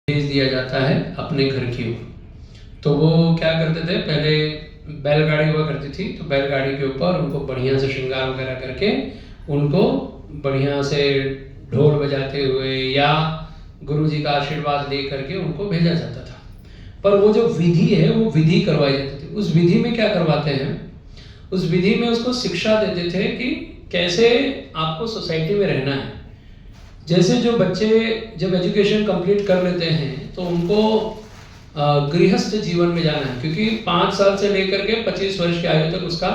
भेज दिया जाता है अपने घर की ओर। तो वो क्या करते थे, पहले बैलगाड़ी हुआ करती थी, तो बैलगाड़ी के ऊपर उनको बढ़िया से श्रृंगार वगैरह करके उनको बढ़िया से ढोल बजाते हुए या गुरु जी का आशीर्वाद ले करके उनको भेजा जाता था। पर वो जो विधि है वो विधि करवाई जाती थी। उस विधि में क्या करवाते हैं, उस विधि में उसको शिक्षा देते थे कि कैसे आपको सोसाइटी में रहना है। जैसे जो बच्चे जब एजुकेशन कंप्लीट कर लेते हैं तो उनको गृहस्थ जीवन में जाना है, क्योंकि 5 साल से लेकर के 25 वर्ष की आयु तक उसका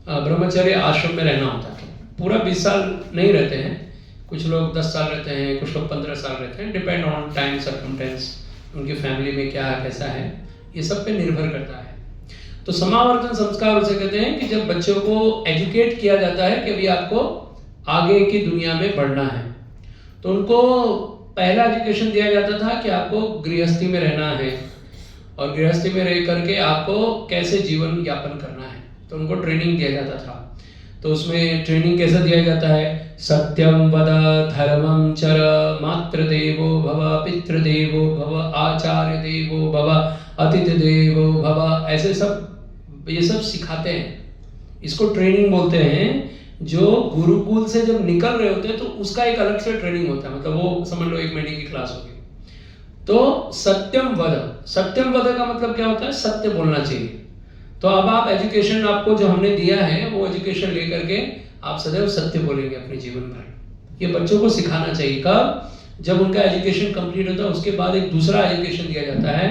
ब्रह्मचर्य आश्रम में रहना होता है। पूरा 20 साल नहीं रहते हैं, कुछ लोग 10 साल रहते हैं, कुछ लोग 15 साल रहते हैं, डिपेंड ऑन टाइम सर्कमस्टेंस, उनकी फैमिली में क्या कैसा है, ये सब पे निर्भर करता है। तो समावर्तन संस्कार उसे कहते हैं कि जब बच्चों को एजुकेट किया जाता है कि अभी आपको आगे की दुनिया में बढ़ना है, तो उनको पहला एजुकेशन दिया जाता था कि आपको गृहस्थी में रहना है और गृहस्थी में रह करके आपको कैसे जीवन यापन करना है, तो उनको ट्रेनिंग दिया जाता था। तो उसमें ट्रेनिंग कैसे दिया जाता है, सत्यम वद धर्मम चर मातृदेवो भव पितृदेवो भव आचार्य देवो भव अतिथि देवो भव, ऐसे सब ये सब सिखाते हैं। इसको ट्रेनिंग बोलते हैं। जो गुरुकुल से जब निकल रहे होते हैं तो उसका एक अलग से ट्रेनिंग होता है, मतलब वो समझ लो 1 महीने की क्लास होगी। तो सत्यम वद, सत्यम वद का मतलब क्या होता है, सत्य बोलना चाहिए। तो अब आप एजुकेशन, आपको जो हमने दिया है वो एजुकेशन लेकर के आप सदैव सत्य बोलेंगे अपने जीवन भर। ये बच्चों को सिखाना चाहिए। कब, जब उनका एजुकेशन कंप्लीट होता है उसके बाद एक दूसरा एजुकेशन दिया जाता है।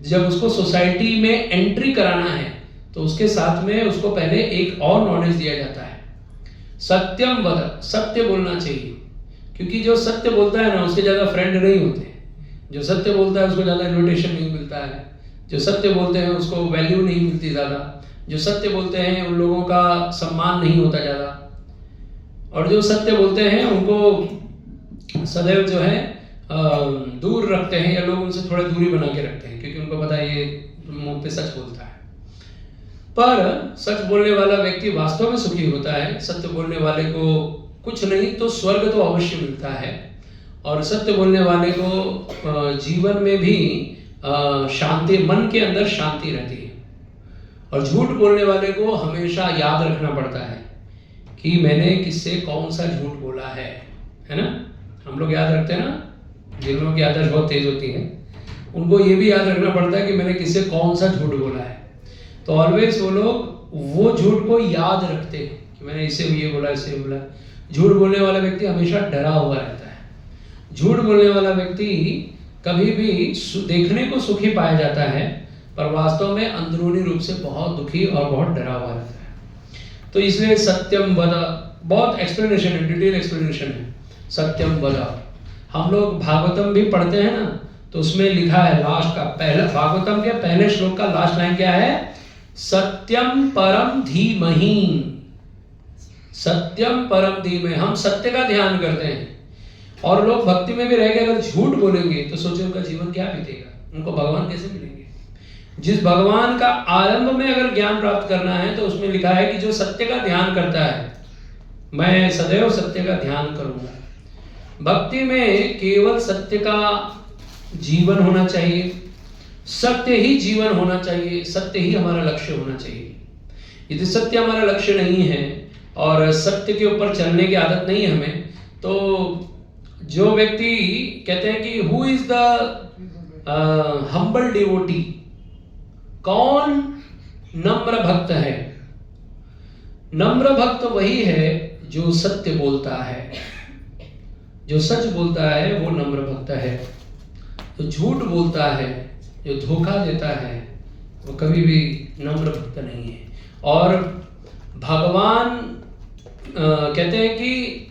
जब उसको सोसाइटी में एंट्री कराना है तो उसके साथ में उसको पहले एक और नॉलेज दिया जाता है। सत्यम वद, सत्य बोलना चाहिए, क्योंकि जो सत्य बोलता है ना उसके ज़्यादा फ्रेंड नहीं होते। जो सत्य बोलता है उसको ज़्यादा इन्विटेशन नहीं मिलता है। जो सत्य बोलते हैं उसको वैल्यू नहीं मिलती ज़्यादा। जो सत्य बोलते हैं उन लोगों का सम्मान नहीं होता ज़्यादा। और जो सत्य बोलते हैं उनको सदैव जो है दूर रखते हैं, या लोग उनसे थोड़ा दूरी बना के रखते हैं, क्योंकि उनको पता है ये मुंह पे सच बोलता है। पर सच बोलने वाला व्यक्ति वास्तव में सुखी होता है। सत्य बोलने वाले को कुछ नहीं तो स्वर्ग तो अवश्य मिलता है, और सत्य बोलने वाले को जीवन में भी शांति, मन के अंदर शांति रहती है। और झूठ बोलने वाले को हमेशा याद रखना पड़ता है कि मैंने किससे कौन सा झूठ बोला है ना। हम लोग याद रखते हैं ना, जिन लोगों की आदत बहुत तेज होती है उनको ये भी याद रखना पड़ता है कि मैंने किससे कौन सा झूठ बोला है। तो ऑलवेज वो लोग वो झूठ को याद रखते हैं कि मैंने इसे ये बोला, इसे बोला। झूठ बोलने वाला व्यक्ति हमेशा डरा हुआ रहता है। झूठ बोलने वाला व्यक्ति कभी भी देखने को सुखी पाया जाता है, पर वास्तव में अंदरूनी रूप से बहुत दुखी और बहुत डरा हुआ रहता है। तो इसलिए सत्यम वद, बहुत एक्सप्लेनेशन है, डिटेल एक्सप्लेनेशन है सत्यम वद। हम लोग भागवतम भी पढ़ते हैं ना, तो उसमें लिखा है लास्ट का, पहला भागवतम के पहले श्लोक का लास्ट लाइन क्या है, सत्यम परम धीमहि। सत्यम परम धीमहि, हम सत्य का ध्यान करते हैं। और लोग भक्ति में भी रह के अगर झूठ बोलेंगे तो सोचो उनका जीवन क्या बीतेगा, उनको भगवान कैसे मिलेंगे। जिस भगवान का आरंभ में अगर ज्ञान प्राप्त करना है तो उसमें लिखा है कि जो सत्य का ध्यान करता है, मैं सदैव सत्य का ध्यान करूंगा। भक्ति में केवल सत्य का जीवन होना चाहिए, सत्य ही जीवन होना चाहिए, सत्य ही हमारा लक्ष्य होना चाहिए। यदि सत्य हमारा लक्ष्य नहीं है और सत्य के ऊपर चलने की आदत नहीं है हमें, तो जो व्यक्ति कहते हैं कि who is the humble devotee, कौन नम्र भक्त है। नम्र भक्त वही है जो सत्य बोलता है, जो सच बोलता है वो नम्र भक्त है। जो झूठ बोलता है, जो धोखा देता है, वो कभी भी नम्र भक्त नहीं है। और भगवान कहते हैं कि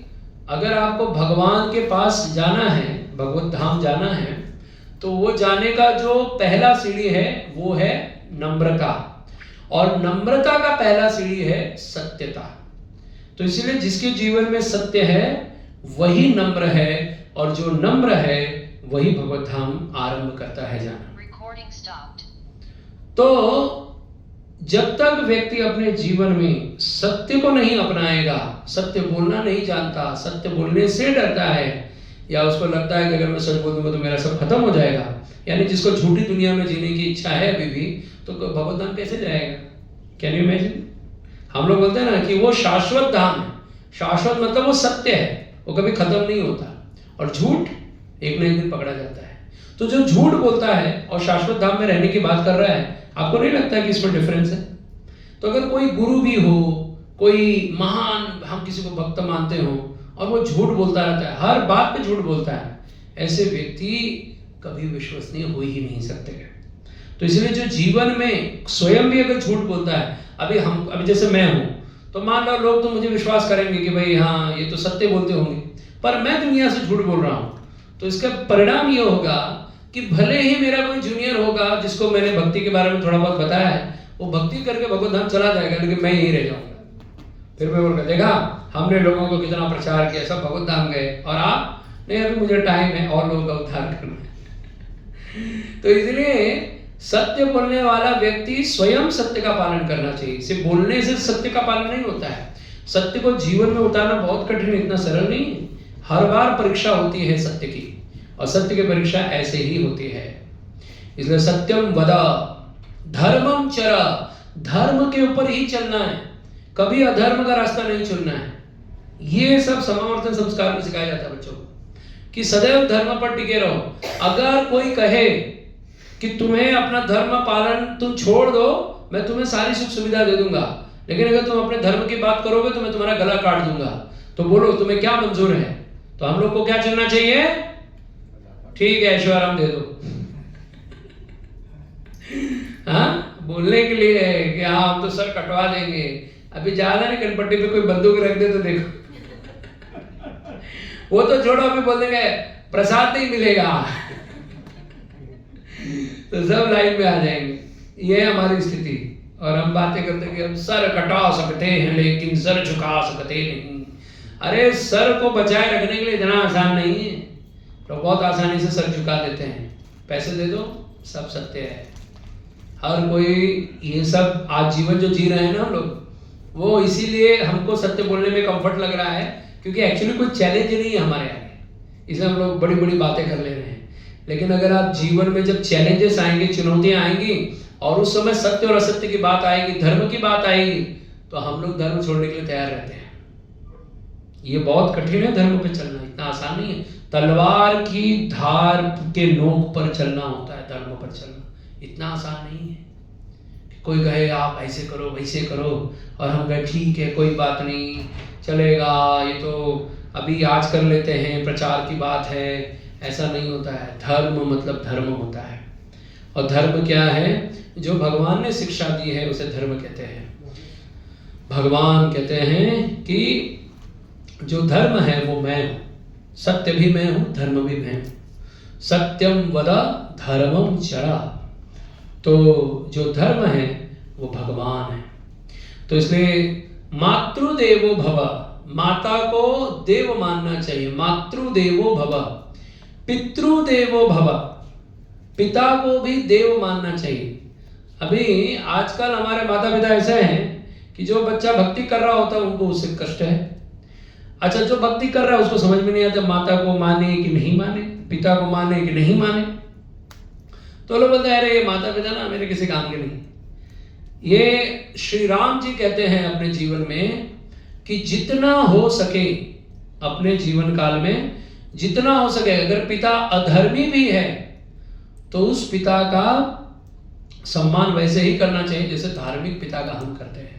अगर आपको भगवान के पास जाना है, भगवत धाम जाना है, तो वो जाने का जो पहला सीढ़ी है वो है नम्रता, और नम्रता का पहला सीढ़ी है सत्यता। तो इसीलिए जिसके जीवन में सत्य है वही नम्र है, और जो नम्र है वही भगवत धाम आरंभ करता है जाना। तो जब तक व्यक्ति अपने जीवन में सत्य को नहीं अपनाएगा, सत्य बोलना नहीं जानता, सत्य बोलने से डरता है, या उसको लगता है कि अगर मैं सच बोल दूंगा तो मेरा सब खत्म हो जाएगा, यानी जिसको झूठी दुनिया में जीने की इच्छा है अभी भी, तो भगवत धाम कैसे जाएगा? Can you imagine? हम लोग बोलते हैं ना कि वो शाश्वत धाम है। शाश्वत मतलब वो सत्य है, वो कभी खत्म नहीं होता, और झूठ एक ना एक दिन पकड़ा जाता है। तो जो झूठ बोलता है और शाश्वत धाम में रहने की बात कर रहा है, आपको नहीं लगता कि इसमें डिफरेंस है? तो अगर कोई गुरु भी हो, कोई महान, हम किसी को भक्त मानते हो, और वो झूठ बोलता रहता है, हर बात पे झूठ बोलता है, ऐसे व्यक्ति कभी विश्वसनीय हो ही नहीं सकते। तो इसलिए जो जीवन में स्वयं भी अगर झूठ बोलता है, अभी जैसे मैं हूं, तो मान लो लोग तो मुझे विश्वास करेंगे कि भाई हाँ ये तो सत्य बोलते होंगे, पर मैं दुनिया से झूठ बोल रहा हूं, तो इसका परिणाम ये होगा कि भले ही मेरा कोई जूनियर होगा जिसको मैंने भक्ति के बारे में थोड़ा बहुत बताया है, वो भक्ति करके भगवत धाम चला जाएगा, लेकिन मैं यहीं रह जाऊंगा। फिर मैं बोलूँगा देखा हमने लोगों को कितना प्रचार किया, सब भगवत धाम गए, और आप नहीं, अभी मुझे टाइम है और लोगों का उद्धार करना है। तो इसलिए सत्य बोलने वाला व्यक्ति स्वयं सत्य का पालन करना चाहिए। सिर्फ बोलने से सत्य का पालन नहीं होता है, सत्य को जीवन में उतारना बहुत कठिन, इतना सरल नहीं है। हर बार परीक्षा होती है सत्य की, और सत्य की परीक्षा ऐसे ही होती है। इसलिए सत्यम वद धर्मम चर, धर्म के ऊपर ही चलना है, कभी अधर्म का रास्ता नहीं चुनना है। ये सब समावर्तन संस्कार में सिखाया जाता है बच्चों को कि सदैव धर्म पर टिके रहो। अगर कोई कहे कि तुम्हें अपना धर्म पालन तुम छोड़ दो, मैं तुम्हें सारी सुख सुविधा दे दूंगा, लेकिन अगर तुम अपने धर्म की बात करोगे तो मैं तुम्हारा गला काट दूंगा, तो बोलो तुम्हें क्या मंजूर है? तो हम लोग को क्या चुनना चाहिए? ठीक है ऐश्वर्यम दे दो। हाँ, बोलने के लिए है कि हाँ हम तो सर कटवा देंगे। अभी ज्यादा नहीं, कनपट्टी पे कोई बंदूक रख दे तो देखो वो तो छोड़ो, अभी बोल देंगे प्रसाद नहीं मिलेगा तो सब लाइन में आ जाएंगे। ये है हमारी स्थिति, और हम बातें करते कि हम सर कटा सकते हैं लेकिन सर झुका सकते नहीं। अरे सर को बचाए रखने के लिए इतना आसान नहीं है, तो बहुत आसानी से सर झुका देते हैं, पैसे दे दो सब सत्य है। हर कोई ये सब आज जीवन जो जी रहे हैं ना हम लोग, वो इसीलिए हमको सत्य बोलने में कंफर्ट लग रहा है, क्योंकि एक्चुअली कोई चैलेंज नहीं है हमारे आगे, इसलिए हम लोग बड़ी बड़ी बातें कर ले रहे हैं। लेकिन अगर आप जीवन में जब चैलेंजेस आएंगे, चुनौतियां आएंगी, और उस समय सत्य और असत्य की बात आएगी, धर्म की बात आएगी, तो हम लोग धर्म छोड़ने के लिए तैयार रहते हैं। ये बहुत कठिन है धर्म पे चलना, इतना आसान नहीं है। तलवार की धार के नोक पर चलना होता है, धर्म पर चलना इतना आसान नहीं है। कोई कहे आप ऐसे करो वैसे करो, और हम कहे ठीक है कोई बात नहीं चलेगा, ये तो अभी आज कर लेते हैं, प्रचार की बात है, ऐसा नहीं होता है। धर्म मतलब धर्म होता है, और धर्म क्या है? जो भगवान ने शिक्षा दी है उसे धर्म कहते हैं। भगवान कहते हैं कि जो धर्म है वो मैं हूं, सत्य भी मैं हूं, धर्म भी मैं हूं। सत्यम वद धर्मम चरा, तो जो धर्म है वो भगवान है। तो इसलिए मातृदेवो भव, माता को देव मानना चाहिए, मातृदेवो भव, पितृदेवो भव, पिता को भी देव मानना चाहिए। अभी आजकल हमारे माता पिता ऐसे हैं कि जो बच्चा भक्ति कर रहा होता है उनको उससे कष्ट है। अच्छा, जो भक्ति कर रहा है उसको समझ में नहीं आता माता को माने कि नहीं माने, पिता को माने कि नहीं माने। तो लोग बोलते हैं अरे माता पिता ना मेरे किसी काम के नहीं। ये श्री राम जी कहते हैं अपने जीवन में कि जितना हो सके अपने जीवन काल में, जितना हो सके, अगर पिता अधर्मी भी है तो उस पिता का सम्मान वैसे ही करना चाहिए जैसे धार्मिक पिता का हम करते हैं।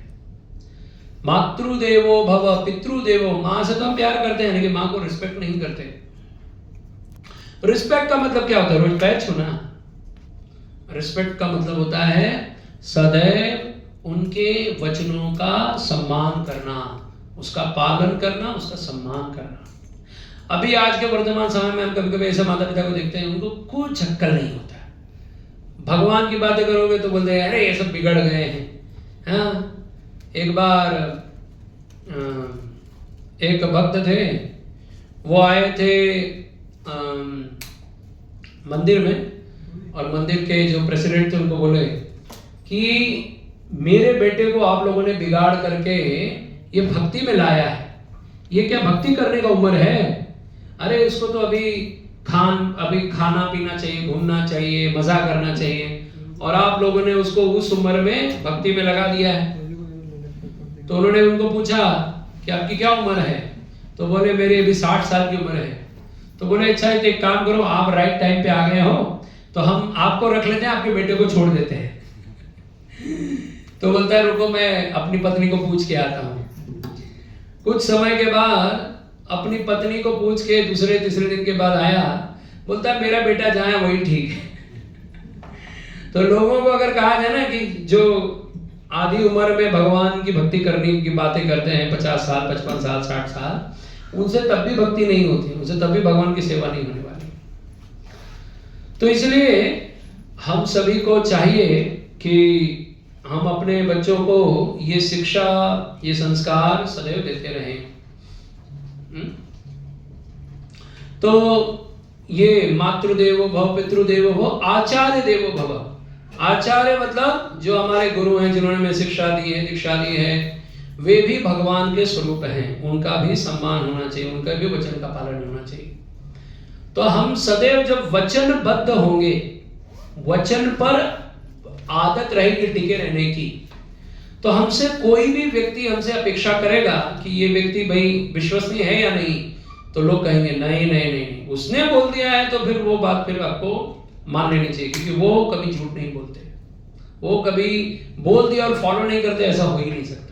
मातृदेवो भव पितृदेवो, मां से तो हम प्यार करते हैं लेकिन मां को रिस्पेक्ट नहीं करते। रिस्पेक्ट का मतलब क्या होता है? रोज पैर छूना। रिस्पेक्ट का मतलब होता है सदैव उनके वचनों का सम्मान करना, उसका पालन करना, उसका सम्मान करना। अभी आज के वर्तमान समय में हम कभी कभी ऐसे माता पिता को देखते हैं उनको कुछ अक्कल नहीं होता। भगवान की बातें करोगे तो बोलते हैं अरे ये सब बिगड़ गए हैं। हाँ, एक बार एक भक्त थे, वो आए थे मंदिर में, और मंदिर के जो प्रेसिडेंट थे उनको बोले कि मेरे बेटे को आप लोगों ने बिगाड़ करके ये भक्ति में लाया है, ये क्या भक्ति करने का उम्र है? अरे इसको तो अभी खाना पीना चाहिए, घूमना चाहिए, मजा करना चाहिए, और आप लोगों ने उसको उस उम्र में भक्ति में लगा दिया है। तो उन्होंने उनको पूछा कि आपकी क्या उम्र है? तो बोले मेरी अभी 60 साल की उम्र है। तो बोले अच्छा एक काम करो, आप राइट टाइम पे आ गए हो, तो हम आपको रख लेते हैं, आपके बेटे को छोड़ देते हैं। तो बोलता है रुको मैं अपनी पत्नी को पूछ के आता हूँ। कुछ समय के बाद अपनी पत्नी को पूछ के दूसरे तीसरे दिन के बाद आया, बोलता है मेरा बेटा जहाँ है वही ठीक है। तो लोगों को अगर कहा जाए ना कि जो आधी उम्र में भगवान की भक्ति करने की बातें करते हैं, 50 साल 55 साल 60 साल, उनसे तब भी भक्ति नहीं होती, उनसे तब भी भगवान की सेवा नहीं होने वाली। तो इसलिए हम सभी को चाहिए कि हम अपने बच्चों को ये शिक्षा, ये संस्कार सदैव देते रहें। तो ये मातृदेवो भव, पितृदेवो भव, आचार्य देवो भव। आचार्य मतलब जो हमारे गुरु हैं, जिन्होंने हमें शिक्षा दी है, दीक्षा दी है, वे भी भगवान के स्वरूप हैं, उनका भी सम्मान होना चाहिए, उनका भी वचन का पालन होना चाहिए। तो हम सदैव जब वचनबद्ध होंगे, वचन पर आदत रहेगी टिके रहने की, तो हमसे कोई भी व्यक्ति हमसे अपेक्षा करेगा कि ये व्यक्ति भाई विश्वसनीय है या नहीं, तो लोग कहेंगे नहीं नहीं नहीं, उसने बोल दिया है तो फिर वो बात फिर आपको मान लेनी चाहिए, क्योंकि वो कभी झूठ नहीं बोलते, वो कभी बोल दिया और फॉलो नहीं करते, ऐसा हो ही नहीं सकता।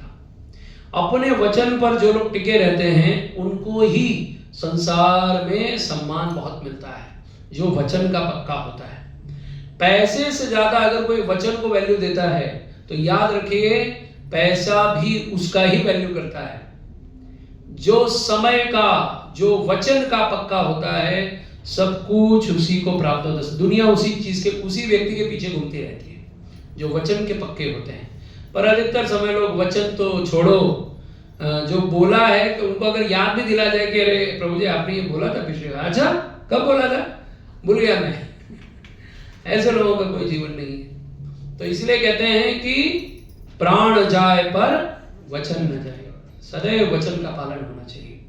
अपने वचन पर जो लोग टिके रहते हैं उनको ही संसार में सम्मान बहुत मिलता है, जो वचन का पक्का होता है। पैसे से ज्यादा अगर कोई वचन को वैल्यू देता है तो याद रखिए पैसा भी उसका ही वैल्यू करता है। जो समय का, जो वचन का पक्का होता है, सब कुछ उसी को प्राप्त होता है। दुनिया उसी चीज के, उसी व्यक्ति के पीछे घूमती रहती है जो वचन के पक्के होते हैं। पर अधिकतर समय लोग वचन तो छोड़ो, जो बोला है तो उनको अगर याद भी दिला जाए कि अरे प्रभु जी आपने ये बोला था पिछले बार, अच्छा कब बोला था, भूल गया मैं। ऐसे लोगों का कोई जीवन नहीं है। तो इसलिए कहते हैं कि प्राण जाए पर वचन न जाए, सदैव वचन का पालन होना चाहिए।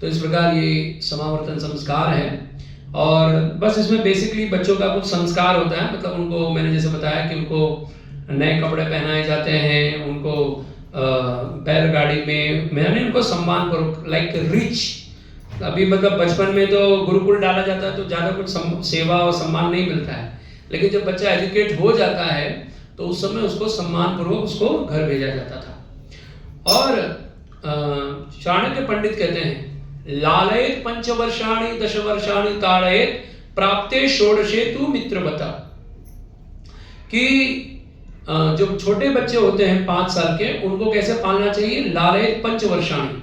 तो इस प्रकार ये समावर्तन संस्कार है, और बस इसमें बेसिकली बच्चों का कुछ संस्कार होता है। मतलब उनको मैंने जैसे बताया कि उनको नए कपड़े पहनाए जाते हैं, उनको बैलगाड़ी में मैंने उनको सम्मान करो, लाइक रिच। अभी मतलब बचपन में तो गुरुकुल डाला जाता है तो ज़्यादा कुछ सेवा और सम्मान नहीं मिलता है, लेकिन जब बच्चा एजुकेट हो जाता है तो उस समय उसको सम्मान पूर्वक उसको घर भेजा जाता था। और चाणक्य पंडित कहते हैं लालयेत पंचवर्षाणि दशवर्षाणि ताड़येत प्राप्ते षोडशे तु मित्रवता, कि जो छोटे बच्चे होते हैं 5 साल के, उनको कैसे पालना चाहिए, लालयेत पंचवर्षाणि,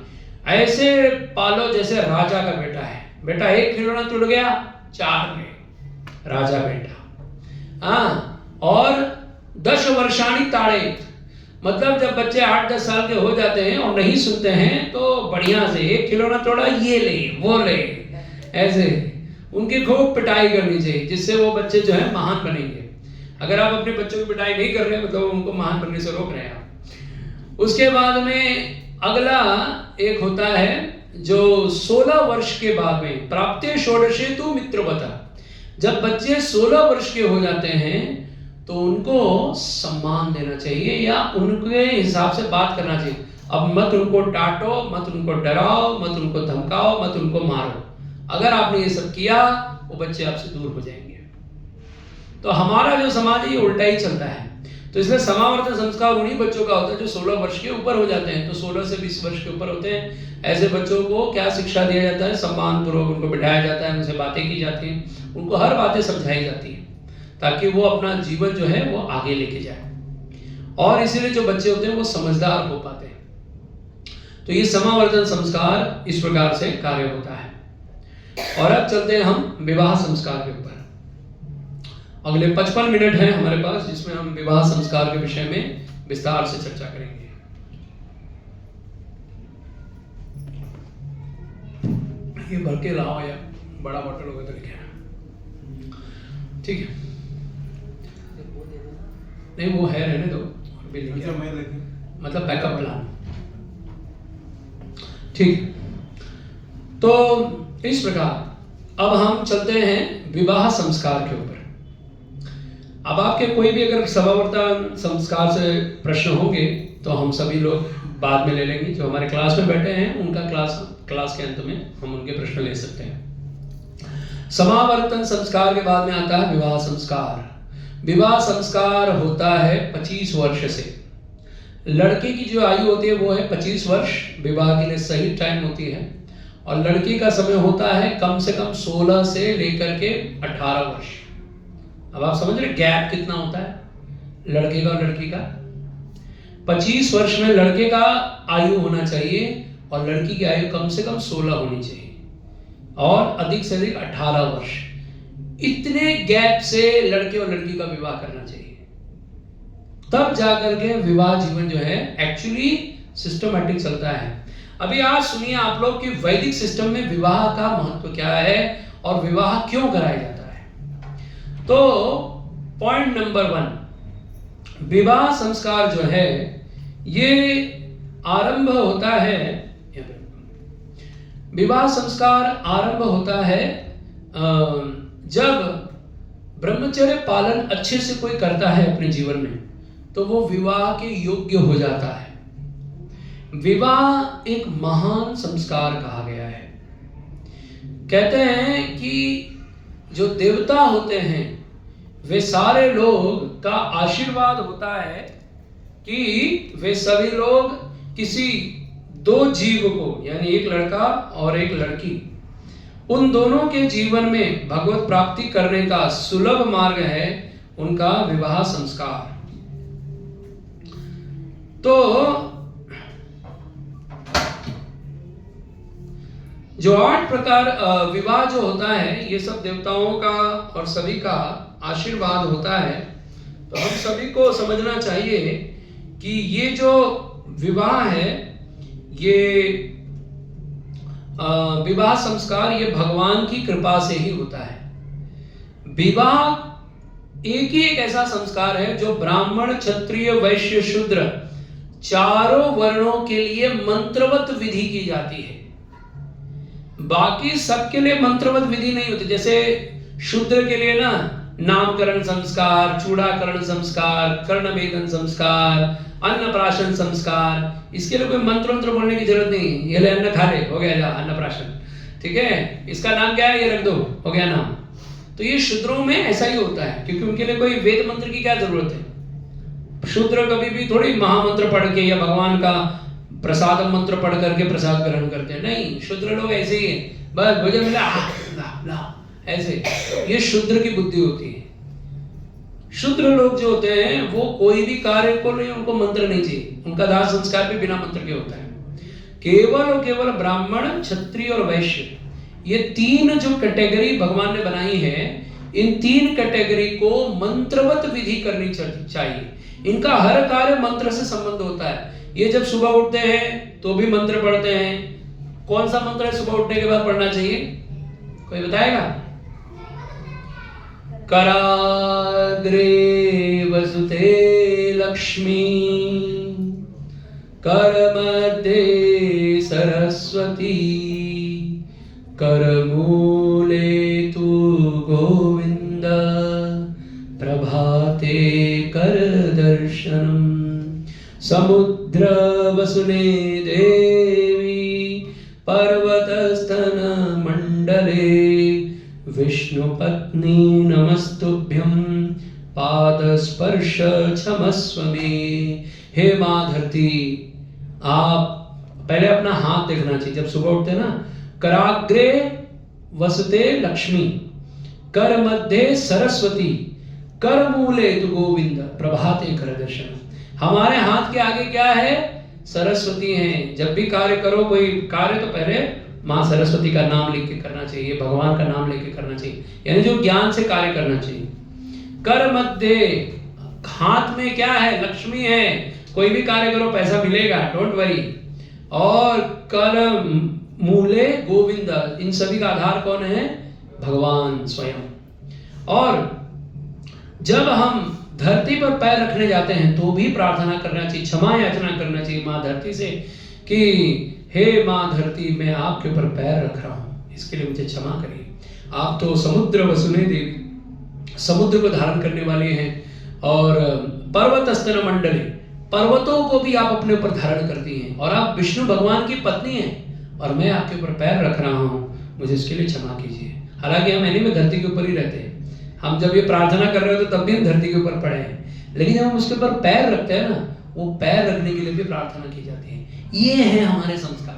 ऐसे पालो जैसे राजा का बेटा है। बेटा एक खिलौना टूट गया 4 में राजा बेटा। और 10 वर्षाणि ताड़येत, मतलब जब बच्चे 8-10 साल के हो जाते हैं और नहीं सुनते हैं तो बढ़िया से एक खिलौना तोड़ा, ये ले वो ले, ऐसे उनकी खूब पिटाई करनी चाहिए, जिससे वो बच्चे जो है महान बनेंगे। अगर आप अपने बच्चों की पिटाई नहीं कर रहे मतलब उनको महान बनने से रोक रहे हैं आप। उसके बाद में अगला एक होता है जो 16 वर्ष के बाद में प्राप्ते षोडशे तु मित्रवता, जब बच्चे 16 वर्ष के हो जाते हैं तो उनको सम्मान देना चाहिए या उनके हिसाब से बात करना चाहिए। अब मत उनको डांटो, मत उनको डराओ, मत उनको धमकाओ, मत उनको मारो। अगर आपने ये सब किया वो बच्चे आपसे दूर हो जाएंगे। तो हमारा जो समाज है ये उल्टा ही चलता है। तो इसलिए समावर्तन संस्कार उन्हीं बच्चों का होता है जो 16 वर्ष के ऊपर हो जाते हैं। तो 16 से 20 वर्ष के ऊपर होते हैं, ऐसे बच्चों को क्या शिक्षा दिया जाता है, सम्मान पूर्वक उनको बिठाया जाता है, उनसे बातें की जाती हैं, उनको हर बातें समझाई जाती हैं ताकि वो अपना जीवन जो है वो आगे लेके जाए। और इसीलिए जो बच्चे होते हैं वो समझदार हो पाते हैं। तो ये समावर्तन संस्कार इस प्रकार से कार्य होता है। और अब चलते हैं हम विवाह संस्कार के ऊपर। अगले 55 मिनट हैं हमारे पास जिसमें हम विवाह संस्कार के विषय में विस्तार से चर्चा करेंगे। ये भर के लाओ या बड़ा बॉटल होगा तो लिखे, ठीक है? नहीं वो है, रहने दो, भी लिखे, मतलब बैकअप प्लान, ठीक। तो इस प्रकार अब हम चलते हैं विवाह संस्कार के ऊपर। अब आपके कोई भी अगर समावर्तन संस्कार से प्रश्न होंगे तो हम सभी लोग बाद में ले लेंगे। जो हमारे क्लास में बैठे हैं उनका क्लास के अंत में हम उनके प्रश्न ले सकते हैं। समावर्तन संस्कार के बाद में आता है विवाह संस्कार। विवाह संस्कार होता है 25 वर्ष से। लड़के की जो आयु होती है वो है 25 वर्ष, विवाह के लिए सही टाइम होती है। और लड़की का समय होता है कम से कम 16 से लेकर के 18 वर्ष। अब आप समझ रहे गैप कितना होता है लड़के का और लड़की का। 25 वर्ष में लड़के का आयु होना चाहिए और लड़की की आयु कम से कम 16 होनी चाहिए और अधिक से अधिक 18 वर्ष। इतने गैप से लड़के और लड़की का विवाह करना चाहिए, तब जाकर के विवाह जीवन जो है एक्चुअली सिस्टमैटिक चलता है। अभी आज सुनिए आप लोग कि वैदिक सिस्टम में विवाह का महत्व क्या है और विवाह क्यों कराया जाता है। तो पॉइंट नंबर 1, विवाह संस्कार जो है ये आरंभ होता है, विवाह संस्कार आरंभ होता है जब ब्रह्मचर्य पालन अच्छे से कोई करता है अपने जीवन में तो वो विवाह के योग्य हो जाता है। विवाह एक महान संस्कार कहा गया है। कहते हैं कि जो देवता होते हैं वे सारे लोग का आशीर्वाद होता है कि वे सभी लोग किसी 2 जीव को, यानी एक लड़का और एक लड़की, उन दोनों के जीवन में भगवत प्राप्ति करने का सुलभ मार्ग है उनका विवाह संस्कार। तो जो 8 प्रकार विवाह जो होता है ये सब देवताओं का और सभी का आशीर्वाद होता है। तो हम सभी को समझना चाहिए कि ये जो विवाह है ये विवाह संस्कार ये भगवान की कृपा से ही होता है। विवाह एक ही एक ऐसा संस्कार है जो ब्राह्मण, क्षत्रिय, वैश्य, शूद्र चारों वर्णों के लिए मंत्रवत विधि की जाती है। बाकी सबके लिए मंत्रवत विधि नहीं होती। जैसे शूद्र के लिए ना नामकरण संस्कार, चूड़ाकरण संस्कार, कर्णवेदन संस्कार, अन्नप्राशन संस्कार, इसके लिए कोई मंत्र बोलने की जरूरत नहीं। ये ले अन्न खा ले, हो गया जा अन्नप्राशन, ठीक है, इसका नाम क्या है ये रख दो, हो गया नाम। तो ये शूद्रों में ऐसा ही होता है क्योंकि उनके लिए कोई वेद मंत्र की क्या जरूरत है। शूद्र कभी भी थोड़ी महामंत्र पढ़ के या भगवान का प्रसाद मंत्र पढ़ करके प्रसाद ग्रहण करते हैं, नहीं। शूद्र लोग ऐसे ही है, बस भोजन मिला ऐसे, ये शूद्र की बुद्धि होती है। शूद्र लोग जो होते हैं वो कोई भी कार्य को नहीं, उनको मंत्र नहीं चाहिए, उनका दाह संस्कार भी बिना मंत्र के होता है। केवल और केवल ब्राह्मण, क्षत्रिय और वैश्य, ये 3 जो कैटेगरी भगवान ने बनाई है, इन 3 कैटेगरी को मंत्रवत विधि करनी चाहिए। इनका हर कार्य मंत्र से संबंध होता है। ये जब सुबह उठते हैं तो भी मंत्र पढ़ते हैं। कौन सा मंत्र है सुबह उठने के बाद पढ़ना चाहिए, कोई बताएगा? कराग्रे वसुते लक्ष्मी, करमध्ये सरस्वती, करमूले तु गोविंद, प्रभाते कर दर्शनम, समुद्र वसुने देवी, पर्वतस्तन मंडले, विष्णु पत्नी नमस्तुभ्यं, पाद स्पर्श क्षमस्व मे। हे मां धरती, आप पहले अपना हाथ देखना चाहिए जब सुबह उठते ना। कराग्रे वसते लक्ष्मी, कर मध्य सरस्वती, कर मूले तु गोविंद, प्रभाते कर दर्शन। हमारे हाथ के आगे क्या है? सरस्वती हैं। जब भी कार्य करो, कोई कार्य, तो पहले मां सरस्वती का नाम लेके करना चाहिए, भगवान का नाम लेके करना चाहिए, यानी जो ज्ञान से कार्य करना चाहिए। कर मध्य, हाथ में क्या है? लक्ष्मी है। कोई भी कार्य करो पैसा मिलेगा, डोंट वरी। और कर मूले गोविंद, इन सभी का आधार कौन है? भगवान स्वयं। और जब हम धरती पर पैर रखने जाते हैं तो भी प्रार्थना करना चाहिए, क्षमा याचना करना चाहिए मां धरती से कि हे मां धरती, मैं आपके ऊपर पैर रख रहा हूं, इसके लिए मुझे क्षमा करिए। आप तो समुद्र वसुने देवी, समुद्र को धारण करने वाले हैं, और पर्वत स्तन मंडली, पर्वतों को भी आप अपने ऊपर धारण करती हैं, और आप विष्णु भगवान की पत्नी हैं, और मैं आपके ऊपर पैर रख रहा हूँ, मुझे इसके लिए क्षमा कीजिए। हालांकि हम एनी में धरती के ऊपर ही रहते हैं, हम जब ये प्रार्थना कर रहे हो तो तब भी हम धरती के ऊपर पड़े हैं, लेकिन जब हम उसके ऊपर पैर रखते हैं ना, वो पैर रखने के लिए भी प्रार्थना की जाती है। ये है हमारे संस्कार,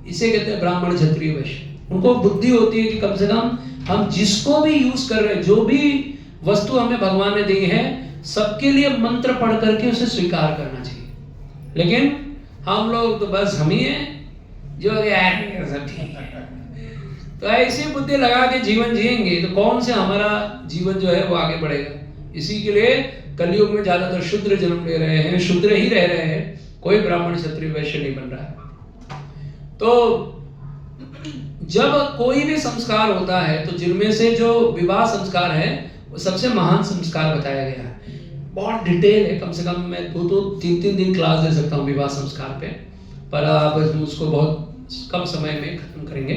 इसे कहते हैं ब्राह्मण क्षत्रिय वैश्य। उनको बुद्धि होती है कि कम से कम हम जिसको भी यूज कर रहे हैं, जो भी वस्तु हमें भगवान ने दी है, सबके लिए मंत्र पढ़ करके उसे स्वीकार करना चाहिए। लेकिन हम लोग तो बस हम ही हैं जो यार सब ठीक है, तो ऐसी बुद्धि लगा के जीवन जिएंगे तो कौन से हमारा जीवन जो है वो आगे बढ़ेगा। इसी के लिए कलयुग में ज्यादातर शूद्र जन्म ले रहे हैं, शूद्र ही रह रहे हैं, कोई ब्राह्मण क्षत्रिय वैश्य नहीं बन रहा है। तो जब कोई भी संस्कार होता है तो जिनमें से जो विवाह संस्कार है वो सबसे महान संस्कार बताया गया है। बहुत डिटेल है, कम से कम मैं 2-3 दिन क्लास दे सकता हूँ विवाह संस्कार पे, पर आप उसको बहुत कम समय में खत्म करेंगे।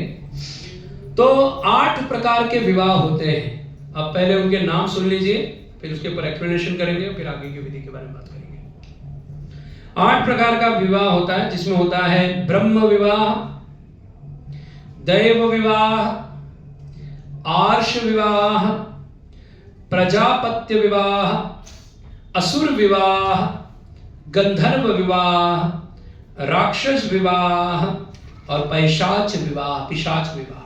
तो 8 प्रकार के विवाह होते हैं। अब पहले उनके नाम सुन लीजिए, फिर उसके ऊपर एक्सप्लेनेशन करेंगे, फिर आगे की विधि के बारे में बात करेंगे। 8 प्रकार का विवाह होता है, जिसमें होता है ब्रह्म विवाह, दैव विवाह, आर्ष विवाह, प्रजापत्य विवाह, असुर विवाह, गंधर्व विवाह, राक्षस विवाह और पैशाच विवाह, पिशाच विवाह।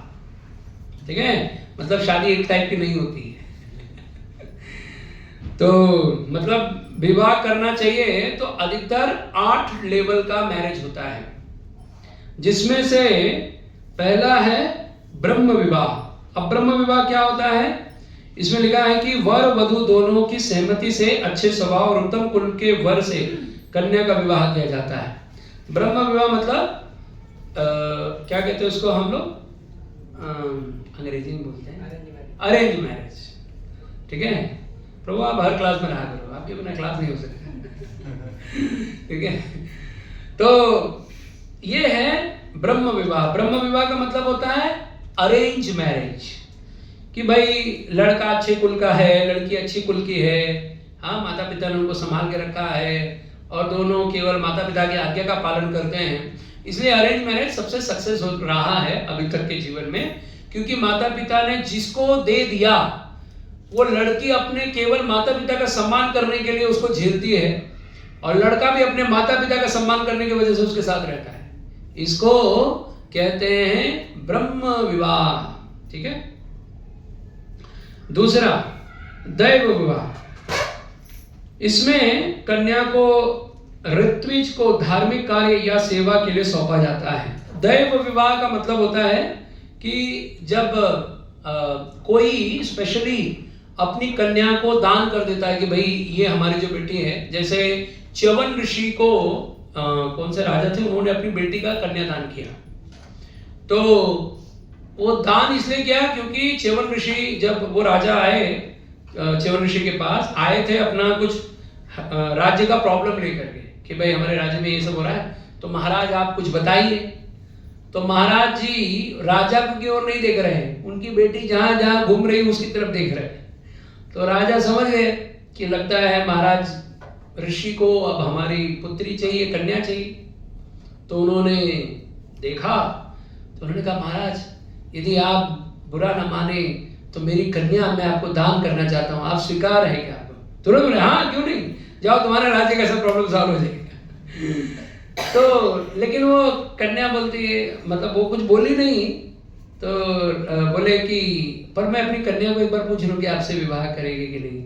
ठीक है, मतलब शादी एक टाइप की नहीं होती है। तो मतलब विवाह करना चाहिए तो अधिकतर 8 लेवल का मैरिज होता है, जिसमें से पहला है ब्रह्म विवाह। अब ब्रह्म विवाह क्या होता है? इसमें लिखा है कि वर वधु दोनों की सहमति से अच्छे स्वभाव और उत्तम कुल के वर से कन्या का विवाह किया जाता है। ब्रह्म विवाह मतलब क्या कहते हैं उसको हम लोग अंग्रेजी में बोलते हैं अरेंज मैरिज। ठीक है प्रभु, आप हर क्लास में रहा करो, आपके बिना क्लास नहीं हो सकती। ठीक है, तो ये है ब्रह्म विवाह। ब्रह्म विवाह का मतलब होता है अरेंज मैरिज, कि भाई लड़का अच्छे कुल का है, लड़की अच्छी कुल की है, हाँ माता पिता ने उनको संभाल के रखा है और दोनों केवल माता पिता की आज्ञा का पालन करते हैं। इसलिए अरेंज मैरिज सबसे सक्सेस हो रहा है अभी तक के जीवन में, क्योंकि माता पिता ने जिसको दे दिया वो लड़की अपने केवल माता पिता का सम्मान करने के लिए उसको झेलती है, और लड़का भी अपने माता पिता का सम्मान करने की वजह से उसके साथ रहता है। इसको कहते हैं ब्रह्म विवाह। ठीक है, दूसरा दैव विवाह। इसमें कन्या को ऋत्विज को धार्मिक कार्य या सेवा के लिए सौंपा जाता है। दैव विवाह का मतलब होता है कि जब कोई स्पेशली अपनी कन्या को दान कर देता है कि भाई ये हमारी जो बेटी है, जैसे च्यवन ऋषि को कौन से राजा थे, उन्होंने अपनी बेटी का कन्यादान किया। तो वो दान इसलिए किया क्योंकि च्यवन ऋषि जब वो राजा आए, च्यवन ऋषि के पास आए थे अपना कुछ राज्य का प्रॉब्लम लेकर के कि भाई हमारे राज्य में ये सब हो रहा है, तो महाराज आप कुछ बताइए। तो महाराज जी राजा की ओर नहीं देख रहे हैं, उनकी बेटी जहां जहां घूम रही उसकी तरफ देख रहे हैं। तो राजा समझ गए कि लगता है महाराज ऋषि को अब हमारी पुत्री चाहिए, कन्या चाहिए। तो उन्होंने देखा तो उन्होंने कहा महाराज यदि आप बुरा न माने तो मेरी कन्या मैं आपको दान करना चाहता हूँ, आप स्वीकार है क्या? तुरंत बोले हाँ क्यों नहीं, जाओ तुम्हारे राज्य का सब प्रॉब्लम सॉल्व हो जाएगा। तो लेकिन वो कन्या बोलती है, मतलब वो कुछ बोली नहीं, तो बोले कि पर मैं अपनी कन्या को एक बार पूछ लूं कि आपसे विवाह करेगी कि नहीं।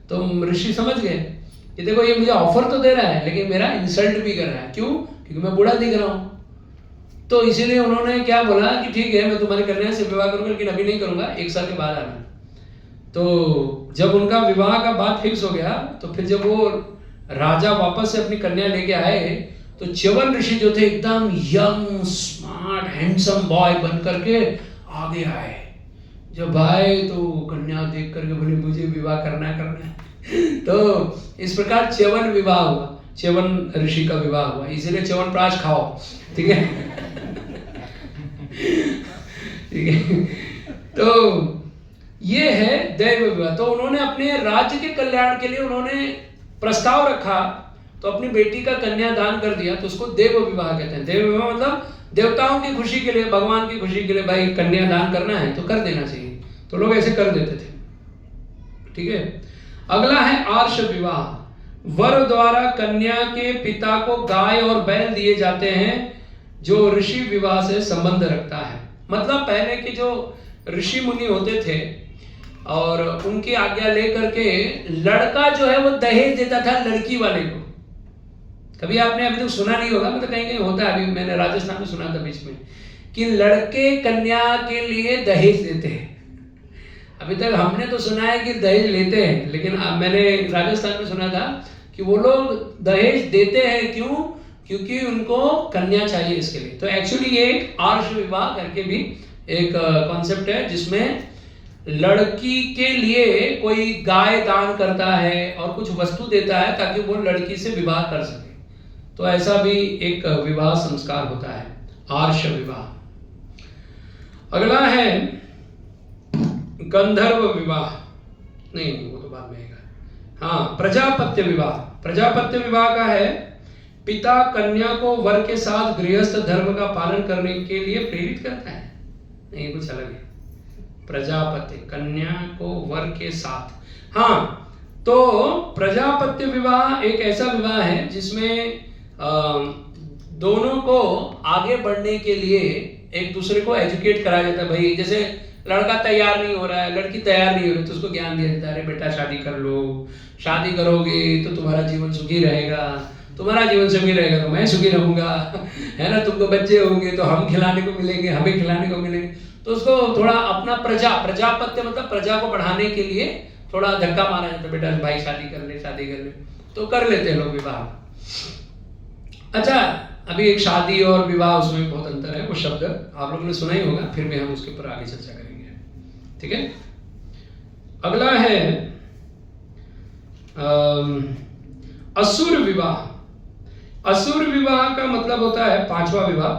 तो ऋषि समझ गए कि देखो ये मुझे ऑफर तो दे रहा है लेकिन मेरा इंसल्ट भी कर रहा है। क्यों? क्योंकि मैं बूढ़ा दिख रहा हूँ। तो इसीलिए उन्होंने क्या बोला कि ठीक है मैं तुम्हारी कन्या से विवाह करूंगा, लेकिन अभी नहीं करूंगा, 1 साल के बाद आना। तो जब उनका विवाह का बात फिक्स हो गया तो फिर जब वो राजा वापस से अपनी कन्या लेके आए तो च्यवन ऋषि जो थे एकदम यंग स्मार्ट हैंडसम बॉय बन करके आगे आए। जब आए तो कन्या देख करके बोले मुझे विवाह करना है। तो इस प्रकार च्यवन विवाह हुआ, च्यवन ऋषि का विवाह हुआ। इसीलिए च्यवनप्राश खाओ, ठीक है। ठीक है। तो ये है दैव विवाह। तो उन्होंने अपने राज्य के कल्याण के लिए उन्होंने प्रस्ताव रखा, तो अपनी बेटी का कन्यादान कर दिया, तो उसको देव विवाह कहते हैं। देव विवाह मतलब देवताओं की खुशी के लिए, भगवान की खुशी के लिए, भाई कन्यादान करना है तो कर देना चाहिए, तो लोग ऐसे कर देते थे। ठीक है। अगला है आर्ष विवाह। वर द्वारा कन्या के पिता को गाय और बैल दिए जाते हैं, जो ऋषि विवाह से संबंध रखता है। मतलब पहले के जो ऋषि मुनि होते थे और उनकी आज्ञा लेकर के लड़का जो है वो दहेज देता था लड़की वाले को। कभी आपने अभी तक सुना नहीं होगा, मतलब कहीं कहीं होता है, अभी मैंने राजस्थान में सुना था बीच में कि लड़के कन्या के लिए दहेज देते हैं। अभी तक हमने तो सुना है कि दहेज लेते हैं, लेकिन मैंने राजस्थान में सुना था कि वो लोग दहेज देते हैं। क्यों? क्योंकि उनको कन्या चाहिए इसके लिए। तो एक्चुअली ये एक आर्ष विवाह करके भी एक कॉन्सेप्ट है, जिसमें लड़की के लिए कोई गाय दान करता है और कुछ वस्तु देता है ताकि वो लड़की से विवाह कर सके। तो ऐसा भी एक विवाह संस्कार होता है, आर्ष विवाह। अगला है गंधर्व विवाह। नहीं, वो तो बाद में आएगा। हाँ, प्रजापत्य विवाह। प्रजापत्य विवाह का है पिता कन्या को वर के साथ गृहस्थ धर्म का पालन करने के लिए प्रेरित करता है। नहीं, कुछ अलग है। प्रजापत्य, कन्या को वर के साथ। हाँ, तो प्रजापत्य विवाह एक ऐसा विवाह है जिसमें दोनों को आगे बढ़ने के लिए एक दूसरे को एजुकेट कराया जाता है। भाई जैसे लड़का तैयार नहीं हो रहा है, लड़की तैयार नहीं हो रही, तो उसको ज्ञान दिया जाता है, अरे बेटा शादी कर लो, शादी करोगे तो तुम्हारा जीवन सुखी रहेगा, तुम्हारा जीवन सुखी रहेगा तो मैं सुखी रहूंगा, है ना, तुमको बच्चे होंगे तो हम खिलाने को मिलेंगे, हमें खिलाने को मिलेंगे। तो उसको थोड़ा अपना प्रजापत्य मतलब प्रजा को बढ़ाने के लिए थोड़ा धक्का मारा जाता है, बेटा भाई शादी कर ले, शादी कर ले, तो कर लेते हैं लोग विवाह। अच्छा, अभी एक शादी और विवाह, उसमें बहुत अंतर है, वो शब्द आप लोगों ने सुना ही होगा, फिर भी हम उसके ऊपर आगे चर्चा करेंगे। ठीक है। अगला है असुर विवाह। असुर विवाह का मतलब होता है पांचवा विवाह,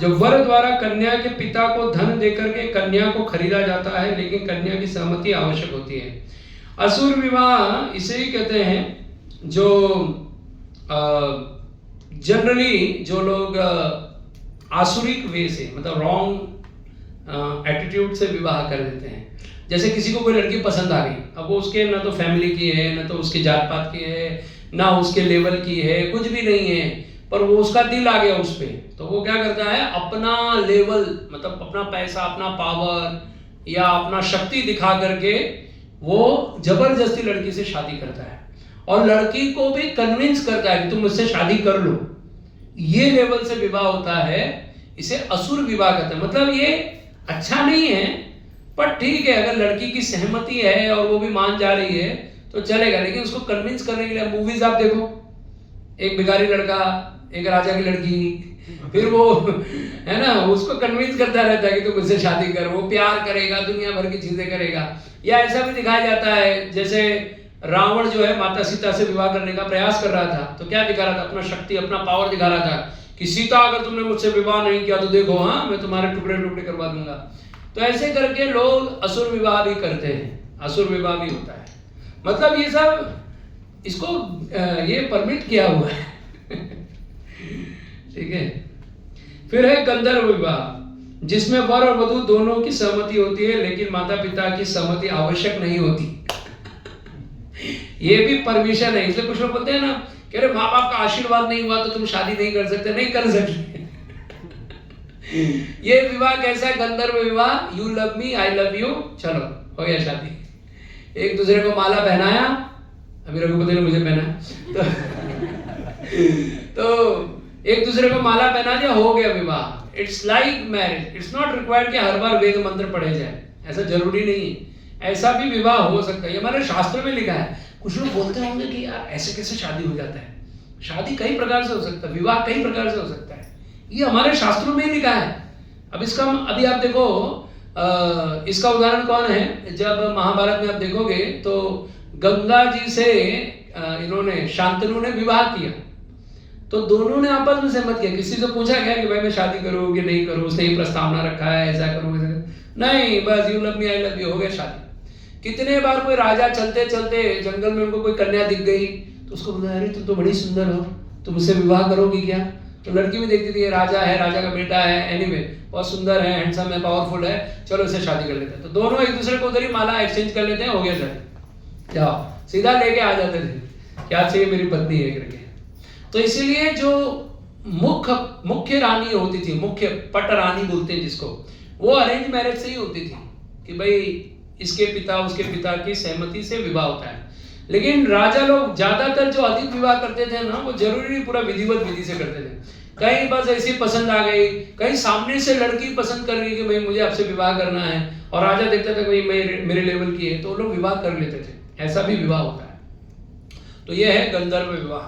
जब वर द्वारा कन्या के पिता को धन देकर के कन्या को खरीदा जाता है, लेकिन कन्या की सहमति आवश्यक होती है। असुर विवाह इसे ही कहते हैं जो जनरली जो लोग आसुरिक वे से, मतलब रॉन्ग एटीट्यूड से विवाह कर देते हैं। जैसे किसी को कोई लड़की पसंद आ गई, अब वो उसके ना तो फैमिली की है, ना तो उसके जात पात की है, ना उसके लेवल की है, कुछ भी नहीं है, पर वो उसका दिल आ गया उस पे, तो वो क्या करता है, अपना लेवल मतलब अपना पैसा, अपना पावर या अपना शक्ति दिखा करके वो जबरदस्ती लड़की से शादी करता है और लड़की को भी कन्विंस करता है कि तुम मुझसे शादी कर लो। ये लेवल से विवाह होता है, इसे असुर विवाह कहते हैं। मतलब ये अच्छा नहीं है, पर ठीक है, अगर लड़की की सहमति है और वो भी मान जा रही है तो चलेगा, लेकिन उसको कन्विंस करने के लिए मूवीज आप देखो, एक भिखारी लड़का, एक राजा की लड़की, फिर वो है ना, उसको कन्विंस करता रहता है कि तुम मुझसे शादी कर, वो प्यार करेगा, दुनिया भर की चीजें करेगा। या ऐसा भी दिखाया जाता है, जैसे रावण जो है माता सीता से विवाह करने का प्रयास कर रहा था, तो क्या दिखा रहा था, अपना शक्ति, अपना पावर दिखा रहा था कि सीता अगर तुमने मुझसे विवाह नहीं किया तो देखो, हाँ मैं तुम्हारे टुकड़े टुकड़े करवा दूंगा। तो ऐसे करके लोग असुर विवाह भी करते हैं, असुर विवाह भी होता है। मतलब ये सब इसको ये परमिट किया हुआ है। ठीक है। फिर है गंधर्व विवाह, जिसमें वर और वधू दोनों की सहमति होती है, लेकिन माता पिता की सहमति आवश्यक नहीं होती। ये भी परमिशन है, इसलिए कुछ लोग बोलते हैं ना कि अरे माँ बाप का आशीर्वाद नहीं हुआ तो तुम शादी नहीं कर सकते। नहीं कर सकते। ये विवाह कैसा है, गंधर्व विवाह, you love me I love you, चलो हो गया शादी। एक दूसरे को माला पहनाया, अभी रघुपति ने मुझे पहना तो एक दूसरे को माला पहना दिया, हो गया विवाह। It's like marriage, it's not required कि हर बार वेद मंत्र पढ़े जाए, ऐसा जरूरी नहीं है। ऐसा भी विवाह हो सकता है, ये हमारे शास्त्र में लिखा है। कुछ लोग बोलते होंगे कि यार ऐसे कैसे शादी हो जाता है। शादी कई प्रकार से हो सकता है, विवाह कई प्रकार से हो सकता है, ये हमारे शास्त्रों में लिखा है। अब इसका अभी आप देखो, इसका उदाहरण कौन है, जब महाभारत में आप देखोगे तो गंगा जी से इन्होंने शांतनु ने विवाह किया, तो दोनों ने आपस में सहमत किया। किसी से पूछा गया कि भाई मैं शादी करूँ कि नहीं करूँ, उसने ये प्रस्तावना रखा है, ऐसा करूँ ऐसा करूँ, नहीं बस you love me I love you, हो गया शादी। कितने बार कोई राजा चलते चलते जंगल में उनको कोई कन्या दिख गई तो उसको बोला अरे तुम तो बड़ी सुंदर हो, तुम मुझसे विवाह करोगी क्या? तो लड़की भी देखती थी ये राजा है, राजा का बेटा है, एनीवे बहुत सुंदर है, हैंडसम है, पावरफुल है, चलो इसे शादी कर लेते हैं। तो दोनों एक दूसरे को उधर ही माला एक्सचेंज कर लेते हैं, हो गया शादी, जाओ सीधा लेके आ जाते थे, क्या चाहिए मेरी पत्नी है करके। तो इसीलिए जो मुख्य रानी होती थी, मुख्य पट रानी बोलते हैं जिसको, वो अरेंज मैरिज से ही होती थी कि भाई इसके पिता उसके पिता की सहमति से विवाह होता है। लेकिन राजा लोग ज्यादातर जो अधिक विवाह करते थे ना, वो जरूरी पूरा विधिवत विधि से करते थे। कहीं बस ऐसी पसंद आ गई, कहीं सामने से लड़की पसंद कर रही कि भाई मुझे आपसे विवाह करना है, और राजा देखता था भाई मेरे लेवल की है, तो वो लोग विवाह कर लेते थे। ऐसा भी विवाह होता है। तो ये है गंधर्व विवाह,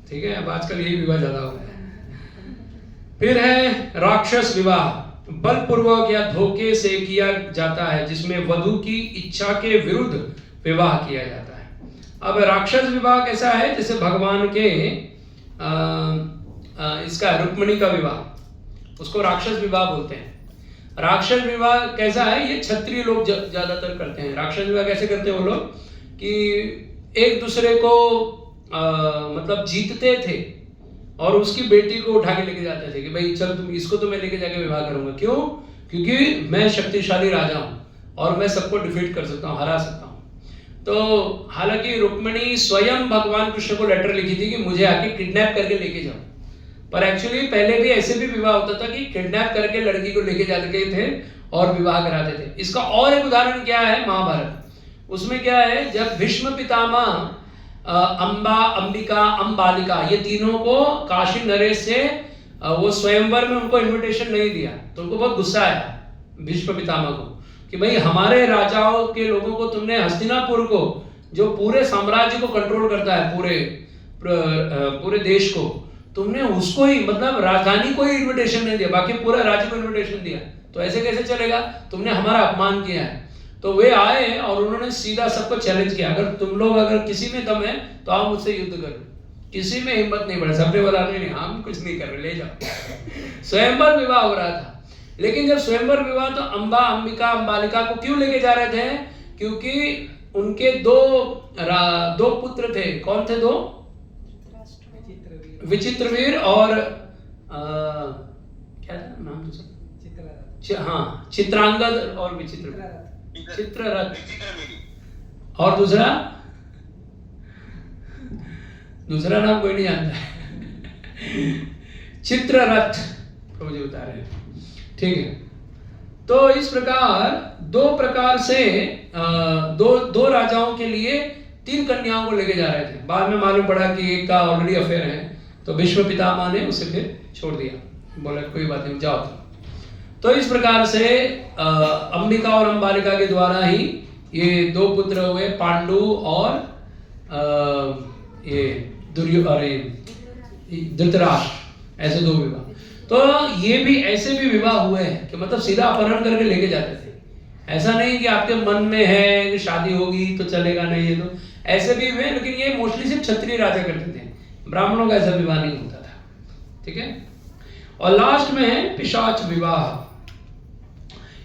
ठीक है। अब आजकल यही विवाह ज्यादा हो गया है। फिर है राक्षस विवाह, बलपूर्वक या धोखे से किया जाता है, जिसमें वधु की इच्छा के विरुद्ध विवाह किया जाता है। अब राक्षस विवाह कैसा है, जैसे भगवान के इसका रुक्मिणी का विवाह, उसको राक्षस विवाह बोलते हैं। राक्षस विवाह कैसा है, ये क्षत्रिय लोग ज्यादातर करते हैं। राक्षस विवाह कैसे करते हैं वो लोग कि एक दूसरे को मतलब जीतते थे और उसकी बेटी को उठा के लेके जाते थे कि भाई चल तुम इसको तो मैं लेके जाके विवाह करूंगा। क्यों? क्योंकि मैं शक्तिशाली राजा हूं और मैं सबको डिफीट कर सकता हूं, हरा सकता हूं। तो हालांकि रुक्मिणी स्वयं भगवान कृष्ण को लेटर लिखी थी कि मुझे आके किडनैप करके लेके जाओ, पर एक्चुअली पहले भी ऐसे भी विवाह होता था कि किडनैप करके लड़की को लेके जाते थे और विवाह कराते थे। इसका और एक उदाहरण क्या है, महाभारत। उसमें क्या है, जब भीष्म पितामह अंबा, अंबिका, अंबालिका ये तीनों को काशी नरेश से वो स्वयंवर में उनको इनविटेशन नहीं दिया, तो उनको बहुत गुस्सा आया भीष्म पितामह को कि भाई हमारे राजाओं के लोगों को तुमने, हस्तिनापुर को जो पूरे साम्राज्य को कंट्रोल करता है, पूरे देश को, तुमने उसको ही मतलब राजधानी को ही इनविटेशन नहीं दिया, बाकी पूरे राज्य को इनविटेशन दिया, तो ऐसे कैसे चलेगा? तुमने हमारा अपमान किया है। तो वे आए और उन्होंने सीधा सबको चैलेंज किया, अगर तुम लोग अगर किसी में दम है तो आप मुझसे युद्ध करो। किसी में हिम्मत नहीं बढ़े, सबने बोला नहीं हम कुछ नहीं कर रहे, ले जाओ। स्वयंवर विवाह हो रहा था, लेकिन जब स्वयंवर विवाह तो अंबा, अंबिका, अंबालिका को क्यों लेके जा रहे थे? क्योंकि उनके दो पुत्र थे। कौन थे दो? विचित्रवीर और क्या था नाम दूसरा? हाँ, चित्रांगद और विचित्रवीर, चित्ररथ, और दूसरा नाम कोई नहीं जानता है। चित्ररथ प्रभु जी बता रहे हैं, ठीक है। तो इस प्रकार दो प्रकार से दो राजाओं के लिए 3 कन्याओं को लेके जा रहे थे। बाद में मालूम पड़ा कि एक का ऑलरेडी अफेयर है, तो भीष्म पितामह ने उसे फिर छोड़ दिया, बोला कोई बात नहीं जाओ। तो इस प्रकार से अंबिका और अंबालिका के द्वारा ही ये 2 पुत्र हुए, पांडु और ये धृतराष्ट्र, ऐसे 2 विवाह। तो ये भी ऐसे भी विवाह हुए हैं कि मतलब सीधा अपहरण करके लेके जाते थे। ऐसा नहीं कि आपके मन में है कि शादी होगी तो चलेगा नहीं, ये तो ऐसे भी हुए, लेकिन ये मोस्टली सिर्फ क्षत्रिय राजा करते थे, ब्राह्मणों का ऐसा विवाह नहीं होता था, ठीक है। और लास्ट में है पिशाच विवाह।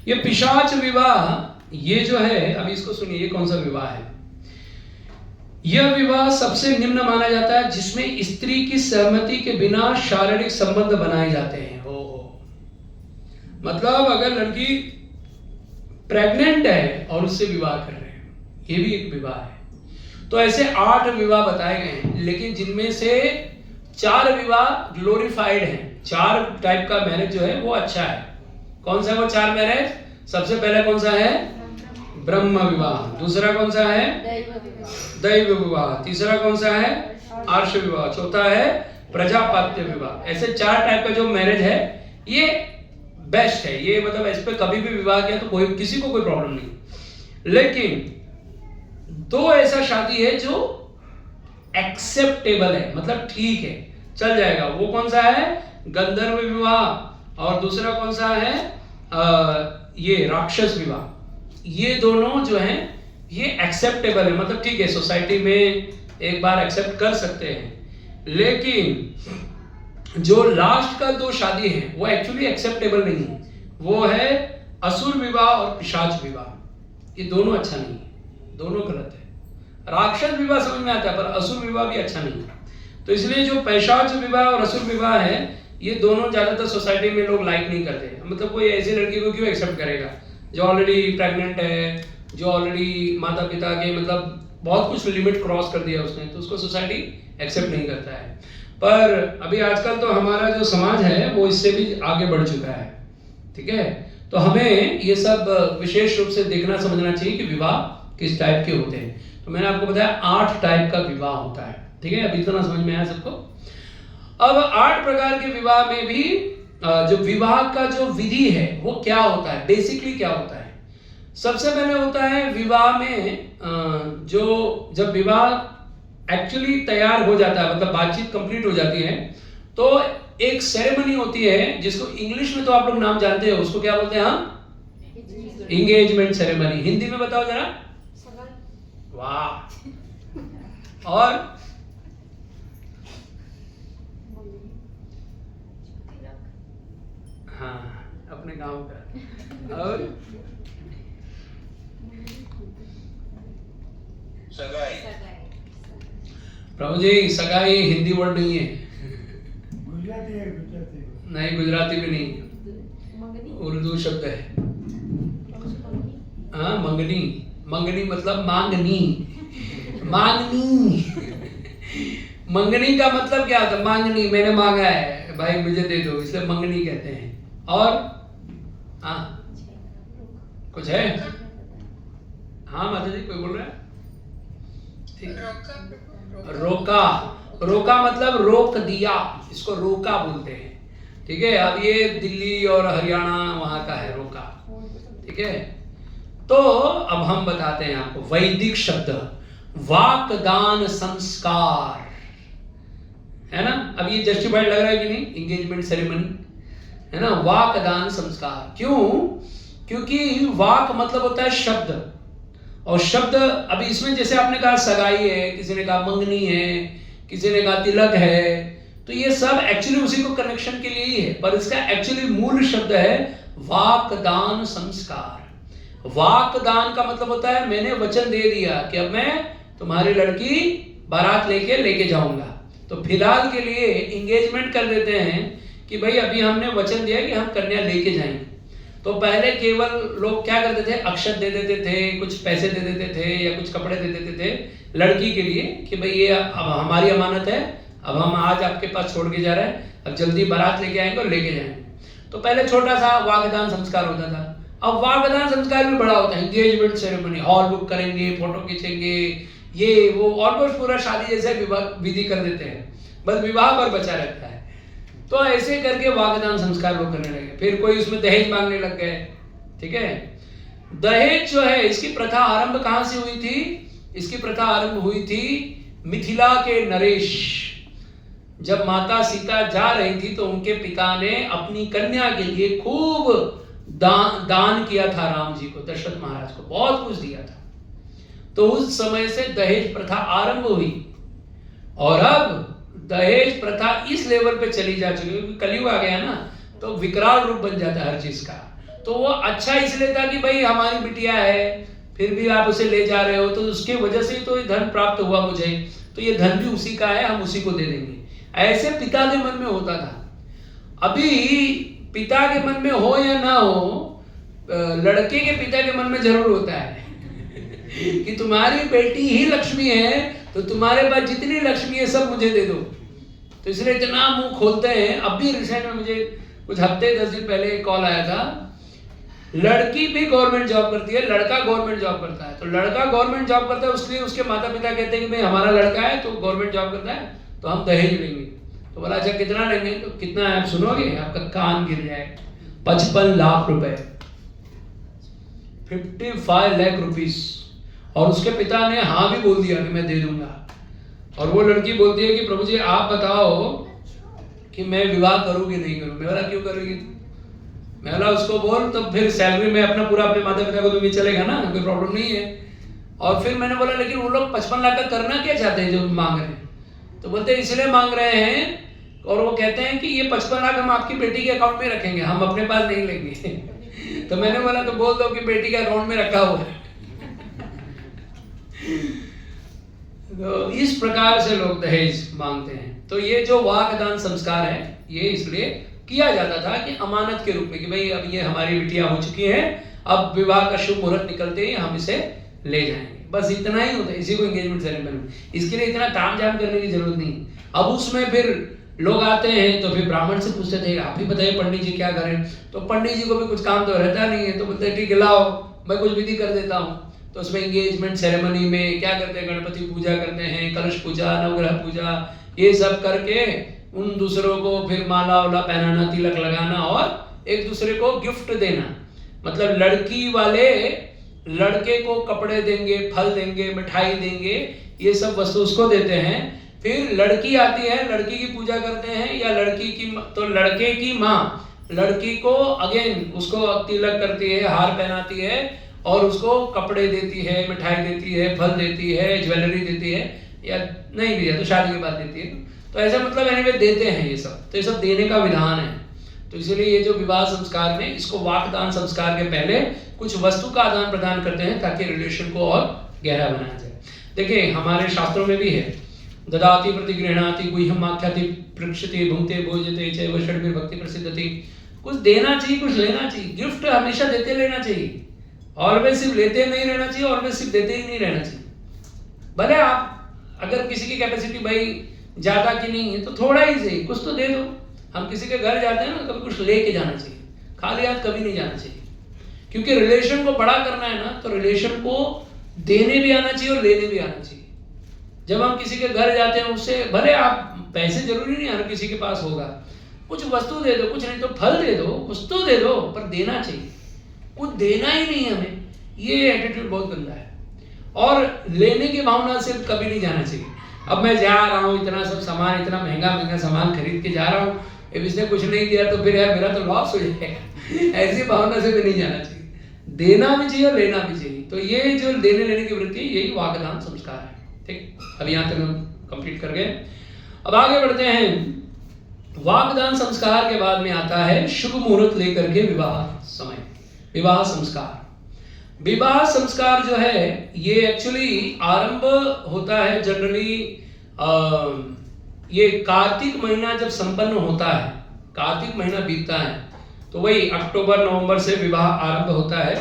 ये पिशाच विवाह ये जो है, अभी इसको सुनिए, ये कौन सा विवाह है? यह विवाह सबसे निम्न माना जाता है जिसमें स्त्री की सहमति के बिना शारीरिक संबंध बनाए जाते हैं। मतलब अगर लड़की प्रेग्नेंट है और उससे विवाह कर रहे हैं, ये भी एक विवाह है। तो ऐसे 8 विवाह बताए गए हैं, लेकिन जिनमें से 4 विवाह ग्लोरीफाइड हैं। 4 टाइप का मैरिज जो है वो अच्छा है। कौन सा वो 4 मैरिज? सबसे पहला कौन सा है? ब्रह्म विवाह। दूसरा कौन सा है? दैव विवाह। तीसरा कौन सा है? आर्ष विवाह। चौथा है प्रजापत्य विवाह। ऐसे 4 टाइप का जो मैरिज है ये बेस्ट है। ये मतलब इस पे कभी भी विवाह किया तो किसी को कोई प्रॉब्लम नहीं। लेकिन 2 ऐसा शादी है जो एक्सेप्टेबल है, मतलब ठीक है, चल जाएगा। वो कौन सा है? गंधर्व विवाह। और दूसरा कौन सा है? ये राक्षस विवाह। ये दोनों जो हैं ये एक्सेप्टेबल है, मतलब ठीक है, सोसाइटी में एक बार एक्सेप्ट कर सकते हैं। लेकिन जो लास्ट का 2 शादी है वो एक्चुअली एक्सेप्टेबल नहीं है। वो है असुर विवाह और पिशाच विवाह, ये दोनों अच्छा नहीं है, दोनों गलत है। राक्षस विवाह समझ में आता है, पर असुर विवाह भी अच्छा नहीं है। तो इसलिए जो पिशाच विवाह और असुर विवाह है, ये दोनों ज्यादातर सोसाइटी में लोग लाइक नहीं करते। मतलब कोई ऐसी लड़की को क्यों एक्सेप्ट करेगा जो ऑलरेडी प्रेग्नेंट है, जो ऑलरेडी माता पिता के मतलब बहुत कुछ लिमिट क्रॉस कर दिया उसने, तो उसको सोसाइटी एक्सेप्ट नहीं करता है। पर अभी आजकल तो हमारा जो समाज है वो इससे भी आगे बढ़ चुका है, ठीक है। तो हमें ये सब विशेष रूप से देखना समझना चाहिए कि विवाह किस टाइप के होते हैं। तो मैंने आपको बताया 8 टाइप का विवाह होता है, ठीक है। अभी इतना समझ में आया सबको। अब 8 प्रकार के विवाह में भी जो विवाह का जो विधि है वो क्या होता है, बेसिकली क्या होता है। सबसे पहले होता है विवाह में जो जब विवाह एक्चुअली तैयार हो जाता है, मतलब बातचीत कंप्लीट हो जाती है, तो एक सेरेमनी होती है जिसको इंग्लिश में तो आप लोग नाम जानते हो, उसको क्या बोलते हैं हम? Engagement ceremony. हिंदी में बताओ जरा। वाह। और हाँ, अपने गांव का। और सगाई। प्रभु जी, सगाई हिंदी वर्ड नहीं है। गुजराती है, गुजराती नहीं, गुजराती भी नहीं, उर्दू शब्द है। हाँ, मंगनी। मंगनी मतलब मांगनी, मांगनी। मंगनी का मतलब क्या होता है? मांगनी, मैंने मांगा है भाई मुझे दे दो, इसलिए मंगनी कहते हैं। और हाँ, कुछ है? हाँ माता जी, कोई बोल रहा है? रोका। रोका मतलब रोक दिया, इसको रोका बोलते हैं, ठीक है। अब ये दिल्ली और हरियाणा वहां का है रोका, ठीक है। तो अब हम बताते हैं आपको वैदिक शब्द, वाकदान संस्कार, है ना। अब ये जस्टिफाइड लग रहा है कि नहीं? एंगेजमेंट सेरेमनी, है ना। वाकदान संस्कार क्यों? क्योंकि वाक मतलब होता है शब्द, और शब्द अभी इसमें जैसे आपने कहा सगाई है, किसी ने कहा मंगनी है, किसी ने कहा तिलक है, तो ये सब एक्चुअली उसी को कनेक्शन के लिए ही है, पर इसका एक्चुअली मूल शब्द है वाकदान संस्कार। वाकदान का मतलब होता है मैंने वचन दे दिया कि अब मैं तुम्हारी लड़की बारात लेके जाऊंगा। तो फिलहाल के लिए एंगेजमेंट कर देते हैं कि भाई अभी हमने वचन दिया कि हम कन्या लेके जाएंगे। तो पहले केवल लोग क्या करते थे, अक्षत दे देते थे, कुछ पैसे दे देते थे या कुछ कपड़े दे देते थे लड़की के लिए कि भाई ये अब हमारी अमानत है, अब हम आज आपके पास छोड़ के जा रहे हैं, अब जल्दी बारात लेके आएंगे और लेके जाएंगे। तो पहले छोटा सा वाकदान संस्कार होता था। अब वाकदान संस्कार भी बड़ा होता है, एंगेजमेंट सेरेमनी, हॉल बुक करेंगे, फोटो खींचेंगे, ये वो ऑलमोस्ट पूरा शादी जैसे विधि कर देते हैं, बस विवाह पर बचा रहता है। तो ऐसे करके वाकदान संस्कार लोग करने लगे। फिर कोई उसमें दहेज मांगने लग गए, ठीक है। दहेज जो है, इसकी प्रथा आरंभ कहां से हुई थी? इसकी प्रथा आरंभ हुई थी मिथिला के नरेश। जब माता सीता जा रही थी तो उनके पिता ने अपनी कन्या के लिए खूब दान किया था राम जी को, दशरथ महाराज को बहुत कुछ दिया था। तो उस समय से दहेज प्रथा आरंभ हुई, और अब दहेज प्रथा इस लेवल पे चली जा चुकी है, कलयुग आ गया ना, तो विकराल रूप बन जाता है हर चीज का। तो वो अच्छा इसलिए था कि भाई हमारी बिटिया है, फिर भी आप उसे ले जा रहे हो, तो उसके वजह से ही तो ये धन प्राप्त हुआ मुझे, तो ये धन भी उसी का है, हम उसी को दे देंगे। ऐसे पिता के मन में होता था। अभी पिता के मन में हो या ना हो, लड़के के पिता के मन में जरूर होता है कि तुम्हारी बेटी ही लक्ष्मी है, तो तुम्हारे पास जितनी लक्ष्मी है सब मुझे दे दो। तो इसलिए इतना मुंह खोलते हैं। अब भी रिसेंट में मुझे कुछ हफ्ते 10 दिन पहले कॉल आया था, लड़की भी गवर्नमेंट जॉब करती है, लड़का गवर्नमेंट जॉब करता है। तो लड़का गवर्नमेंट जॉब करता है, उसके लिए उसके माता पिता कहते हैं कि भाई हमारा लड़का है तो गवर्नमेंट जॉब करता है, तो हम दहेज लेंगे। तो बोला अच्छा कितना लेंगे? तो कितना है आप सुनोगे, आपका कान गिर जाए। 55 लाख रुपए, 55 लाख रुपीस। और उसके पिता ने हाँ भी बोल दिया कि मैं दे दूंगा। और वो लड़की बोलती है कि प्रभु जी आप बताओ कि मैं विवाह करूँ कि नहीं करूँ। मैं बोला क्यों करूँगी? मैं बोला उसको बोल, तो फिर सैलरी में अपना पूरा अपने माता पिता को दूंगी, चलेगा ना, कोई प्रॉब्लम नहीं है। और फिर मैंने बोला लेकिन वो लोग 55 लाख का करना क्या चाहते हैं जो मांग रहे हैं? तो बोलते इसलिए मांग रहे हैं, और वो कहते हैं कि ये 55 लाख हम आपकी बेटी के अकाउंट में रखेंगे, हम अपने पास नहीं लेंगे। तो मैंने बोला तो बोल दो कि बेटी का अकाउंट में रखा हुआ है। तो इस प्रकार से लोग दहेज मांगते हैं। तो ये जो वाकदान संस्कार है ये इसलिए किया जाता था कि अमानत के रूप में कि भाई अब ये हमारी बिटिया हो चुकी है, अब विवाह का शुभ मुहूर्त निकलते ही हम इसे ले जाएंगे, बस इतना ही होता है। इसी को एंगेजमेंट सेरेमनी, इसके लिए इतना तामझाम करने की जरूरत नहीं। अब उसमें फिर लोग आते हैं तो फिर ब्राह्मण से पूछते थे आप ही बताइए पंडित जी क्या करें, तो पंडित जी को भी कुछ काम तो रहता नहीं है, तो बोलते ठीक है लाओ मैं कुछ विधि कर देता हूँ। तो उसमें एंगेजमेंट सेरेमनी में क्या करते हैं, गणपति पूजा करते हैं, कलश पूजा, नवग्रह पूजा, ये सब करके उन दूसरों को फिर माला वाला पहनाना, तिलक लगाना और एक दूसरे को गिफ्ट देना। मतलब लड़की वाले लड़के को कपड़े देंगे, फल देंगे, मिठाई देंगे, ये सब वस्तु उसको देते हैं। फिर लड़की आती है, लड़की की पूजा करते हैं, या लड़की की तो लड़के की माँ लड़की को अगेन उसको तिलक करती है, हार पहनाती है और उसको कपड़े देती है, मिठाई देती है, फल देती है, ज्वेलरी देती है, या नहीं भी है तो शादी के बाद देती है। तो ऐसा मतलब एनीवे देते हैं ये सब, तो ये सब देने का विधान है। तो इसलिए ये जो विवाह संस्कार में इसको वाकदान संस्कार के पहले कुछ वस्तु का आदान प्रदान करते हैं ताकि रिलेशन को और गहरा बनाया जाए। देखिए हमारे शास्त्रों में भी है, ददाति प्रतिगृह्णाति गुह्यम आख्याति पृक्षति भुंक्ते भोजते चैव षड्भिर भक्ति प्रसिद्धति। कुछ देना चाहिए, कुछ लेना चाहिए। गिफ्ट हमेशा देते लेना चाहिए, ऑलवेज सिर्फ लेते नहीं रहना चाहिए, ऑलवेज सिर्फ देते ही नहीं रहना चाहिए। भले आप अगर किसी की कैपेसिटी भाई ज्यादा की नहीं है तो थोड़ा ही सही कुछ तो दे दो। हम किसी के घर जाते हैं ना, कभी कुछ लेके जाना चाहिए, खाली हाथ कभी नहीं जाना चाहिए। क्योंकि रिलेशन को बड़ा करना है ना, तो रिलेशन को देने भी आना चाहिए और लेने भी आना चाहिए। जब हम किसी के घर जाते हैं उससे भले आप पैसे जरूरी नहीं हर किसी के पास होगा, कुछ वस्तु दे दो, कुछ नहीं तो फल दे दो, कुछ तो दे दो, पर देना चाहिए। कुछ देना ही नहीं हमें, ये एटीट्यूड बहुत गंदा है। और लेने की भावना से कभी नहीं जाना चाहिए। अब मैं जा रहा हूँ, इतना सब सामान, इतना महंगा महंगा सामान खरीद के जा रहा हूँ, अब इसने कुछ नहीं दिया तो फिर यार मेरा तो लॉस हो जाएगा, ऐसी भावना से भी नहीं जाना चाहिए। देना भी चाहिए और लेना भी चाहिए। तो ये जो देने लेने की वृत्ति, यही वाकदान संस्कार है। ठीक, अब यहाँ तक हम कंप्लीट कर गए। अब आगे बढ़ते हैं। वाकदान संस्कार के बाद में आता है शुभ मुहूर्त लेकर के विवाह समय, विवाह संस्कार। विवाह संस्कार जो है ये एक्चुअली आरंभ होता है जनरली ये कार्तिक महीना जब संपन्न होता है, कार्तिक महीना बीतता है तो वही अक्टूबर नवंबर से विवाह आरंभ होता है,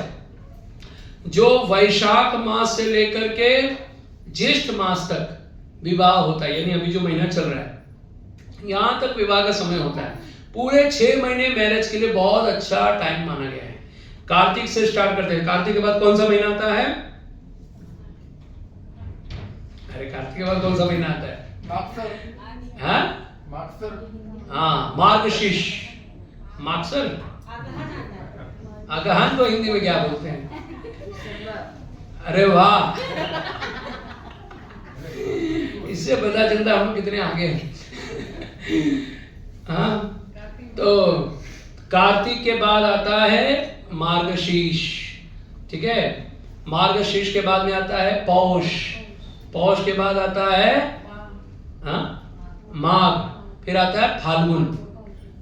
जो वैशाख मास से लेकर के ज्येष्ठ मास तक विवाह होता है। यानी अभी जो महीना चल रहा है यहां तक विवाह का समय होता है। पूरे 6 महीने मैरिज के लिए बहुत अच्छा टाइम माना गया है। कार्तिक से स्टार्ट करते हैं। कार्तिक के बाद कौन सा महीना आता है? अरे कार्तिक के बाद कौन सा महीना आता है? हाँ, मार्गशीर्ष, मार्गसर, अगहन को हिंदी में क्या बोलते हैं? अरे वाह, इससे पता चलता हम कितने आगे हैं। हाँ, तो कार्तिक के बाद आता है मार्गशीर्ष, ठीक है। मार्गशीर्ष के बाद में आता है पौष, पौष के बाद आता है माघ, फिर आता है फाल्गुन,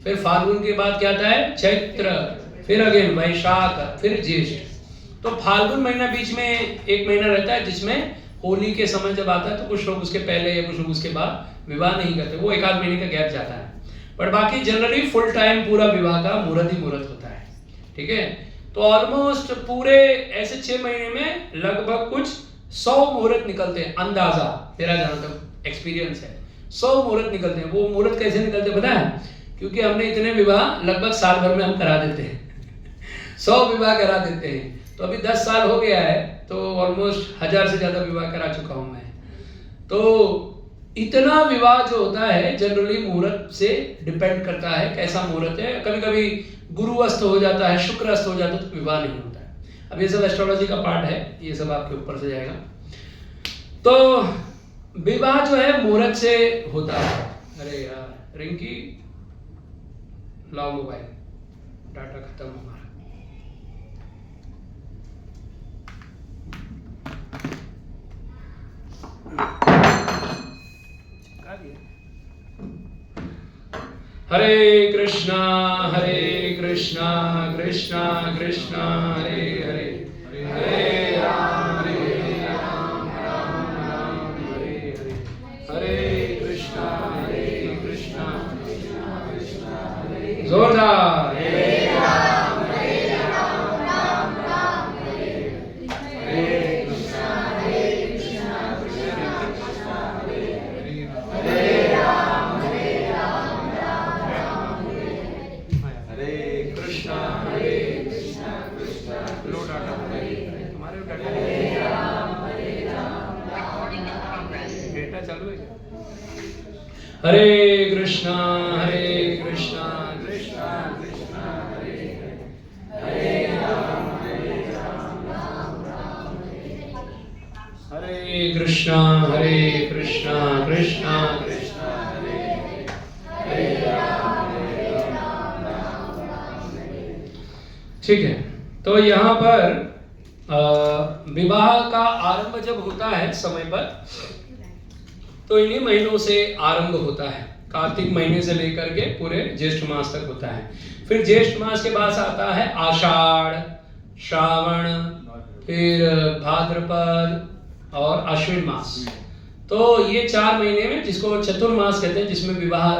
फिर फाल्गुन के बाद क्या आता है? चैत्र, फिर अगेन वैशाख, फिर ज्येष्ठ। तो फाल्गुन महीना बीच में एक महीना रहता है जिसमें होली के समय जब आता है तो कुछ लोग उसके पहले या कुछ लोग उसके बाद विवाह नहीं करते, वो 1 आध महीने का गैप जाता है। पर बाकी जनरली फुल टाइम पूरा विवाह का मुहूर्त ही मुहूर्त होता है, ठीक है। तो ऑलमोस्ट पूरे ऐसे 6 महीने में लगभग कुछ 100 मुहूर्त निकलते हैं, अंदाजा मेरा जहां तक एक्सपीरियंस है 100 मुहूर्त निकलते हैं। वो मुहूर्त कैसे निकलते पता है? क्योंकि हमने इतने विवाह लगभग साल भर में हम करा देते हैं 100 विवाह करा देते हैं। तो अभी 10 साल हो गया है तो ऑलमोस्ट 1000 से ज्यादा विवाह करा चुका हूं मैं। तो इतना विवाह जो होता है जनरली मुहूर्त से डिपेंड करता है कैसा मुहूर्त है। कभी कभी गुरु अस्त हो जाता है, शुक्र अस्त हो जाता है तो विवाह नहीं होता है। अब ये सब एस्ट्रोलॉजी का पार्ट है, ये सब आपके ऊपर से जाएगा। तो विवाह जो है मुहूर्त से होता है। अरे यार रिंकी लाओ मोबाइल, डाटा खत्म हमारा। हरे कृष्णा कृष्णा कृष्णा हरे हरे, हरे राम राम राम हरे हरे, हरे कृष्णा जोरदार हरे कृष्णा कृष्णा कृष्णा हरे हरे, हरे राम राम हरे कृष्णा कृष्णा कृष्णा हरे हरे राम ठीक है। तो यहाँ पर विवाह का आरंभ जब होता है समय पर, तो इन्हीं महीनों से आरंभ होता है। कार्तिक महीने से लेकर के पूरे ज्येष्ठ मास तक होता है। फिर ज्येष्ठ मास के बाद आता है आषाढ़, श्रावण, फिर भाद्रपद और अश्विन मास। तो ये 4 महीने में, जिसको चतुर्मास कहते हैं, जिसमें विवाह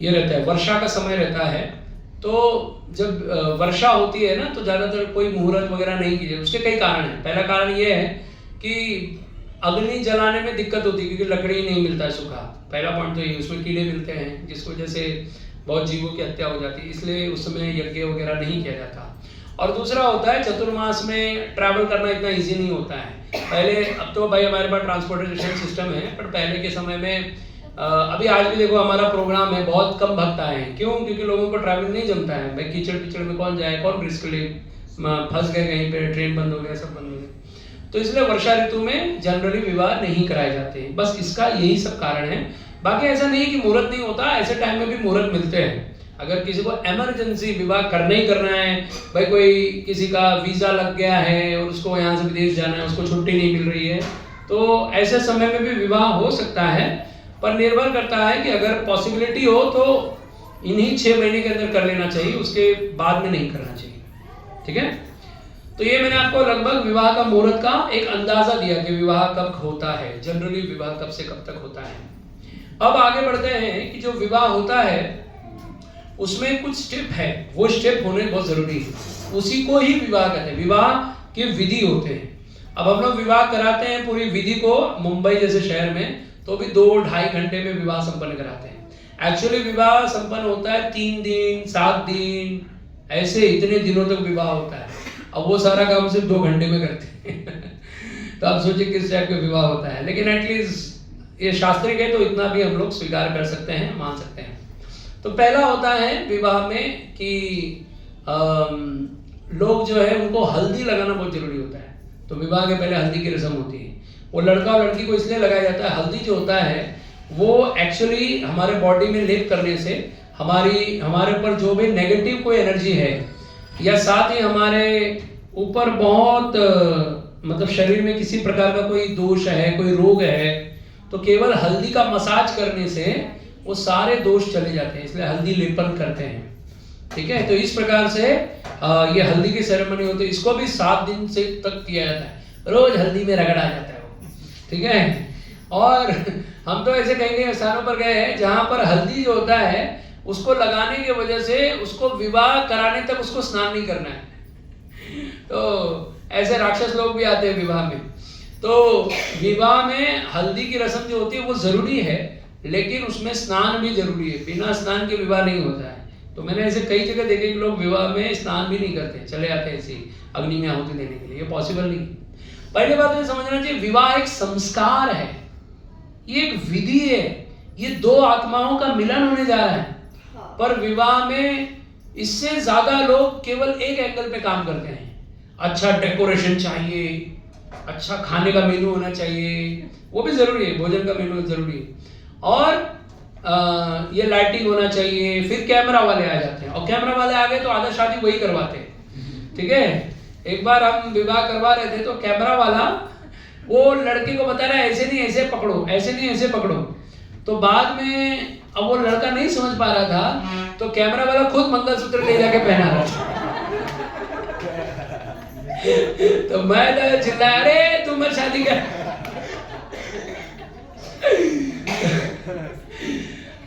ये रहता है, वर्षा का समय रहता है। तो जब वर्षा होती है ना, तो ज्यादातर कोई मुहूर्त वगैरह नहीं कीजिए। उसके कई कारण हैं। पहला कारण ये है कि अग्नि जलाने में दिक्कत होती है, क्योंकि लकड़ी नहीं मिलता है सूखा। पहला पॉइंट तो ये, उसमें कीड़े मिलते हैं, जिसकी वजह से बहुत जीवों की हत्या हो जाती है, इसलिए उस समय यज्ञ वगैरह नहीं किया जाता। और दूसरा होता है, चतुर्मास में ट्रैवल करना इतना इजी नहीं होता है। पहले, अब तो भाई हमारे पास ट्रांसपोर्टेशन सिस्टम है, पर पहले के समय में अभी आज भी देखो हमारा प्रोग्राम है, बहुत कम भक्त आए हैं। क्यों? क्योंकि लोगों को ट्रैवलिंग नहीं जमता है। भाई कीचड़ पिचड़ में कौन जाए, कौन रिस्क ले, फंस गए कहीं पे, ट्रेन बंद हो गया, सब बंद हो गया। तो इसलिए वर्षा ऋतु में जनरली विवाह नहीं कराए जाते हैं। बस इसका यही सब कारण है। बाकी ऐसा नहीं कि मुहूर्त नहीं होता, ऐसे टाइम में भी मुहूर्त मिलते हैं। अगर किसी को इमरजेंसी विवाह करना ही करना है, भाई कोई किसी का वीजा लग गया है और उसको यहाँ से विदेश जाना है, उसको छुट्टी नहीं मिल रही है, तो ऐसे समय में भी विवाह हो सकता है। पर निर्भर करता है कि अगर पॉसिबिलिटी हो तो इन्हीं 6 महीने के अंदर कर लेना चाहिए, उसके बाद में नहीं करना चाहिए। ठीक है। तो ये मैंने आपको लगभग विवाह का मुहूर्त का एक अंदाजा दिया कि विवाह कब होता है, जनरली विवाह कब से कब तक होता है। अब आगे बढ़ते हैं कि जो विवाह होता है उसमें कुछ स्टेप है, वो स्टेप होने बहुत जरूरी है। उसी को ही विवाह कहते हैं। विवाह के विधि होते हैं। अब हम लोग विवाह कराते हैं पूरी विधि को मुंबई जैसे शहर में, तो भी 2-2.5 घंटे में विवाह संपन्न कराते हैं। एक्चुअली विवाह संपन्न होता है 3 दिन, 7 दिन, ऐसे इतने दिनों तक विवाह होता है। अब वो सारा काम सिर्फ 2 घंटे में करते हैं तो आप सोचिए किस टाइप का विवाह होता है। लेकिन एटलीस्ट ये शास्त्रिक है, तो इतना भी हम लोग स्वीकार कर सकते हैं, मान सकते हैं। तो पहला होता है विवाह में कि लोग जो है उनको हल्दी लगाना बहुत जरूरी होता है। तो विवाह के पहले हल्दी की रस्म होती है। वो लड़का और लड़की को इसलिए लगाया जाता है, हल्दी जो होता है वो एक्चुअली हमारे बॉडी में लेप करने से हमारे ऊपर जो भी नेगेटिव कोई एनर्जी है, या साथ ही हमारे ऊपर बहुत मतलब शरीर में किसी प्रकार का कोई दोष है, कोई रोग है, तो केवल हल्दी का मसाज करने से वो सारे दोष चले जाते हैं। इसलिए हल्दी लेपन करते हैं। ठीक है। तो इस प्रकार से ये हल्दी की सेरेमनी होती है। इसको भी 7 दिन से तक किया जाता है। रोज हल्दी में रगड़ा जाता है वो। ठीक है। और हम तो ऐसे कई स्थानों पर गए हैं जहां पर हल्दी जो होता है उसको लगाने की वजह से उसको विवाह कराने तक उसको स्नान नहीं करना है। तो ऐसे राक्षस लोग भी आते हैं विवाह में। तो विवाह में हल्दी की रस्म जो होती है वो जरूरी है, लेकिन उसमें स्नान भी जरूरी है। बिना स्नान के विवाह नहीं होता है। तो मैंने ऐसे कई जगह देखे कि लोग विवाह में स्नान भी नहीं करते, चले आते हैं ऐसे अग्नि में आहुति देने के लिए। ये पॉसिबल नहीं। पहली बात ये समझना चाहिए, विवाह एक संस्कार है, ये एक विधि है। ये 2 आत्माओं का मिलन होने जा रहा है। पर विवाह में इससे ज्यादा लोग केवल एक एंगल पे काम करते हैं। अच्छा डेकोरेशन चाहिए, अच्छा खाने का मेनू होना चाहिए, वो भी जरूरी है, भोजन का मेनू जरूरी है, और ये लाइटिंग होना चाहिए। फिर कैमरा वाले आ जाते हैं, और कैमरा वाले आ गए तो आधा शादी वही करवाते हैं। ठीक है। एक बार हम विवाह करवा रहे थे, तो कैमरा वाला वो लड़के को बता रहा है ऐसे नहीं ऐसे पकड़ो, ऐसे नहीं ऐसे पकड़ो। तो बाद में अब वो लड़का नहीं समझ पा रहा था, तो कैमरा वाला खुद मंगलसूत्र ले जाके पहना रहा था। तो मैं तो चिल्लाया, अरे तुम मत शादी कर।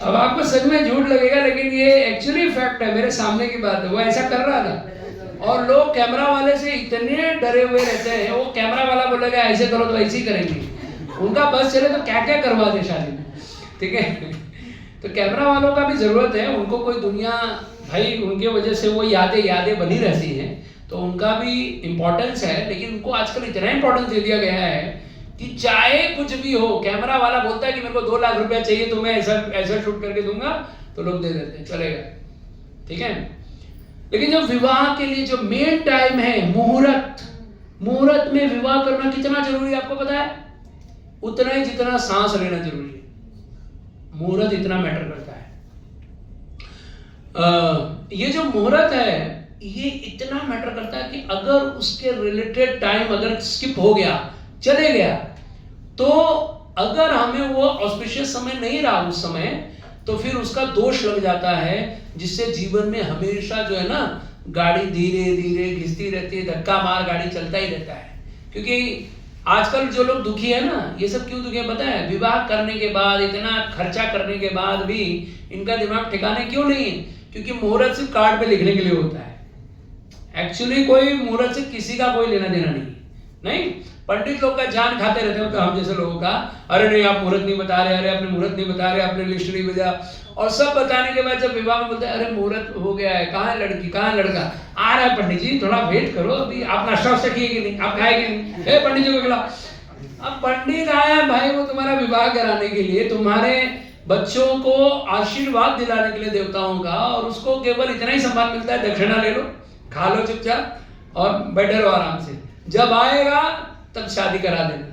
अब आपको सच में झूठ लगेगा, लेकिन ये एक्चुअली फैक्ट है, मेरे सामने की बात है। वो ऐसा कर रहा था और लोग कैमरा वाले से इतने डरे हुए रहते हैं। वो कैमरा वाला बोलेगा ऐसे करो तो ऐसे ही करेंगे, उनका बस चले तो क्या क्या करवा दे शादी में, ठीक है। तो कैमरा वालों का भी जरूरत है, उनको कोई दुनिया, भाई उनके वजह से वो यादें बनी रहती हैं, तो उनका भी इम्पोर्टेंस है। लेकिन उनको आजकल इतना इम्पोर्टेंस दे दिया गया है कि चाहे कुछ भी हो, कैमरा वाला बोलता है कि मेरे को 2 लाख रुपया चाहिए तो मैं ऐसा शूट करके दूंगा, तो लोग दे देते हैं, चलेगा, ठीक है। लेकिन जो विवाह के लिए जो मेन टाइम है, मुहूर्त में विवाह करना कितना जरूरी है आपको पता है? उतना ही जितना सांस लेना जरूरी है, मुहूर्त इतना मैटर करता है। ये जो मुहूर्त है ये इतना मैटर करता है कि अगर उसके रिलेटेड टाइम अगर स्किप हो गया, चले गया, तो अगर हमें वो ऑस्पिशियस समय नहीं रहा उस समय, तो फिर उसका दोष लग जाता है, जिससे जीवन में हमेशा जो है ना, गाड़ी धीरे धीरे घिसती रहती है, धक्का मार गाड़ी चलता ही रहता है। क्योंकि आजकल जो लोग दुखी है ना, ये सब क्यों दुखी है पता है? विवाह करने के बाद, इतना खर्चा करने के बाद भी इनका दिमाग ठिकाने क्यों नहीं है? क्योंकि मुहूर्त सिर्फ कार्ड पे लिखने के लिए होता है। एक्चुअली कोई मुहूर्त से किसी का कोई लेना देना नहीं। पंडित लोग का जान खाते रहते हो, तो हम जैसे लोगों का, अरे नहीं आप मुहूर्त नहीं बता रहे, अरे आपने मुहूर्त नहीं बता रहे, आपने लिस्ट नहीं बजा, और सब बताने के बाद जब विवाह में बोलते हैं अरे मुहूर्त हो गया है, कहाँ है लड़की, कहाँ है लड़का, आ रहा है पंडित जी, थोड़ा वेट करो, अभी आप नाश्ता वास्ता किए कि नहीं, आप खाए कि नहीं, पंडित जी को खिलाओ। अब पंडित आया भाई, वो तुम्हारा विवाह कराने के लिए, तुम्हारे बच्चों को आशीर्वाद दिलाने के लिए देवताओं का, और उसको केवल इतना ही सम्मान मिलता है, दक्षिणा ले लो, खा लो चुपचाप और बैठे रहो आराम से, जब आएगा तब शादी करा देना।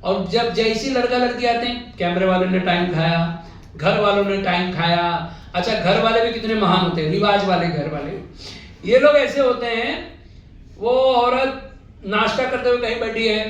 और जब जैसी लड़का लड़की आते हैं, कैमरे वालों ने टाइम खाया, घर वालों ने टाइम खाया। अच्छा, घर वाले भी कितने महान होते हैं, रिवाज वाले घर वाले। ये लोग ऐसे होते हैं, वो औरत नाश्ता करते हुए कहीं बैठी है,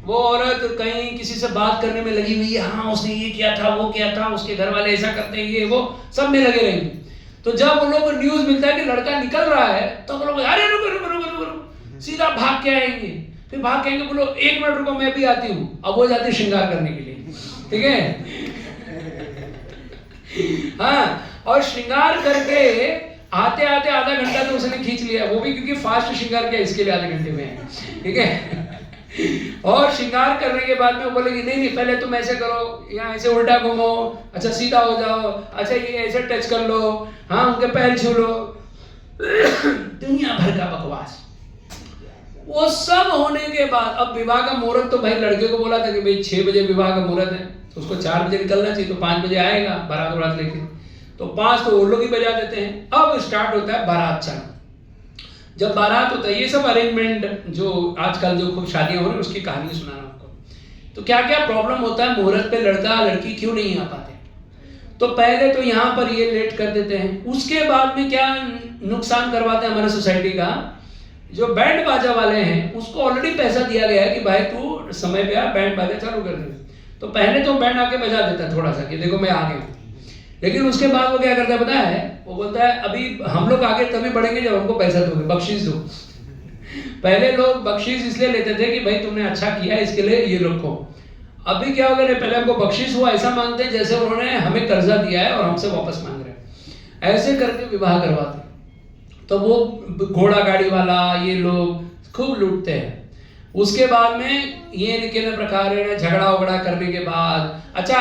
वो औरत कहीं किसी से बात करने में लगी हुई है, हाँ उसने ये किया था, वो किया था, उसके घर वाले ऐसा करते हैं, ये वो सब में लगे रहेंगे। तो जब उन लोगों को न्यूज मिलता है कि लड़का निकल रहा है, तो वो लोग अरे रुको रुको रुको रुको, सीधा भाग के आएंगे। फिर भाग के आएंगे, बोलो 1 मिनट रुको मैं भी आती हूँ। अब वो जाती श्रृंगार करने के लिए, ठीक है। हाँ, और श्रृंगार करके आते आते आधा घंटा तो उसने खींच लिया, वो भी क्योंकि फास्ट श्रृंगार किया इसके लिए आधे घंटे में है, ठीक है। और श्रृंगार करने के बाद में वो बोलेगी नहीं पहले तुम ऐसे करो, यहाँ ऐसे उल्टा घूमो, अच्छा सीधा हो जाओ, अच्छा ये ऐसे टच कर लो, हाँ उनके पैर छू लो, दुनिया भर का बकवास। वो सब होने के बाद अब विवाह का मुहूर्त, तो भाई लड़के को बोला था कि भाई 6 बजे विवाह का मुहूर्त है, तो उसको 4 बजे निकलना चाहिए, तो 5 बजे आएगा बारात लेके, तो 5 तो वो लोग ही बजा देते हैं। अब स्टार्ट होता है बारात चलना। जब बारात होता है, ये सब अरेंजमेंट जो आजकल जो खूब शादियां हो रही है उसकी कहानी सुना रहा हूं आपको। तो क्या क्या प्रॉब्लम होता है मुहूर्त पे, लड़का लड़की क्यों नहीं आ पाते? तो पहले तो यहाँ पर ये लेट कर देते हैं, उसके बाद में क्या नुकसान करवाते हैं हमारे सोसाइटी का, जो बैंड बाजा वाले हैं उसको ऑलरेडी पैसा दिया गया है कि भाई तू समय पे आ, बैंड बाजा चालू कर दे। तो पहले तो बैंड आके बजा देता है थोड़ा सा कि देखो मैं आ गया, लेकिन उसके बाद वो क्या करता है पता है? वो बोलता है अभी हम लोग आगे तभी बढ़ेंगे जब हमको पैसा दोगे, बख्शीश दो। पहले लोग बख्शीश इसलिए लेते थे कि भाई तुमने अच्छा किया इसके लिए ये रखो। अभी क्या हो गया, पहले हमको बख्शीश हुआ ऐसा मांगते हैं जैसे उन्होंने हमें कर्जा दिया है और हमसे वापस मांग रहे हैं, ऐसे करके विवाह करवाते। तो वो घोड़ा गाड़ी वाला ये लोग खूब लूटते हैं। उसके बाद में ये निकलने प्रकार झगड़ा उगड़ा करने के बाद, अच्छा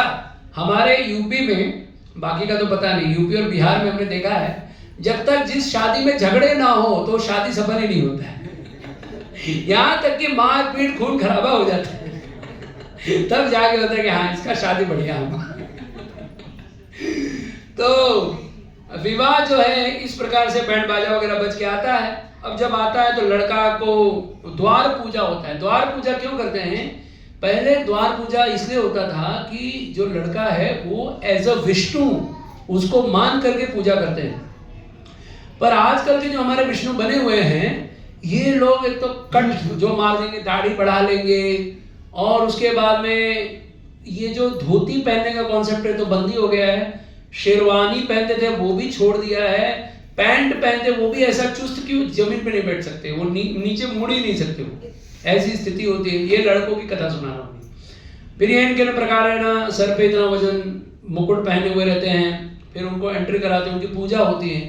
हमारे यूपी में, बाकी का तो पता नहीं, यूपी और बिहार में हमने देखा है जब तक जिस शादी में झगड़े ना हो तो शादी सफल ही नहीं होता है। यहाँ तक कि मार पीट खून खराबा हो जाता है, तब जाके होता है कि हाँ इसका शादी बढ़िया हुआ। तो विवाह जो है इस प्रकार से बैंड बाजा वगैरह बज के आता है। अब जब आता है तो लड़का को द्वार पूजा होता है। द्वार पूजा क्यों करते हैं? पहले द्वार पूजा इसलिए होता था कि जो लड़का है वो एज अ विष्णु उसको मान करके पूजा करते हैं। पर आजकल के जो हमारे विष्णु बने हुए हैं, ये लोग एक तो कट जो मार देंगे, दाढ़ी बढ़ा लेंगे, और उसके बाद में ये जो धोती पहनने का कॉन्सेप्ट है तो बंदी हो गया है। शेरवानी पहनते थे वो भी छोड़ दिया है, पैंट पहनते वो भी ऐसा चुस्त कि वो जमीन पे नहीं बैठ सकते, वो नीचे मुड़ ही नहीं सकते, वो ऐसी स्थिति होती है। ये लड़कों की कथा सुना रहा हूँ। फिर ये इनके प्रकार है ना, सर पे इतना वजन, मुकुट पहने हुए रहते हैं, फिर उनको एंट्री कराते हैं, उनकी पूजा होती है।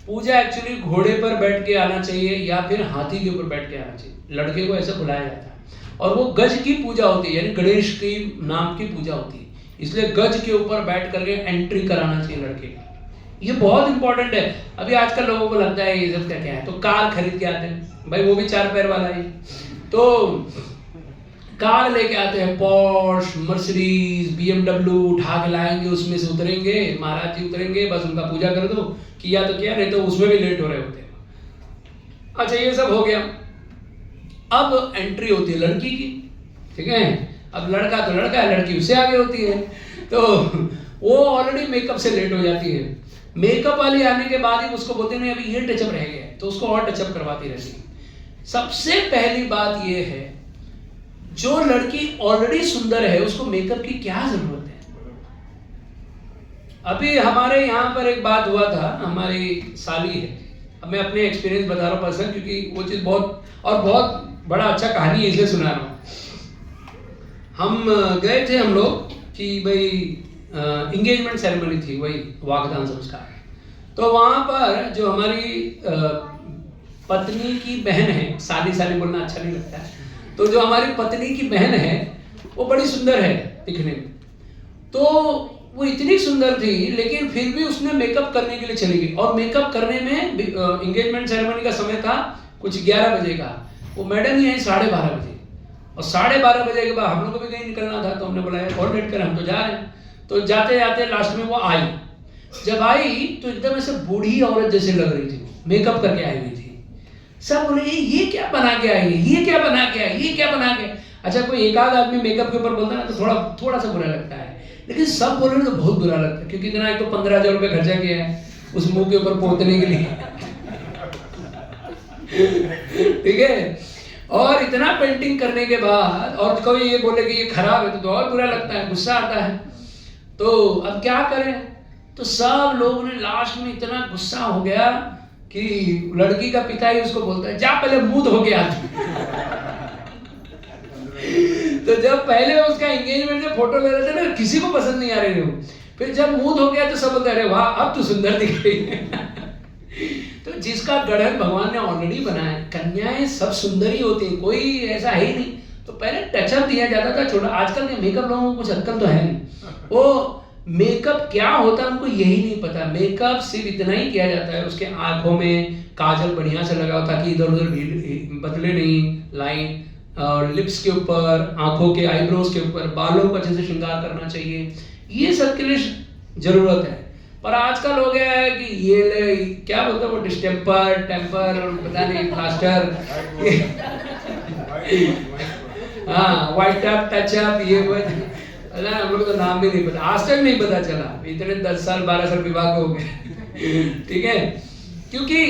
पूजा एक्चुअली घोड़े पर बैठ के आना चाहिए या फिर हाथी के ऊपर बैठ के आना चाहिए, लड़के को ऐसा बुलाया जाता है। और वो गज की पूजा होती है, यानी गणेश की नाम की पूजा होती है, इसलिए गज के ऊपर बैठ करके एंट्री कराना चाहिए लड़के को। ये बहुत इंपॉर्टेंट है। अभी आजकल लोगों को लगता है ये सब क्या क्या है, तो कार खरीद के आते हैं, भाई वो भी 4 पैर वाला है, तो कार लेके आते हैं, पॉर्श, मर्सिडीज, BMW उठा के लाएंगे, उसमें से उतरेंगे, महाराज जी उतरेंगे, बस उनका पूजा कर दो, किया तो किया, नहीं तो उसमें भी लेट हो रहे होते हैं। अच्छा ये सब हो गया। अब एंट्री होती है लड़की की, ठीक है। अब लड़का तो लड़का है, लड़की उससे आगे होती है, तो वो ऑलरेडी मेकअप से लेट हो जाती है। मेकअप वाली आने के बाद ही उसको बोलते हैं अभी ये टचअप रह गया है, तो उसको और टचअप करवाती रहती है। सबसे पहली बात ये है, जो लड़की ऑलरेडी सुंदर है उसको मेकअप की क्या जरूरत है। अभी हमारे यहाँ पर एक बात हुआ था, हमारी साली है, अब मैं अपने एक्सपीरियंस बता रहा हूँ पर्सन, क्योंकि वो चीज़ बहुत बड़ा अच्छा कहानी इसलिए सुना रहा हूँ। हम गए थे हम लोग कि भाई इंगेजमेंट सेरेमनी थी, वही वागदान संस्कार। तो वहाँ पर जो हमारी पत्नी की बहन है, साली बोलना अच्छा नहीं लगता है, तो जो हमारी पत्नी की बहन है वो बड़ी सुंदर है दिखने में। तो वो इतनी सुंदर थी, लेकिन फिर भी उसने मेकअप करने के लिए चली गई, और मेकअप करने में इंगेजमेंट सेरेमनी का समय था कुछ 11 बजे का, वो मैडम ही आई 12:30 बजे, और 12:30 बजे के बाद हम लोग को भी कहीं निकलना था, तो हमने बोला और लेट कर, हम तो जा रहे हैं। तो जाते जाते लास्ट में वो आई, जब आई तो एकदम ऐसे बूढ़ी औरत जैसे लग रही थी, मेकअप करके आई हुई थी। सब बोले ये क्या बना के आई है, ये क्या बना के आई, ये क्या बना के। अच्छा कोई एक आध आदमी मेकअप के ऊपर बोलता है ना तो थोड़ा सा बुरा लगता है, लेकिन सब बोल रहे तो बहुत बुरा लगता है, क्योंकि इतना एक तो 15,000 रुपये खर्चा किया है उस मुंह के ऊपर पोतने के लिए, ठीक है। और इतना पेंटिंग करने के बाद और कोई ये बोले कि ये खराब है तो और बुरा लगता है, गुस्सा आता है। तो अब क्या करें, तो सब लोगों ने लास्ट में इतना गुस्सा हो गया कि लड़की का पिता ही उसको बोलता है जा पहले मुंह धो के आ। तो जब पहले उसका एंगेजमेंट से फोटो ले रहे थे ना, किसी को पसंद नहीं आ रही वो, फिर जब मुंह धो गया तो सब बोलते अरे वाह अब तो सुंदर दिख रही है। तो जिसका गढ़न भगवान ने ऑलरेडी बनाया है, कन्याएं सब सुंदर ही होती हैं, कोई ऐसा है ही नहीं। तो पहले टचअप दिया जाता था छोटा, आजकल के मेकअप लोगों को कुछ अक्कल तो है नहीं, वो मेकअप क्या होता है उनको यही नहीं पता। मेकअप सिर्फ इतना ही किया जाता है, उसके आंखों में काजल बढ़िया से लगाओ ताकि इधर उधर बदले नहीं लाइन, और लिप्स के ऊपर, आंखों के आईब्रोज के ऊपर, बालों को अच्छे से श्रृंगार करना चाहिए, ये सब के लिए जरूरत है। पर आजकल हो गया है कि ये क्या बोलते हैं वो डिस्टेम्पर टेम्पर पता नहीं प्लास्टर, हाँ व्हाइट अप टचअप, ये वो हम लोग तो नाम भी नहीं पता, आज तक नहीं पता चला, इतने 10 साल 12 साल विवाह हो गए, ठीक है। क्योंकि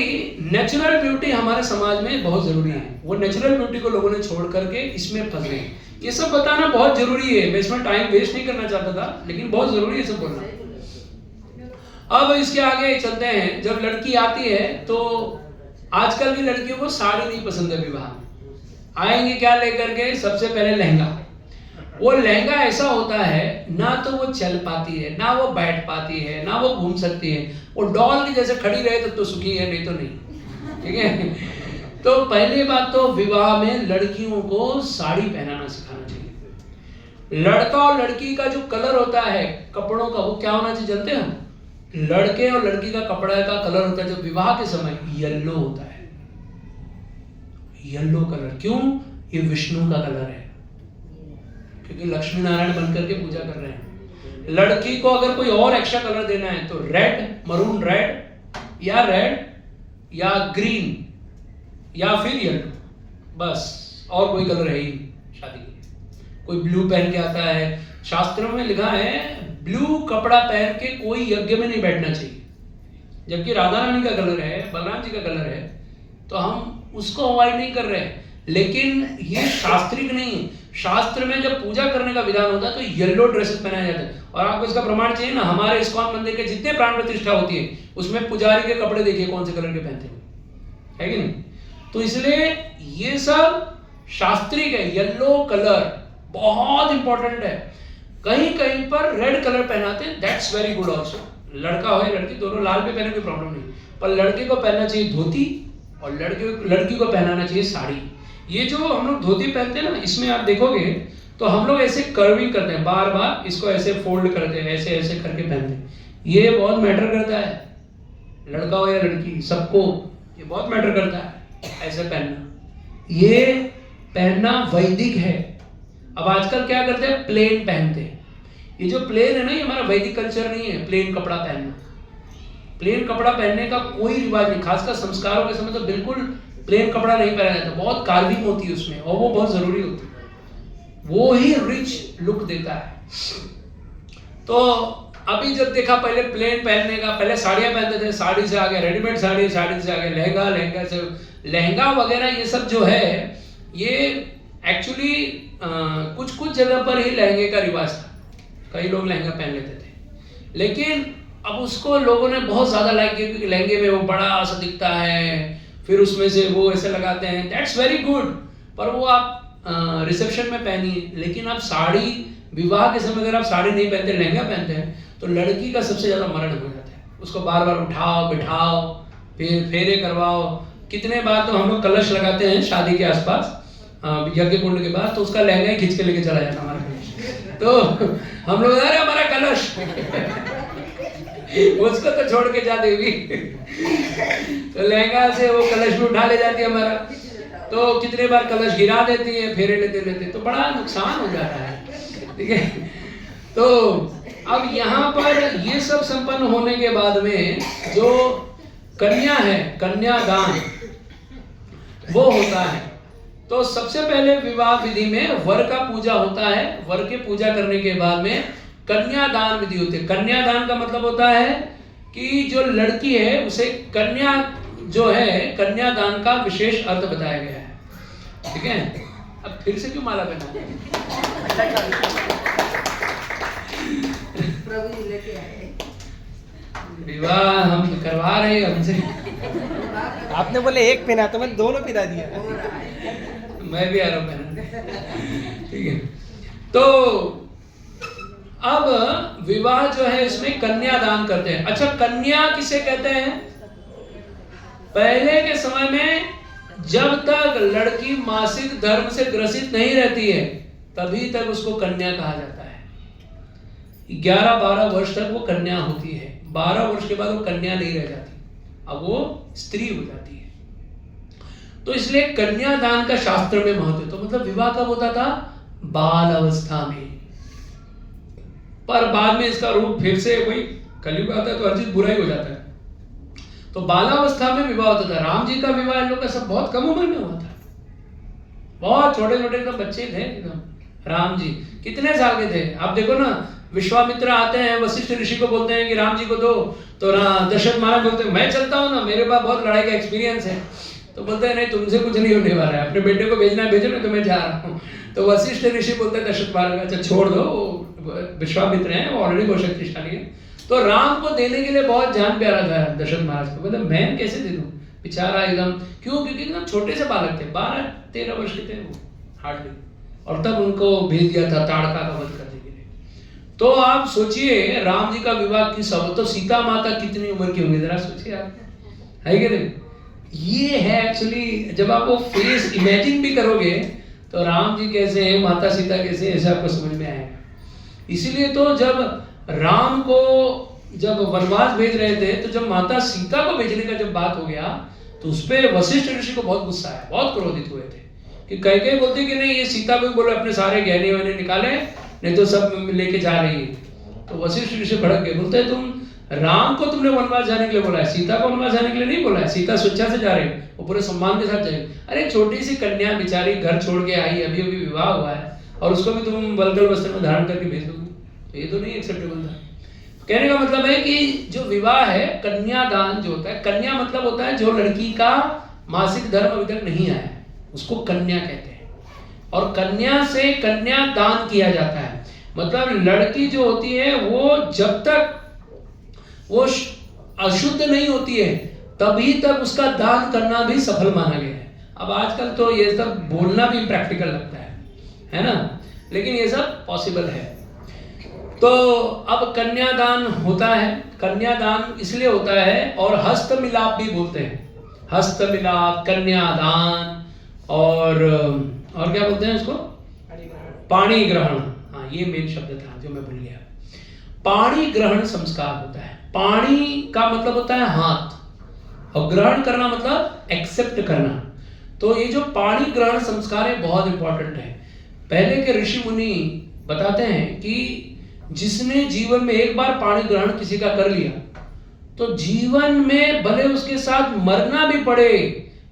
नेचुरल ब्यूटी हमारे समाज में बहुत जरूरी है, वो नेचुरल ब्यूटी को लोगों ने छोड़ करके इसमें फंस गए। ये सब बताना बहुत जरूरी है, मैं इसमें टाइम वेस्ट नहीं करना चाहता था, लेकिन बहुत जरूरी है सब बोलना। अब इसके आगे चलते हैं। जब लड़की आती है तो आजकल की लड़कियों को साड़ी नहीं पसंद है, विवाह आएंगे क्या लेकर के, सबसे पहले लहंगा। वो लहंगा ऐसा होता है ना तो वो चल पाती है, ना वो बैठ पाती है, ना वो घूम सकती है, वो डॉल की जैसे खड़ी रहे तो सुखी है, नहीं तो नहीं, ठीक है। तो पहली बात तो विवाह में लड़कियों को साड़ी पहनाना सिखाना चाहिए। लड़का और लड़की का जो कलर होता है कपड़ों का, वो क्या होना चाहिए जानते हैं? लड़के और लड़की का कपड़ा का कलर होता है जो विवाह के समय येलो होता है, येलो कलर। क्यों? ये विष्णु का कलर है, क्योंकि लक्ष्मी नारायण बनकर के पूजा कर रहे हैं। लड़की को अगर कोई और एक्स्ट्रा कलर देना है तो रेड, मरून रेड या ग्रीन या फिर येलो, बस और कोई कलर है ही शादी के लिए। कोई ब्लू पहन के आता है, शास्त्रों में लिखा है ब्लू कपड़ा पहन के कोई यज्ञ में नहीं बैठना चाहिए, जबकि राधा रानी का कलर है, बलराम जी का कलर है, तो हम उसको अवॉइड नहीं कर रहे हैं। लेकिन ये शास्त्रिक नहीं है। शास्त्र में जब पूजा करने का विधान होता है तो येलो ड्रेसेस पहनाए जाते हैं। और आपको इसका प्रमाण चाहिए ना, हमारे इस्कॉन मंदिर के जितने प्राण प्रतिष्ठा होती है उसमें पुजारी के कपड़े देखिए कौन से कलर के पहनते हैं, है कि नहीं। तो इसलिए ये सब शास्त्रिक है। येलो कलर बहुत इंपॉर्टेंट है। कहीं कहीं पर रेड कलर पहनाते हैं, दैट्स वेरी गुड ऑल्सो। लड़का हो या लड़की दोनों लाल पे पहने कोई प्रॉब्लम नहीं, पर लड़के को पहनना चाहिए धोती और लड़की को पहनाना चाहिए साड़ी। ये जो हम लोग धोती पहनते हैं ना, इसमें आप देखोगे तो हम लोग ऐसे कर्विंग करते हैं, बार बार इसको ऐसे फोल्ड करते हैं, ऐसे ऐसे करके पहनते हैं। ये बहुत मैटर करता है, लड़का हो या लड़की सबको ये बहुत मैटर करता है ऐसे पहनना। ये पहनना वैदिक है। अब आजकल क्या करते हैं, प्लेन पहनते हैं। ये जो प्लेन है ना, ये हमारा वैदिक कल्चर नहीं है प्लेन कपड़ा पहनना। प्लेन कपड़ा पहनने का कोई रिवाज नहीं, खासकर संस्कारों के समय तो बिल्कुल प्लेन कपड़ा नहीं पहना जाता। बहुत कार्विंग होती है उसमें और वो बहुत जरूरी होती है, वो ही रिच लुक देता है। तो अभी जब देखा पहले प्लेन पहनने का, पहले साड़ियां पहनते थे, साड़ी से आगे रेडीमेड साड़ी, साड़ी से आगे लहंगा, लहंगा से लहंगा वगैरह, ये सब जो है ये एक्चुअली कुछ कुछ जगह पर ही लहंगे का रिवाज था। कई लोग लहंगा पहन लेते थे, लेकिन अब उसको लोगों ने बहुत ज्यादा लाइक किया क्योंकि लहंगे में वो बड़ा सा दिखता है, फिर उसमें से वो ऐसे लगाते हैं, दैट्स वेरी गुड। पर वो आप रिसेप्शन में पहनिए। लेकिन आप साड़ी, विवाह के समय अगर आप साड़ी नहीं पहनते, लहंगा पहनते हैं, तो लड़की का सबसे ज्यादा मरण हो जाता है। उसको बार बार उठाओ बिठाओ, फिर फेरे करवाओ। कितने बार तो हम लोग कलश लगाते हैं शादी के आसपास, यज्ञ कुंड के पास, तो उसका लहंगा ही खींच के लेके चला जाता हमारा कलश। तो हम लोग, अरे हमारा कलश उसको तो छोड़ के जा देगी। तो लहंगा से वो कलश भी उठा ले जाती है हमारा। तो कितने बार कलश गिरा देती है फेरे लेते लेते, तो बड़ा नुकसान हो जाता है, ठीक है। तो अब यहाँ पर ये सब संपन्न होने के बाद में जो कन्या है, कन्यादान वो होता है। तो सबसे पहले विवाह विधि में वर का पूजा होता है। वर के पूजा करने के बाद में कन्यादान विधि होती है। कन्यादान का मतलब होता है कि जो लड़की है उसे कन्या जो है, कन्यादान का विशेष अर्थ बताया गया है, ठीक है। अब फिर से क्यों माला पहना? प्रभु जी लेके आए, विवाह हम करवा रहे हैं हमसे। आपने बोले एक पहना तो मैंने दोनों पहना दिया। मैं भी आ रहा हूँ पहनने, ठीक है। तो अब विवाह जो है इसमें कन्यादान करते हैं। अच्छा, कन्या किसे कहते हैं? पहले के समय में जब तक लड़की मासिक धर्म से ग्रसित नहीं रहती है तभी तक उसको कन्या कहा जाता है। 11-12 वर्ष तक वो कन्या होती है। 12 वर्ष के बाद वो कन्या नहीं रह जाती, अब वो स्त्री हो जाती है। तो इसलिए कन्यादान का शास्त्र में महत्व है। तो मतलब विवाह कब होता था? बाल अवस्था में। पर बाद में इसका रूप फिर से वही कलयुग आता है तो हर चीज बुरा ही हो जाता है। तो बालावस्था में विवाह होता था। राम जी का विवाह इन लोग का सब बहुत कम उम्र में हुआ था, बहुत छोटे छोटे एकदम बच्चे थे एकदम। राम जी कितने साल के थे? आप देखो ना, विश्वामित्र आते हैं, वशिष्ठ ऋषि को बोलते हैं कि राम जी को दो, तो दशरथ महाराज बोलते हैं मैं चलता हूँ ना, मेरे पास बहुत लड़ाई का एक्सपीरियंस है। तो बोलते हैं नहीं, तुमसे कुछ नहीं होने वाला है, अपने बेटे को भेजना है भेजो, नहीं तो मैं जा रहा हूँ। तो वशिष्ठ ऋषि बोलते हैं दशरथ महाराज, अच्छा छोड़ दो, विश्वामित्र हैं, वो ऑलरेडी बहुत शक्तिशाली है। तो राम को देने के लिए बहुत जान प्यारा था दशरथ महाराज को। मतलब मैं कैसे दे दूं, बेचारा एकदम, क्यों? क्योंकि एकदम छोटे से बालक थे, 12-13 वर्ष के थे वो हार्डली, और तब उनको भेज दिया था ताड़का का वध करने के लिए। तो आप सोचिए राम जी का विवाह की सब, तो सीता माता कितनी उम्र की होंगी, जरा सोचिए आप, है कि नहीं? ये है एक्चुअली, जब आप वो फेस इमेजिन भी करोगे तो राम जी कैसे हैं, माता सीता कैसे, ऐसे आपको समझ में आएगा। इसीलिए तो जब राम को जब वनवास भेज रहे थे, तो जब माता सीता को भेजने का जब बात हो गया तो उस पर वशिष्ठ ऋषि को बहुत गुस्सा आया, बहुत क्रोधित हुए थे कि कई बोलते कि नहीं, ये सीता को बोले अपने सारे गहने वहने निकाले, नहीं तो सब लेके जा रही है। तो वशिष्ठ ऋषि भड़क गए, बोलते तुम राम को तुमने वनवास जाने के लिए बोला है, सीता को वनवास जाने के लिए नहीं बोला है। सीता स्वेच्छा से जा रही है, वो पूरे सम्मान के साथ जाएगी। अरे छोटी सी कन्या बेचारी घर छोड़ के आई, अभी अभी विवाह हुआ है, और उसको भी तुम वल्गल वस्त्र में धारण करके भेज दोगे, तो ये तो नहीं एक्सेप्टेबल था। कहने का मतलब है कि जो विवाह है, कन्यादान जो होता है, कन्या मतलब होता है जो लड़की का मासिक धर्म अभी तक नहीं आया, उसको कन्या कहते हैं। और कन्या से कन्यादान किया जाता है। मतलब लड़की जो होती है वो जब तक वो अशुद्ध नहीं होती है तभी तक उसका दान करना भी सफल माना गया है। अब आजकल तो ये सब बोलना भी प्रैक्टिकल लगता है ना, लेकिन ये सब पॉसिबल है। तो अब कन्यादान होता है, कन्यादान इसलिए होता है, और हस्त मिलाप भी बोलते हैं, हस्त मिलाप, कन्यादान, और क्या बोलते हैं उसको, पाणी ग्रहण। हाँ, ये मेन शब्द था जो मैं भूल गया। पाणी ग्रहण संस्कार होता है। पाणी का मतलब होता है हाथ, और ग्रहण करना मतलब एक्सेप्ट करना। तो ये जो पाणी ग्रहण संस्कार है बहुत इंपॉर्टेंट है। पहले के ऋषि मुनि बताते हैं कि जिसने जीवन में एक बार पाणी ग्रहण किसी का कर लिया तो जीवन में भले उसके साथ मरना भी पड़े,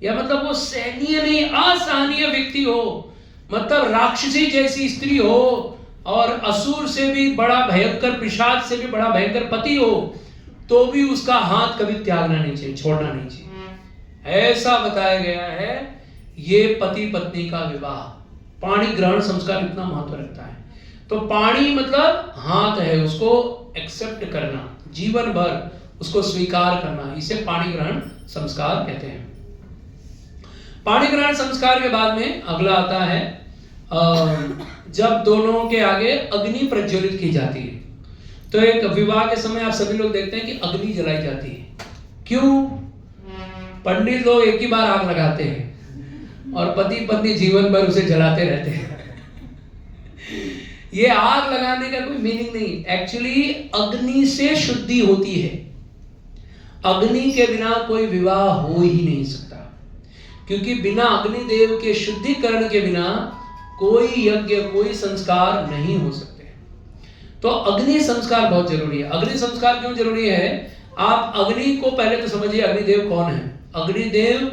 या मतलब वो सहनीय नहीं असहनीय व्यक्ति हो, मतलब राक्षसी जैसी स्त्री हो और असुर से भी बड़ा भयंकर, पिशाच से भी बड़ा भयंकर पति हो, तो भी उसका हाथ कभी त्यागना नहीं चाहिए, छोड़ना नहीं चाहिए। ऐसा बताया गया है। ये पति पत्नी का विवाह, पाणी ग्रहण संस्कार इतना महत्व रखता है। तो पाणी मतलब हाथ है, उसको एक्सेप्ट करना, जीवन भर उसको स्वीकार करना, इसे पाणी ग्रहण संस्कार कहते हैं। पाणी ग्रहण संस्कार के बाद में अगला आता है जब दोनों के आगे अग्नि प्रज्वलित की जाती है। तो एक विवाह के समय आप सभी लोग देखते हैं कि अग्नि जलाई जाती है। क्यों? पंडित लोग एक ही बार आग लगाते हैं और पति पत्नी जीवन भर उसे जलाते रहते हैं। ये आग लगाने का कोई मीनिंग नहीं। एक्चुअली अग्नि से शुद्धि होती है। अग्नि के बिना कोई विवाह हो ही नहीं सकता, क्योंकि बिना अग्निदेव के शुद्धिकरण के बिना कोई यज्ञ, कोई संस्कार नहीं हो सकते। तो अग्नि संस्कार बहुत जरूरी है। अग्नि संस्कार क्यों जरूरी है? आप अग्नि को पहले तो समझिए, अग्निदेव कौन है? अग्निदेव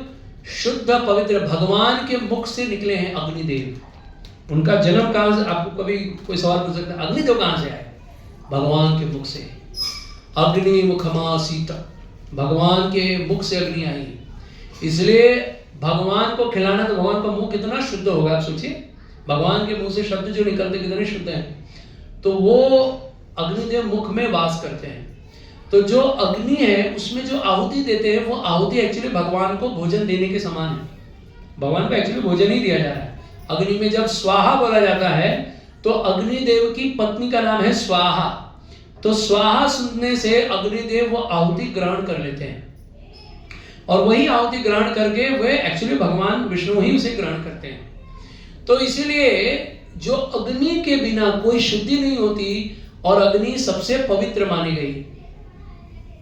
शुद्ध पवित्र भगवान के मुख से निकले हैं। अग्निदेव, उनका जन्म कहां से, आपको कभी कोई सवाल पूछ सकता है अग्निदेव कहां से आए? भगवान के मुख से। अग्नि मुखमासीत, भगवान के मुख से अग्नि आई। इसलिए भगवान को खिलाना, तो भगवान का मुंह कितना शुद्ध होगा आप सोचिए। भगवान के मुंह से शब्द जो निकलते कितने शुद्ध हैं। तो वो अग्निदेव मुख में वास करते हैं। तो जो अग्नि है उसमें जो आहुति देते हैं, वो आहुति एक्चुअली भगवान को भोजन देने के समान है। भगवान को एक्चुअली भोजन ही दिया जा रहा है। अग्नि में जब स्वाहा बोला जाता है तो अग्निदेव की पत्नी का नाम है स्वाहा। तो स्वाहा सुनने से अग्निदेव वो आहुति ग्रहण कर लेते हैं, और वही आहुति ग्रहण करके वे एक्चुअली भगवान विष्णु ही उसे ग्रहण करते हैं। तो इसीलिए जो अग्नि के बिना कोई शुद्धि नहीं होती, और अग्नि सबसे पवित्र मानी गई।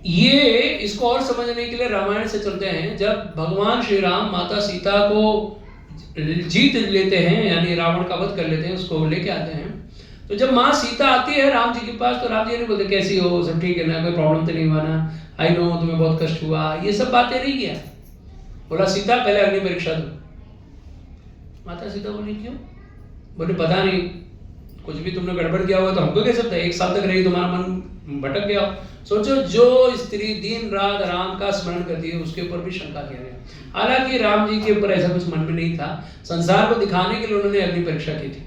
ये इसको और समझने के लिए रामायण से चलते हैं। जब भगवान श्री राम माता सीता को जीत लेते हैं, यानी रावण का वध कर लेते हैं, उसको लेके आते हैं, तो जब माँ सीता आती है राम जी के पास, तो राम जी नहीं बोलते कैसी हो, सब ठीक है ना, कोई प्रॉब्लम तो नहीं हुआ ना, आई नो तुम्हें बहुत कष्ट हुआ, ये सब बातें नहीं किया। बोला सीता पहले अग्नि परीक्षा दो। माता सीता बोली क्यों? बोले पता नहीं, कुछ भी तुमने गड़बड़ किया हुआ तो हमको कैसे पता? 1 साल तक रही, तुम्हारा मन भटक गया। सोचो, जो स्त्री दिन रात राम का स्मरण करती है उसके ऊपर भी शंका किया गया। हालांकि राम जी के ऊपर ऐसा कुछ मन में नहीं था, संसार को दिखाने के लिए उन्होंने अग्नि परीक्षा की थी।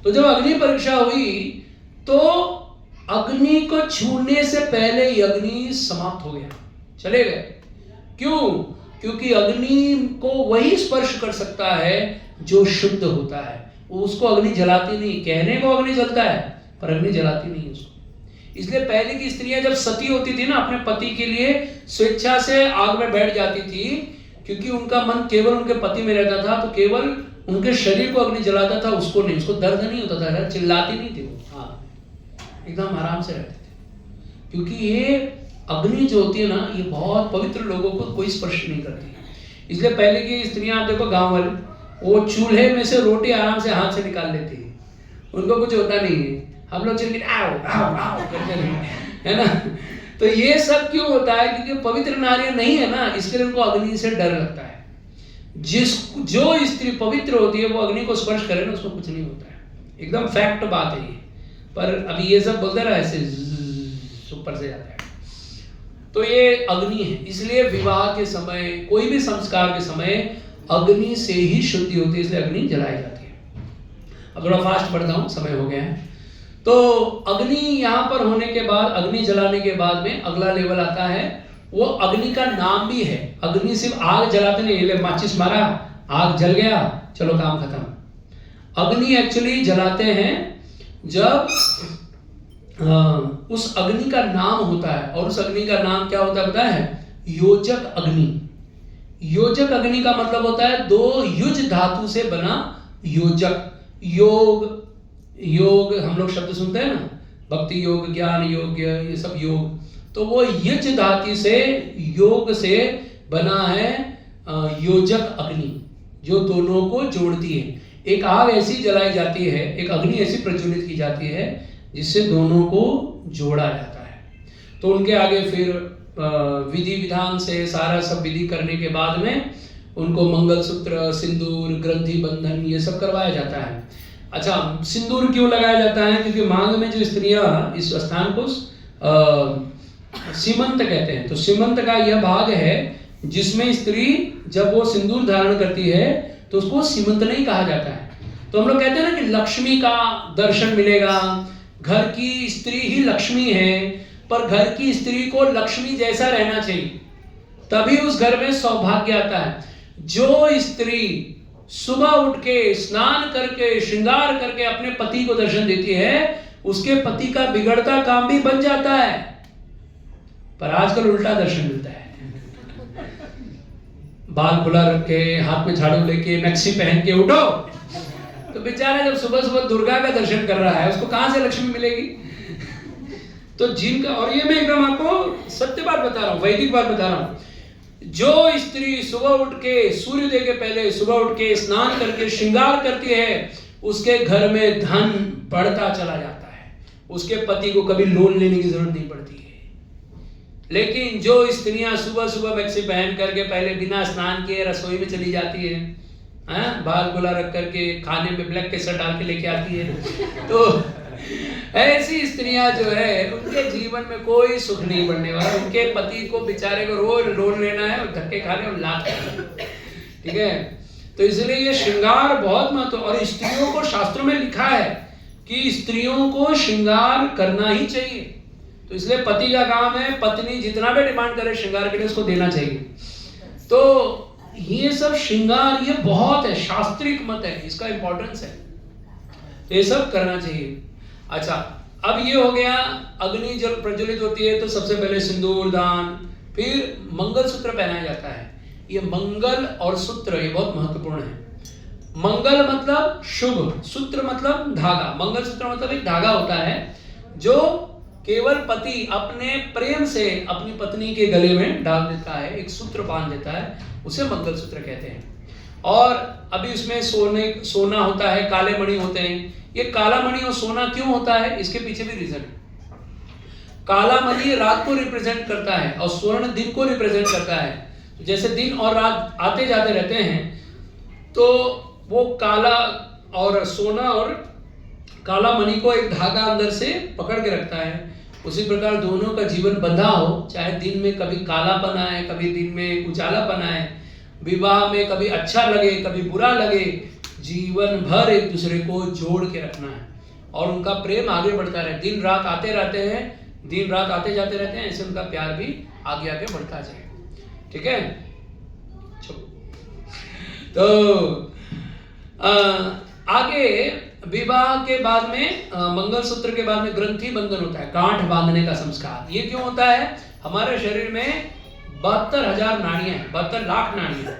तो जब अग्नि परीक्षा हुई तो अग्नि को छूने से पहले ही अग्नि समाप्त हो गया, चले गए। क्यों? क्योंकि अग्नि को वही स्पर्श कर सकता है जो शुद्ध होता है। उसको अग्नि जलाती नहीं। कहने को अग्नि जलता है पर अग्नि जलाती नहीं उसको। इसलिए पहले की स्त्रियां जब सती होती थी ना, अपने पति के लिए स्वेच्छा से आग में बैठ जाती थी, क्योंकि उनका मन केवल उनके पति में रहता था। तो केवल उनके शरीर को अग्नि जलाता था, उसको नहीं। उसको दर्द नहीं होता था, चिल्लाती नहीं थी वो, हाँ एकदम आराम से रहते थे। क्योंकि ये अग्नि जो होती है ना, ये बहुत पवित्र लोगों को कोई स्पर्श नहीं करती। इसलिए पहले की स्त्रियां, आप देखो गांव वाले, वो चूल्हे में से रोटी आराम से हाथ से निकाल लेती है, उनको कुछ होता नहीं है। हम लोग चिल्लाते आओ आओ आओ करते हैं, है ना। तो ये सब क्यों होता है? क्योंकि पवित्र नारियां नहीं है ना, इसके लिए उनको अग्नि से डर लगता है। जो स्त्री पवित्र होती है वो अग्नि को स्पर्श करे ना, उसको कुछ नहीं होता है। एकदम फैक्ट बात है ये। पर अभी ये सब बोलते रहा, ऐसे ऊपर से जाता है। तो ये अग्नि है। इसलिए विवाह के समय, कोई भी संस्कार के समय अग्नि से ही शुद्धि होती है, इसलिए अग्नि जलाई जाती है। अब थोड़ा फास्ट बढ़ता हूँ, समय हो गया है। तो अग्नि यहाँ पर होने के बाद, अग्नि जलाने के बाद में अगला लेवल आता है, वो अग्नि का नाम भी है। अग्नि सिर्फ आग जलाते नहीं, ले माचिस मारा, आग जल गया, चलो काम खत्म। अग्नि एक्चुअली जलाते हैं जब उस अग्नि का नाम होता है, और उस अग्नि का नाम क्या होता है पता है? योजक अग्नि। योजक अग्नि का मतलब होता है 2 युज धातु से बना योजक। योग हम लोग शब्द सुनते हैं ना, भक्ति योग, ज्ञान योग, ये सब योग, तो वो युज धातु से, योग से बना है योजक अग्नि, जो दोनों को जोड़ती है। एक आग ऐसी जलाई जाती है, एक अग्नि ऐसी प्रज्वलित की जाती है जिससे दोनों को जोड़ा जाता है। तो उनके आगे फिर विधि विधान से सारा सब विधि करने के बाद में उनको मंगलसूत्र, सिंदूर, ग्रंथि बंधन ये सब करवाया जाता है। अच्छा, सिंदूर क्यों लगाया जाता है? क्योंकि मांग में जो स्त्रियां इस स्थान को सीमंत कहते हैं, तो सीमंत का यह भाग है जिसमें स्त्री जब वो सिंदूर धारण करती है तो उसको सीमंत नहीं कहा जाता है। तो हम लोग कहते हैं ना कि लक्ष्मी का दर्शन मिलेगा, घर की स्त्री ही लक्ष्मी है, पर घर की स्त्री को लक्ष्मी जैसा रहना चाहिए, तभी उस घर में सौभाग्य आता है। जो स्त्री सुबह उठ के स्नान करके श्रृंगार करके अपने पति को दर्शन देती है, उसके पति का बिगड़ता काम भी बन जाता है। पर आजकल उल्टा दर्शन मिलता है, बाल खुला रख के, हाथ में झाड़ू लेके, मैक्सी पहन के उठो, तो बेचारा जब सुबह सुबह दुर्गा का दर्शन कर रहा है, उसको कहां से लक्ष्मी मिलेगी? तो जिनका, और ये मैं एकदम आपको सत्य बात बता रहा हूं, वैदिक बात बता रहा हूं, जो स्त्री सुबह उठ के सूर्योदय के पहले सुबह उठ के स्नान करके श्रृंगार करती है, उसके घर में धन बढ़ता चला जाता है, उसके पति को कभी लोन लेने की जरूरत नहीं पड़ती है। लेकिन जो स्त्रियां सुबह सुबह मैक्सी पहन करके पहले बिना स्नान किए रसोई में चली जाती है, बाल खुला रख करके, खाने में ब्लैक केसर डाल के लेके आती है, तो ऐसी स्त्रियां जो है उनके जीवन में कोई सुख नहीं बढ़ने वाला। उनके पति को बेचारे को रोज लोन लेना है और धक्के खाने और लात खाने, ठीक है। तो इसलिए ये श्रृंगार बहुत महत्व, और स्त्रियों को शास्त्रों में लिखा है कि स्त्रियों को श्रृंगार करना ही चाहिए। तो इसलिए पति का काम है, पत्नी जितना भी डिमांड करे श्रृंगार के लिए उसको देना चाहिए। तो ये सब श्रृंगार ये बहुत है, शास्त्रिक मत है, इसका इंपॉर्टेंस है, ये सब करना चाहिए। अच्छा, अब ये हो गया, अग्नि जब प्रज्वलित होती है तो सबसे पहले सिंदूर दान, फिर मंगलसूत्र पहनाया जाता है। ये मंगल और सूत्र ये बहुत महत्वपूर्ण है। मंगल मतलब शुभ, सूत्र मतलब धागा। मंगलसूत्र मतलब एक धागा होता है जो केवल पति अपने प्रेम से अपनी पत्नी के गले में डाल देता है, एक सूत्र बांध देता है, उसे मंगलसूत्र कहते हैं। और अभी उसमें सोना होता है, काले मणि होते हैं। ये काला मणि और सोना क्यों होता है, इसके पीछे भी रीजन है। काला मणि रात को रिप्रेजेंट करता है और स्वर्ण दिन को रिप्रेजेंट करता है। जैसे दिन और रात आते जाते रहते हैं, तो वो काला और सोना और काला मणि को एक धागा अंदर से पकड़ के रखता है। उसी प्रकार दोनों का जीवन बंधा हो, चाहे दिन में कभी कालापन आए, कभी दिन में उजालापन आए, विवाह में कभी अच्छा लगे कभी बुरा लगे, जीवन भर एक दूसरे को जोड़ के रखना है और उनका प्रेम आगे बढ़ता रहे। दिन रात आते रहते हैं, दिन रात आते जाते रहते हैं, ऐसे उनका प्यार भी आगे आगे बढ़ता जाए, ठीक है। तो आगे विवाह के बाद में मंगलसूत्र के बाद में ग्रंथि बंधन होता है, गांठ बांधने का संस्कार। ये क्यों होता है? हमारे शरीर में 72,000 नाड़ियां हैं, 72 लाख नाड़ियां,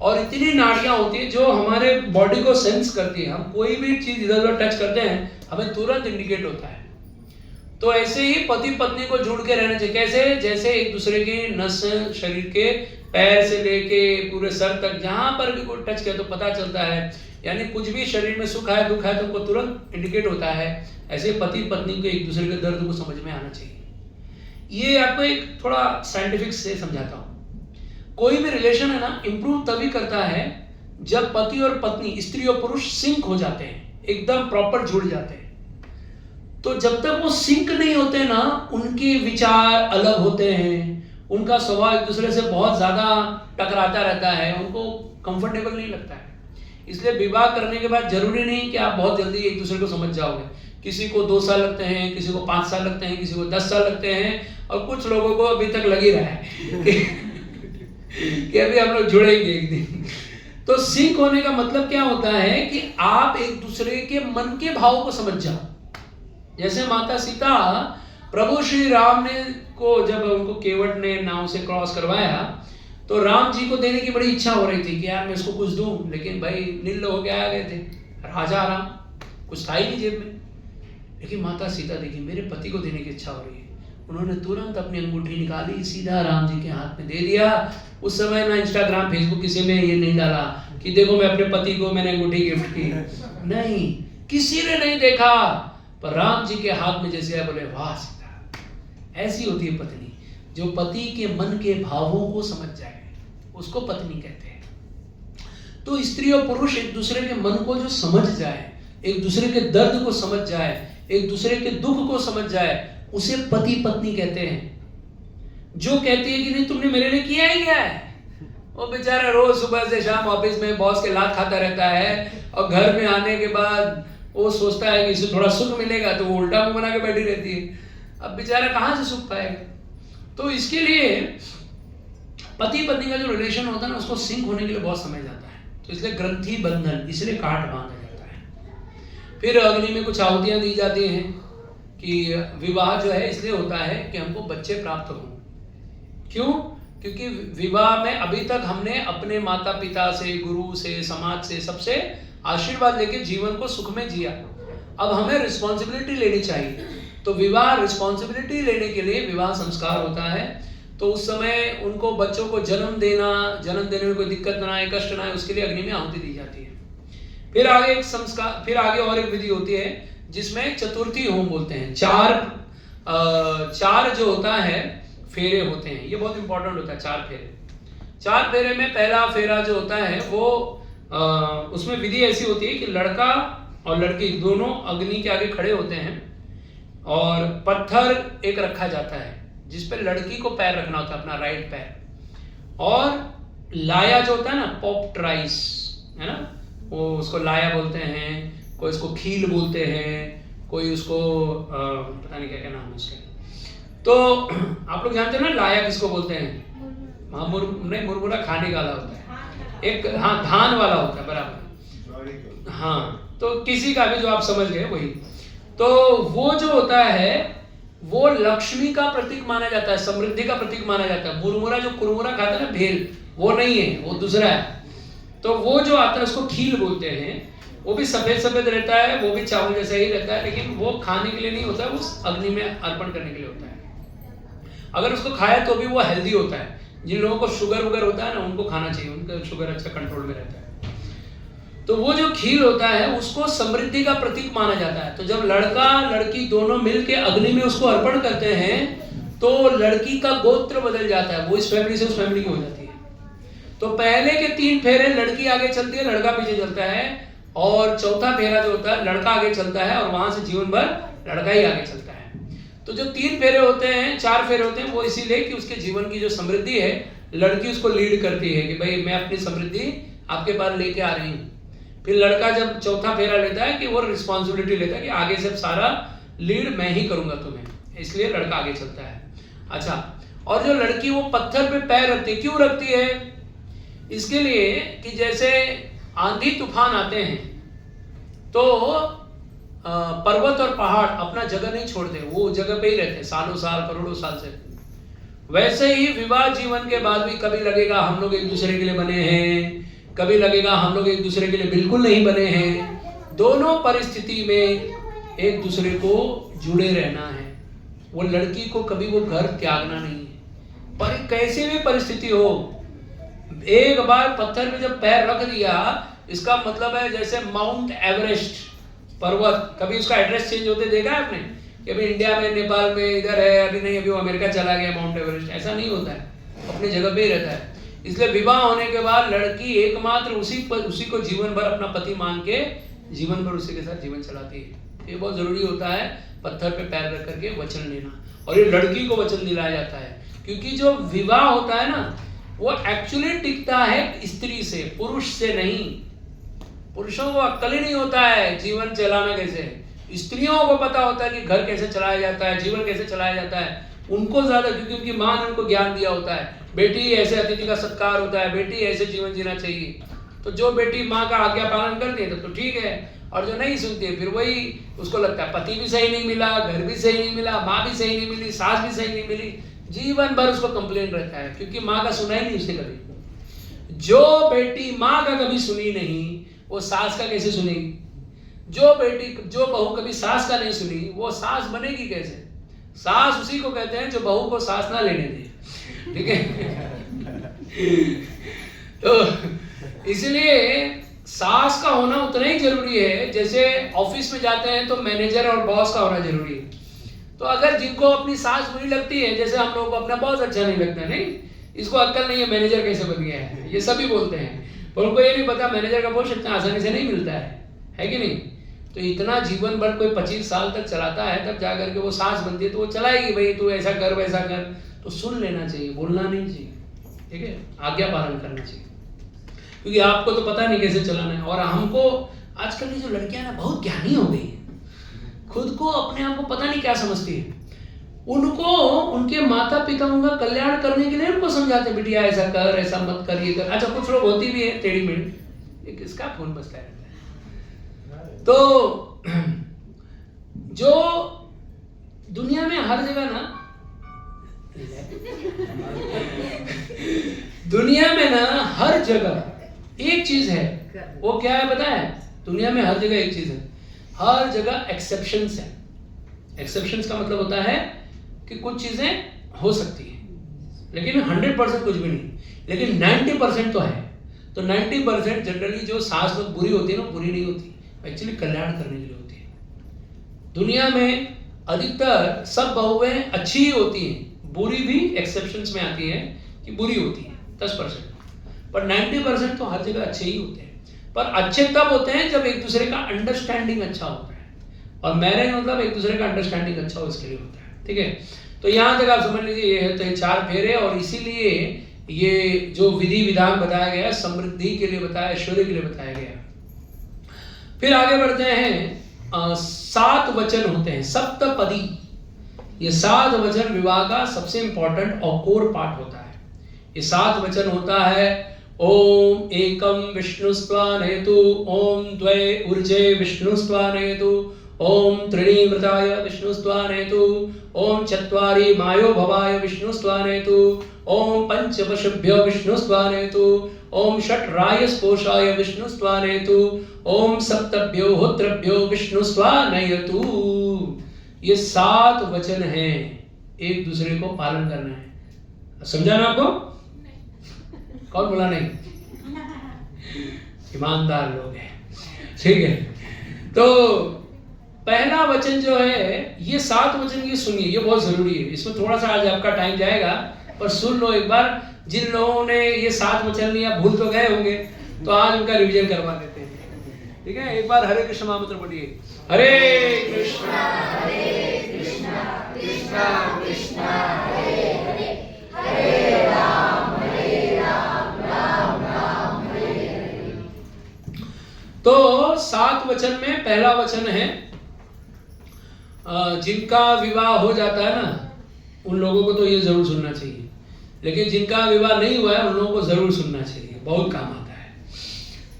और इतनी नाड़ियां होती है जो हमारे बॉडी को सेंस करती है। हम कोई भी चीज इधर उधर टच करते हैं, हमें तुरंत इंडिकेट होता है। तो ऐसे ही पति पत्नी को जुड़ के रहना चाहिए। कैसे? जैसे एक दूसरे की नस, शरीर के पैर से लेके पूरे सर तक जहां पर भी कोई टच किया तो पता चलता है। यानी कुछ भी शरीर में सुख है दुख है तो उनको तुरंत इंडिकेट होता है। ऐसे पति पत्नी को एक दूसरे के दर्द को समझ में आना चाहिए। ये आपको एक थोड़ा साइंटिफिक से समझाता हूं। कोई भी रिलेशन है ना, इंप्रूव तभी करता है जब पति और पत्नी, स्त्री और पुरुष सिंक हो जाते हैं, एकदम प्रॉपर जुड़ जाते हैं। तो जब तक वो सिंक नहीं होते ना, उनके विचार अलग होते हैं, उनका स्वभाव एक दूसरे से बहुत ज्यादा टकराता रहता है, उनको कंफर्टेबल नहीं लगता है। इसलिए विवाह करने के बाद जरूरी नहीं कि आप बहुत जल्दी एक दूसरे को समझ जाओगे। किसी को 2 साल लगते हैं, किसी को 5 साल लगते हैं, किसी को 10 साल लगते हैं, और कुछ लोगों को अभी तक लग ही रहा है कि अभी हम लोग जुड़ेंगे एक दिन। तो सिंक होने का मतलब क्या होता है कि आप एक दूसरे के मन के भाव को समझ जाओ। जैसे माता सीता प्रभु श्री राम ने को जब उनको केवट ने नाव से क्रॉस करवाया तो राम जी को देने की बड़ी इच्छा हो रही थी कि यार मैं इसको कुछ दूं, लेकिन भाई नील होके आ गए थे, राजा राम, कुछ था ही नहीं जेब में। लेकिन माता सीता देखी मेरे पति को देने की इच्छा हो रही है, उन्होंने तुरंत अपनी अंगूठी निकाली, सीधा राम जी के हाथ में दे दिया। उस समय ना इंस्टाग्राम फेसबुक किसी में ये नहीं डाला कि देखो मैं अपने पति को मैंने अंगूठी गिफ्ट की, नहीं, किसी ने नहीं देखा। पर राम जी के हाथ में जैसे बोले वाह सीता। ऐसी होती है पत्नी, जो पति के मन के भावों को समझ जाए, उसको पत्नी कहते हैं। तो स्त्री और पुरुष एक दूसरे के मन को जो समझ जाए, एक दूसरे के दर्द को समझ जाए, एक दूसरे के दुख को समझ जाए, उसे पति पत्नी कहते हैं। जो कहती है कि नहीं तुमने मेरे लिए किया ही क्या है, वो बेचारा रोज सुबह से शाम ऑफिस में बॉस के लात खाता रहता है, और घर में आने के बाद वो सोचता है कि इसे थोड़ा सुख मिलेगा, तो वो उल्टा मुंह बना के बैठी रहती है। अब बेचारा कहां से सुख पाएगा। तो इसके लिए पति पत्नी का जो रिलेशन होता है ना, उसको सिंक होने के लिए बहुत समय जाता है। तो इसलिए ग्रंथि बंधन, इसलिए काट बांधा जाता है। फिर अग्नि में कुछ आहुतियां दी जाती हैं कि विवाह जो है इसलिए होता है कि हमको बच्चे प्राप्त हों। क्यों? क्योंकि विवाह में अभी तक हमने अपने माता पिता से, गुरु से, समाज से, सबसे आशीर्वाद लेके जीवन को सुख में जिया। अब हमें रिस्पॉन्सिबिलिटी लेनी चाहिए। तो विवाह रिस्पॉन्सिबिलिटी लेने के लिए विवाह संस्कार होता है। तो उस समय उनको बच्चों को जन्म देने में कोई दिक्कत ना आए, कष्ट ना आए, उसके लिए अग्नि में आहुति दी जाती है। फिर आगे एक संस्कार, फिर आगे और एक विधि होती है जिसमें चतुर्थी होम बोलते हैं। चार जो होता है फेरे होते हैं, ये बहुत इंपॉर्टेंट होता है। 4 फेरे, 4 फेरे में पहला फेरा जो होता है वो उसमें विधि ऐसी होती है कि लड़का और लड़की दोनों अग्नि के आगे खड़े होते हैं, और पत्थर एक रखा जाता है जिस पे लड़की को पैर रखना होता है, अपना राइट पैर, और लाया जो होता है ना, पॉप्ड राइस है ना, वो उसको लाया बोलते हैं, कोई उसको खील बोलते हैं, कोई उसको पता नहीं क्या क्या नाम है उसके। तो आप लोग जानते हैं ना लाया किसको बोलते हैं? हाँ, मुरमुरा खाने वाला होता है एक, हाँ धान वाला होता है, बराबर। हाँ, तो किसी का भी जो आप समझ गए वही। तो वो जो होता है वो लक्ष्मी का प्रतीक माना जाता है, समृद्धि का प्रतीक माना जाता है। मुरमुरा जो कुरमुरा खाता है ना, भेल, वो नहीं है, वो दूसरा है। तो वो जो आता है उसको खील बोलते हैं। वो भी सफेद सफेद रहता है, वो भी चावल जैसा ही रहता है, लेकिन वो खाने के लिए नहीं होता है, वो अग्नि में अर्पण करने के लिए होता है। अगर उसको खाया तो भी वो हेल्दी होता है। जिन लोगों को शुगर वगैरह होता है ना, उनको खाना चाहिए, उनका शुगर अच्छा कंट्रोल में रहता है। तो वो जो खीर होता है उसको समृद्धि का प्रतीक माना जाता है। तो जब लड़का लड़की दोनों मिलके अग्नि में उसको अर्पण करते हैं तो लड़की का गोत्र बदल जाता है, वो इस फैमिली से उस फैमिली की हो जाती है। तो पहले के 3 फेरे लड़की आगे चलती है, लड़का पीछे चलता है, और चौथा फेरा जो होता है लड़का आगे चलता है, और वहां से जीवन भर लड़का ही आगे चलता है। तो जो 3 फेरे होते हैं, 4 फेरे होते हैं, वो इसीलिए कि उसके जीवन की जो समृद्धि है, लड़की उसको लीड करती है कि भाई मैं अपनी समृद्धि आपके पास लेके आ रही हूँ। फिर लड़का जब चौथा फेरा लेता है कि वो रिस्पॉन्सिबिलिटी लेता है कि आगे से सारा लीड मैं ही करूंगा तुम्हें, इसलिए लड़का आगे चलता है। अच्छा, और जो लड़की वो पत्थर पे पैर रखती है, क्यों रखती है? इसके लिए कि जैसे आंधी तूफान आते हैं तो पर्वत और पहाड़ अपना जगह नहीं छोड़ते, वो जगह पे ही रहते हैं सालों साल, करोड़ों साल से। वैसे ही विवाह जीवन के बाद भी कभी लगेगा हम लोग एक दूसरे के लिए बने हैं, कभी लगेगा हम लोग एक दूसरे के लिए बिल्कुल नहीं बने हैं। दोनों परिस्थिति में एक दूसरे को जुड़े रहना है। वो लड़की को कभी वो घर त्यागना नहीं है, पर कैसे भी परिस्थिति हो, एक बार पत्थर में जब पैर रख दिया, इसका मतलब है जैसे माउंट एवरेस्ट पर्वत, कभी उसका एड्रेस चेंज होते देखा है आपने कि अभी इंडिया में, नेपाल में, इधर है, अभी नहीं, अभी वो अमेरिका चला गया माउंट एवरेस्ट, ऐसा नहीं होता है, अपनी जगह पे ही रहता है। इसलिए विवाह होने के बाद लड़की एकमात्र उसी को जीवन भर अपना पति मान के जीवन भर उसी के साथ जीवन चलाती है। ये बहुत जरूरी होता है, पत्थर पे पैर रख करके वचन लेना, और ये लड़की को वचन दिलाया जाता है, क्योंकि जो विवाह होता है ना, वो एक्चुअली टिकता है स्त्री से, पुरुष से नहीं। पुरुषों को अक्ल ही नहीं होता है जीवन चलाना कैसे है। स्त्रियों को पता होता है कि घर कैसे चलाया जाता है, जीवन कैसे चलाया जाता है, उनको ज्यादा, क्योंकि उनकी माँ ने उनको ज्ञान दिया होता है। बेटी ऐसे अतिथि का सत्कार होता है, बेटी ऐसे जीवन जीना चाहिए। तो जो बेटी माँ का आज्ञा पालन करती है तो ठीक है, और जो नहीं सुनती है फिर वही उसको लगता है पति भी सही नहीं मिला, घर भी सही नहीं मिला, माँ भी सही नहीं मिली, सास भी सही नहीं मिली, जीवन भर उसको कंप्लेन रहता है, क्योंकि माँ का सुना ही नहीं उसने कभी। जो बेटी माँ का कभी सुनी नहीं वो सास का कैसे सुनेगी? जो बहू कभी सास का नहीं सुनी वो सास बनेगी कैसे? सास उसी को कहते हैं जो बहू को सास ना लेने दे, ठीक है। तो इसलिए सास का होना उतना ही जरूरी है जैसे ऑफिस में जाते हैं तो मैनेजर और बॉस का होना जरूरी है। तो अगर जिनको अपनी सास बुरी लगती है, जैसे हम लोगों को अपना बॉस अच्छा नहीं लगता, नहीं इसको अक्ल नहीं है मैनेजर कैसे बन गया है, ये सभी बोलते हैं, पर उनको ये नहीं पता मैनेजर का पोस्ट इतना आसानी से नहीं मिलता है कि नहीं। तो इतना जीवन भर कोई 25 साल तक चलाता है, तब जाकर के वो सास बनती है तो वो चलाएगी, भाई तू ऐसा कर वैसा कर, तो सुन लेना चाहिए, बोलना नहीं चाहिए, ठीक है, आज्ञा पालन करना चाहिए, क्योंकि आपको तो पता नहीं कैसे चलाना है। और हमको आजकल की जो लड़कियां ना बहुत ज्ञानी हो गई है, खुद को अपने आप को पता नहीं क्या समझती है, उनको उनके माता पिता उनका कल्याण करने के लिए उनको समझाते बिटिया ऐसा कर, ऐसा मत कर, ये कर। अच्छा कुछ लोग होती भी है टेढ़ी मेढ़ी, ये किसका फोन बजता रहता है। तो जो दुनिया में हर जगह ना दुनिया में ना हर जगह एक चीज है, वो क्या है पता है? दुनिया में हर जगह एक चीज है, हर जगह एक्सेप्शंस है। एक्सेप्शंस का मतलब होता है कि कुछ चीजें हो सकती है लेकिन 100% कुछ भी नहीं, लेकिन 90% तो है। तो 90% जनरली जो सास लोग बुरी होती है ना, बुरी नहीं होती, एक्चुअली कल्याण करने के लिए होती है। दुनिया में अधिकतर सब बहुएं अच्छी ही होती हैं, बुरी भी एक्सेप्शंस में आती है कि बुरी होती है 10%, पर 90% तो हर जगह अच्छे ही होते हैं। पर अच्छे तब होते हैं जब एक दूसरे का अंडरस्टैंडिंग अच्छा होता है, और मैरिज मतलब एक दूसरे का अंडरस्टैंडिंग अच्छा हो इसके लिए होता है, ठीक है। तो यहाँ तक आप समझ लीजिए ये है तो 4 फेरे, और इसीलिए ये जो विधि विधान बताया गया समृद्धि के लिए बताया, ऐश्वर्य के लिए बताया गया। फिर आगे बढ़ते हैं, 7 वचन होते हैं, सप्तपदी। ये 7 वचन विवाह का सबसे इंपॉर्टेंट और कोर पार्ट होता है। ये 7 वचन होता है, ओम एकम विष्णुस्त्वानेतु, ओम द्वे ऊर्जे विष्णुस्त्वानेतु, ओम त्रीणीमृताय विष्णुस्त्वानेतु, ओम चत्वारि मायो भवाय विष्णुस्त्वानेतु, ओम पंचवशभ्यो विष्णुस्त्वानेतु, ओम षट्रायस्पोषाय विष्णुस्त्वानेतु, ओम सप्तभ्यो होत्रभ्यो विष्णुस्त्वानयतु। ये 7 वचन हैं, एक दूसरे को पालन करना है। समझा ना आपको? कौन बोला नहीं? ईमानदार लोग हैं, ठीक है। तो पहला वचन जो है, ये 7 वचन ये सुनिए, ये बहुत जरूरी है। इसमें थोड़ा सा आज आपका टाइम जाएगा, पर सुन लो एक बार। जिन लोगों ने ये 7 वचन लिया भूल तो गए होंगे, तो आज उनका रिवीजन करवा देते हैं, ठीक है। एक बार हरे कृष्ण महामंत्र पढ़िए, हरे कृष्णा कृष्णा कृष्णा हरे हरे, हरे राम राम राम हरे हरे। तो 7 वचन में पहला वचन है, जिनका विवाह हो जाता है ना उन लोगों को तो ये जरूर सुनना चाहिए, लेकिन जिनका विवाह नहीं हुआ है उन लोगों को जरूर सुनना चाहिए, बहुत काम आता है।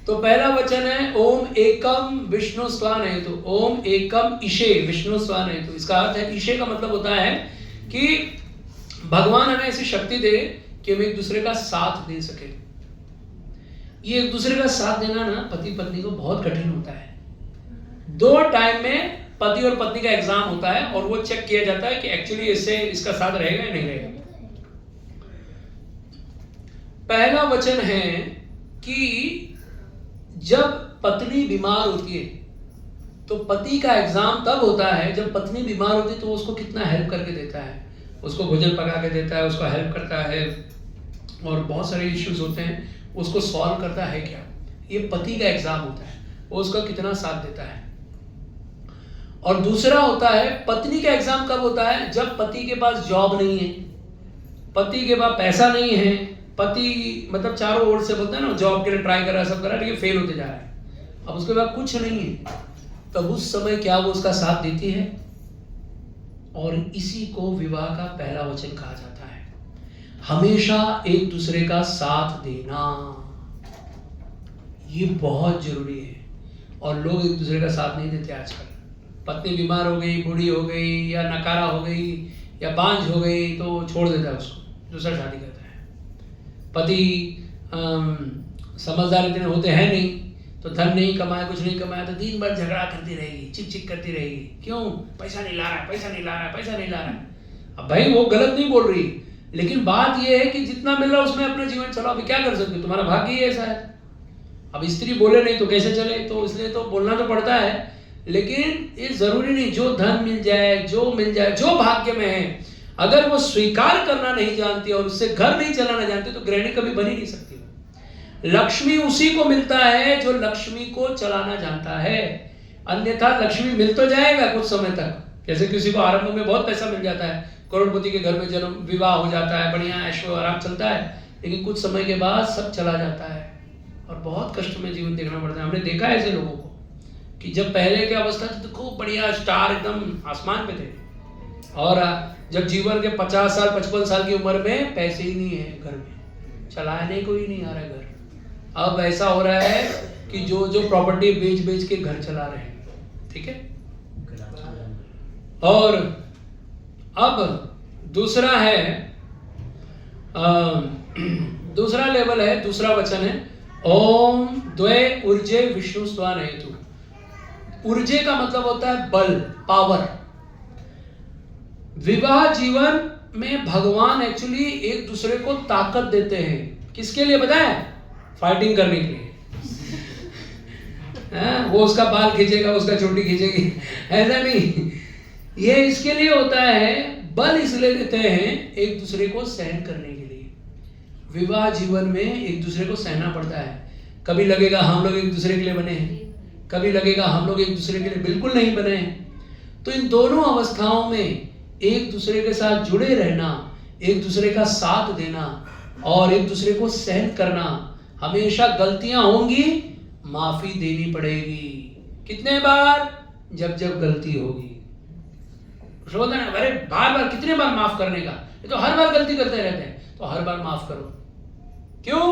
तो पहला वचन है, ओम एकम विष्णु स्वानेतु, ओम एकम ईशे विष्णु स्वानेतु। इसका अर्थ है, ईशे का मतलब होता है कि भगवान हमें ऐसी शक्ति दे कि हम एक दूसरे का साथ दे सके। ये एक दूसरे का साथ देना ना पति पत्नी को बहुत कठिन होता है। 2 टाइम में पति और पत्नी का एग्जाम होता है, और वो चेक किया जाता है कि एक्चुअली इससे इसका साथ रहेगा या नहीं रहेगा। पहला वचन है कि जब पत्नी बीमार होती है तो पति का एग्जाम तब होता है जब पत्नी बीमार होती है तो उसको कितना हेल्प करके देता है, उसको भोजन पका के देता है, उसको हेल्प करता है, और बहुत सारे इश्यूज होते हैं उसको सॉल्व करता है क्या। ये पति का एग्जाम होता है, वो उसका कितना साथ देता है। और दूसरा होता है पत्नी का एग्जाम कब होता है, जब पति के पास जॉब नहीं है, पति के पास पैसा नहीं है, पति मतलब चारों ओर से बोलते हैं ना, जॉब के लिए ट्राई कर रहा है, सब कर रहा है, लेकिन फेल होते जा रहा है, अब उसके बाद कुछ नहीं है, तब उस समय क्या वो उसका साथ देती है? और इसी को विवाह का पहला वचन कहा जाता है, हमेशा एक दूसरे का साथ देना। ये बहुत जरूरी है, और लोग एक दूसरे का साथ नहीं देते आजकल। पत्नी बीमार हो गई, बूढ़ी हो गई, या नकारा हो गई, या बांझ हो गई, तो छोड़ देता है उसको, दूसरा शादी करता है। पति समझदार इतने होते हैं नहीं, तो धन नहीं कमाया, कुछ नहीं कमाया, तो दिन भर झगड़ा करती रहेगी, चिक चिक करती रहेगी। क्यों? पैसा नहीं ला रहा है, पैसा नहीं ला रहा है, पैसा नहीं ला रहा है। अब भाई वो गलत नहीं बोल रही, लेकिन बात ये है कि जितना मिल रहा है उसमें अपना जीवन चलाओ। अभी क्या कर सकते हो, तुम्हारा भाग्य ही ऐसा है। अब स्त्री बोले नहीं तो कैसे चले, तो इसलिए तो बोलना तो पड़ता है, लेकिन ये जरूरी नहीं। जो धन मिल जाए, जो मिल जाए, जो भाग्य में है, अगर वो स्वीकार करना नहीं जानती और उससे घर नहीं चलाना जानती, तो गृहिणी कभी बन ही नहीं सकती। लक्ष्मी उसी को मिलता है जो लक्ष्मी को चलाना जानता है, अन्यथा लक्ष्मी मिल तो जाएगा कुछ समय तक। जैसे किसी को आरंभ में बहुत पैसा मिल जाता है, करोड़पति के घर में जन्म, विवाह हो जाता है, बढ़िया ऐशो आराम चलता है, लेकिन कुछ समय के बाद सब चला जाता है और बहुत कष्ट में जीवन देखना पड़ता है। हमने देखा है ऐसे लोगों को कि जब पहले की अवस्था थी तो खूब बढ़िया स्टार एकदम आसमान पे थे, और जब जीवन के 50 साल 55 साल की उम्र में पैसे ही नहीं है घर में, चलाने को ही नहीं आ रहा है घर। अब ऐसा हो रहा है कि जो जो प्रॉपर्टी बेच बेच के घर चला रहे हैं, ठीक है। और अब दूसरा है, दूसरा लेवल है, दूसरा वचन है, ओम द्वे ऊर्जे विष्णु स्वान हेतु। ऊर्जे का मतलब होता है बल, पावर। विवाह जीवन में भगवान एक्चुअली एक दूसरे को ताकत देते हैं। किसके लिए पता है? फाइटिंग करने के लिए। वो उसका बाल खींचेगा, उसका चोटी खींचेगी, ऐसा नहीं। ये इसके लिए होता है, बल इसलिए देते हैं एक दूसरे को सहन करने के लिए। विवाह जीवन में एक दूसरे को सहना पड़ता है। कभी लगेगा हम लोग एक दूसरे के लिए बने हैं, कभी लगेगा हम लोग एक दूसरे के लिए बिल्कुल नहीं बने हैं। तो इन दोनों अवस्थाओं में एक दूसरे के साथ जुड़े रहना, एक दूसरे का साथ देना और एक दूसरे को सहन करना। हमेशा गलतियां होंगी, माफी देनी पड़ेगी। कितने बार? जब जब गलती होगी। शोधन, अरे बार बार कितने बार माफ करने का? ये तो हर बार गलती करते रहते हैं, तो हर बार माफ करो। क्यों?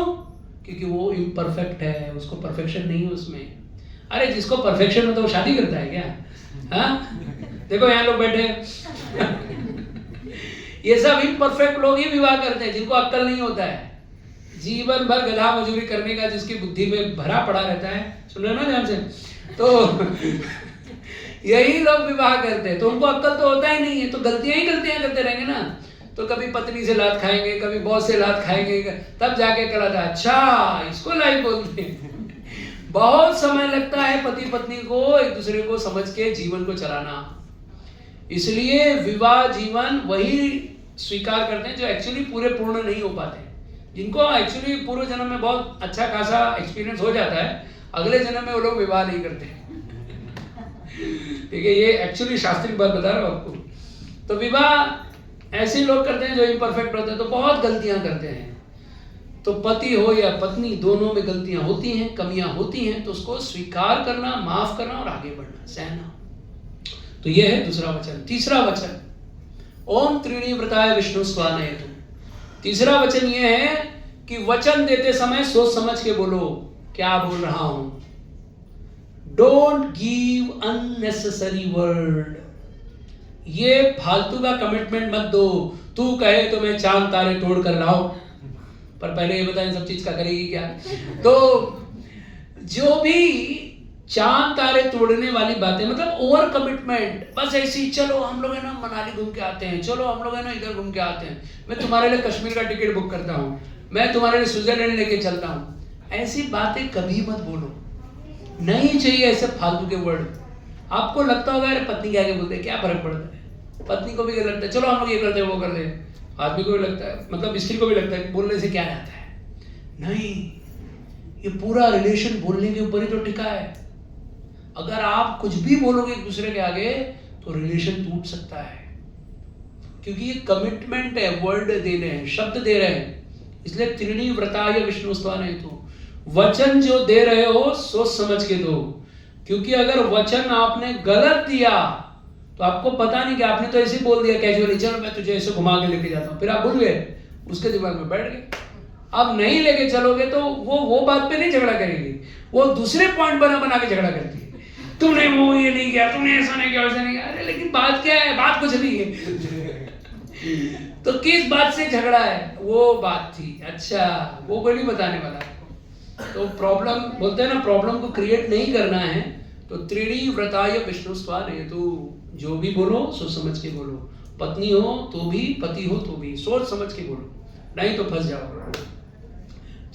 क्योंकि वो इम्परफेक्ट है, उसको परफेक्शन नहीं है उसमें। अरे जिसको परफेक्शन हो तो वो शादी करता है क्या? हाँ, देखो यहाँ लोग बैठे ये सब इम्परफेक्ट लोग ही विवाह करते हैं, जिनको अक्ल नहीं होता है। जीवन भर गधा मजूरी करने का जिसकी बुद्धि में भरा पड़ा रहता है, सुन रहे हो ना ध्यान से, तो यही लोग विवाह करते हैं। तो उनको अक्ल तो होता ही नहीं है, तो गलतियां ही गलतियां करते रहेंगे ना। तो कभी पत्नी से लात खाएंगे, कभी बॉस से लात खाएंगे, तब जाके करा था अच्छा इसको लाइफ बोलते हैं। बहुत समय लगता है पति पत्नी को एक दूसरे को समझ के जीवन को चलाना। इसलिए विवाह जीवन वही स्वीकार करते हैं जो एक्चुअली पूरे पूर्ण नहीं हो पाते। जिनको एक्चुअली पूर्व जन्म में बहुत अच्छा खासा एक्सपीरियंस हो जाता है, अगले जन्म में वो लोग विवाह नहीं करते। ठीक है, ये एक्चुअली शास्त्रीय बात बता रहा हूं आपको। तो विवाह ऐसे लोग करते हैं जो इम्परफेक्ट होते हैं, तो बहुत गलतियां करते हैं। तो पति हो या पत्नी, दोनों में गलतियां होती हैं, कमियां होती हैं, तो उसको स्वीकार करना, माफ करना और आगे बढ़ना, सहना। तो यह है दूसरा वचन। तीसरा वचन, ओम त्रीणी व्रताय विष्णु स्वान हेतु। तीसरा वचन यह है कि वचन देते समय सोच समझ के बोलो क्या बोल रहा हूं। Don't give unnecessary word. ये फालतू का कमिटमेंट मत दो। तू कहे तो मैं चांद तारे तोड़ कर लाऊं, पर पहले ये बता इन सब चीज का करेगी क्या? तो जो भी चांद तारे तोड़ने वाली बातें, मतलब ओवर कमिटमेंट, बस ऐसी चलो हम लोग है ना मनाली घूम के आते हैं, चलो हम लोग है ना इधर घूम के आते हैं, मैं तुम्हारे लिए कश्मीर का टिकट बुक करता हूँ, मैं तुम्हारे लिए स्विट्जरलैंड लेके चलता हूँ। ऐसी बातें कभी मत बोलो, नहीं चाहिए ऐसे फालतू के वर्ड। आपको लगता होगा अरे पत्नी क्या बोलते हैं, क्या फर्क पड़ता है? पत्नी को भी लगता है चलो हम लोग ये करते हैं वो करते हैं, आदमी को भी लगता है, मतलब स्त्री को भी लगता है बोलने से क्या जाता है। नहीं, ये पूरा रिलेशन बोलने के ऊपर ही तो टिका है। अगर आप कुछ भी बोलोगे एक दूसरे के आगे तो रिलेशन टूट सकता है, क्योंकि ये कमिटमेंट है, वर्ड दे रहे हैं, शब्द दे रहे हैं। इसलिए त्रीणी व्रताय विष्णु स्वान हेतु, वचन जो दे रहे हो सोच समझ के दो, क्योंकि अगर वचन आपने गलत दिया तो आपको पता नहीं कि आपने तो ऐसे बोल दिया कैजुअली, चलो मैं तुझे ऐसे घुमा के लेके जाता हूँ, फिर आप भूल गए, उसके दिमाग में बैठ गए। अब नहीं लेके चलोगे तो वो बात पे नहीं झगड़ा करेगी, वो दूसरे पॉइंट बना के झगड़ा करती है। तुमने वो ये नहीं किया, तुमने ऐसा नहीं किया, वैसा नहीं किया। अरे लेकिन बात क्या है, बात कुछ नहीं है। तो किस बात से झगड़ा है, वो बात थी, अच्छा वो कोई नहीं बताने वाला। तो प्रॉब्लम बोलते हैं ना, प्रॉब्लम को क्रिएट नहीं करना है। तो त्रीणी व्रताय विष्णुस्त्वान है, तो जो भी बोलो सोच समझ के बोलो, पत्नी हो तो भी, पति हो तो भी, सोच समझ के बोलो, नहीं तो फंस जाओगे।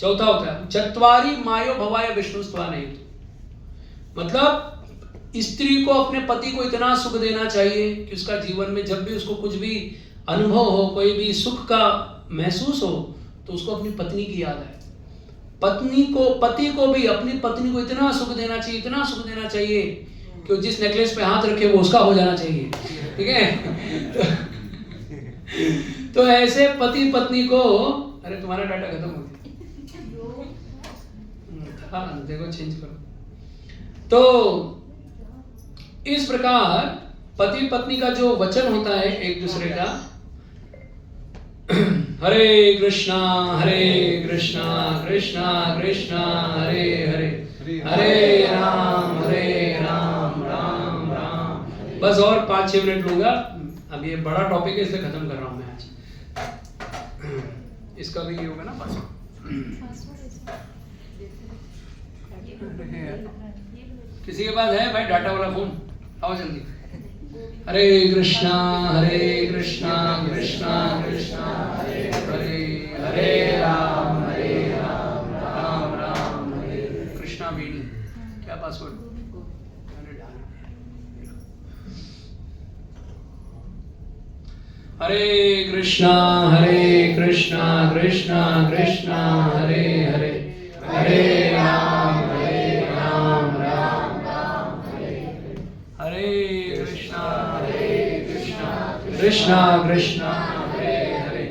चौथा होता है चत्वारी मायो भवाय विष्णुस्त्वान है, मतलब स्त्री को अपने पति को इतना सुख देना चाहिए कि उसका जीवन में जब भी उसको कुछ भी अनुभव हो, कोई भी सुख का महसूस हो, तो उसको अपनी पत्नी की याद आए। पति को भी अपनी पत्नी को इतना सुख देना चाहिए, इतना सुख देना चाहिए कि जिस नेकलेस पे हाथ रखे वो उसका हो जाना चाहिए, ठीक है। तो ऐसे पति पत्नी को, अरे तुम्हारा डाटा खत्म हो गया, हाँ देखो चेंज करो। तो इस प्रकार पति पत्नी का जो वचन होता है एक दूसरे का, हरे कृष्णा कृष्णा कृष्णा हरे हरे, हरे राम राम राम। बस और 5-6 मिनट लूंगा, अब ये बड़ा टॉपिक है इसलिए खत्म कर रहा हूं मैं आज। इसका भी ये होगा ना पास। किसी के पास है भाई डाटा वाला फोन, आओ जल्दी। हरे कृष्णा कृष्णा कृष्णा हरे हरे, हरे राम राम राम हरे। कृष्णा बीडी क्या पासवर्ड, हरे कृष्णा कृष्णा कृष्णा हरे हरे, हरे राम राम हरे कृष्णा कृष्णा हरे हरे,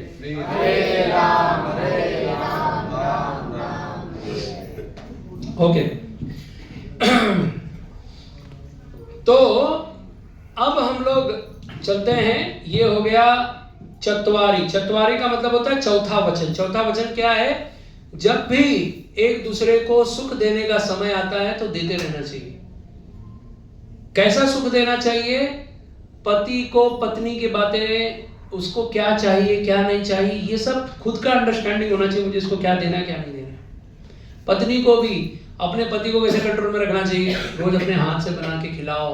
हरे राम राम। ओके, तो अब हम लोग चलते हैं। ये हो गया चत्वारी। चत्वारी का मतलब होता है चौथा वचन। चौथा वचन क्या है, जब भी एक दूसरे को सुख देने का समय आता है तो देते रहना चाहिए। कैसा सुख देना चाहिए, पति को पत्नी की बातें, उसको क्या चाहिए क्या नहीं चाहिए, ये सब खुद का अंडरस्टैंडिंग होना चाहिए, मुझे इसको क्या देना क्या नहीं देना। पत्नी को भी अपने पति को कैसे कंट्रोल में रखना चाहिए, रोज अपने हाथ से बना के खिलाओ,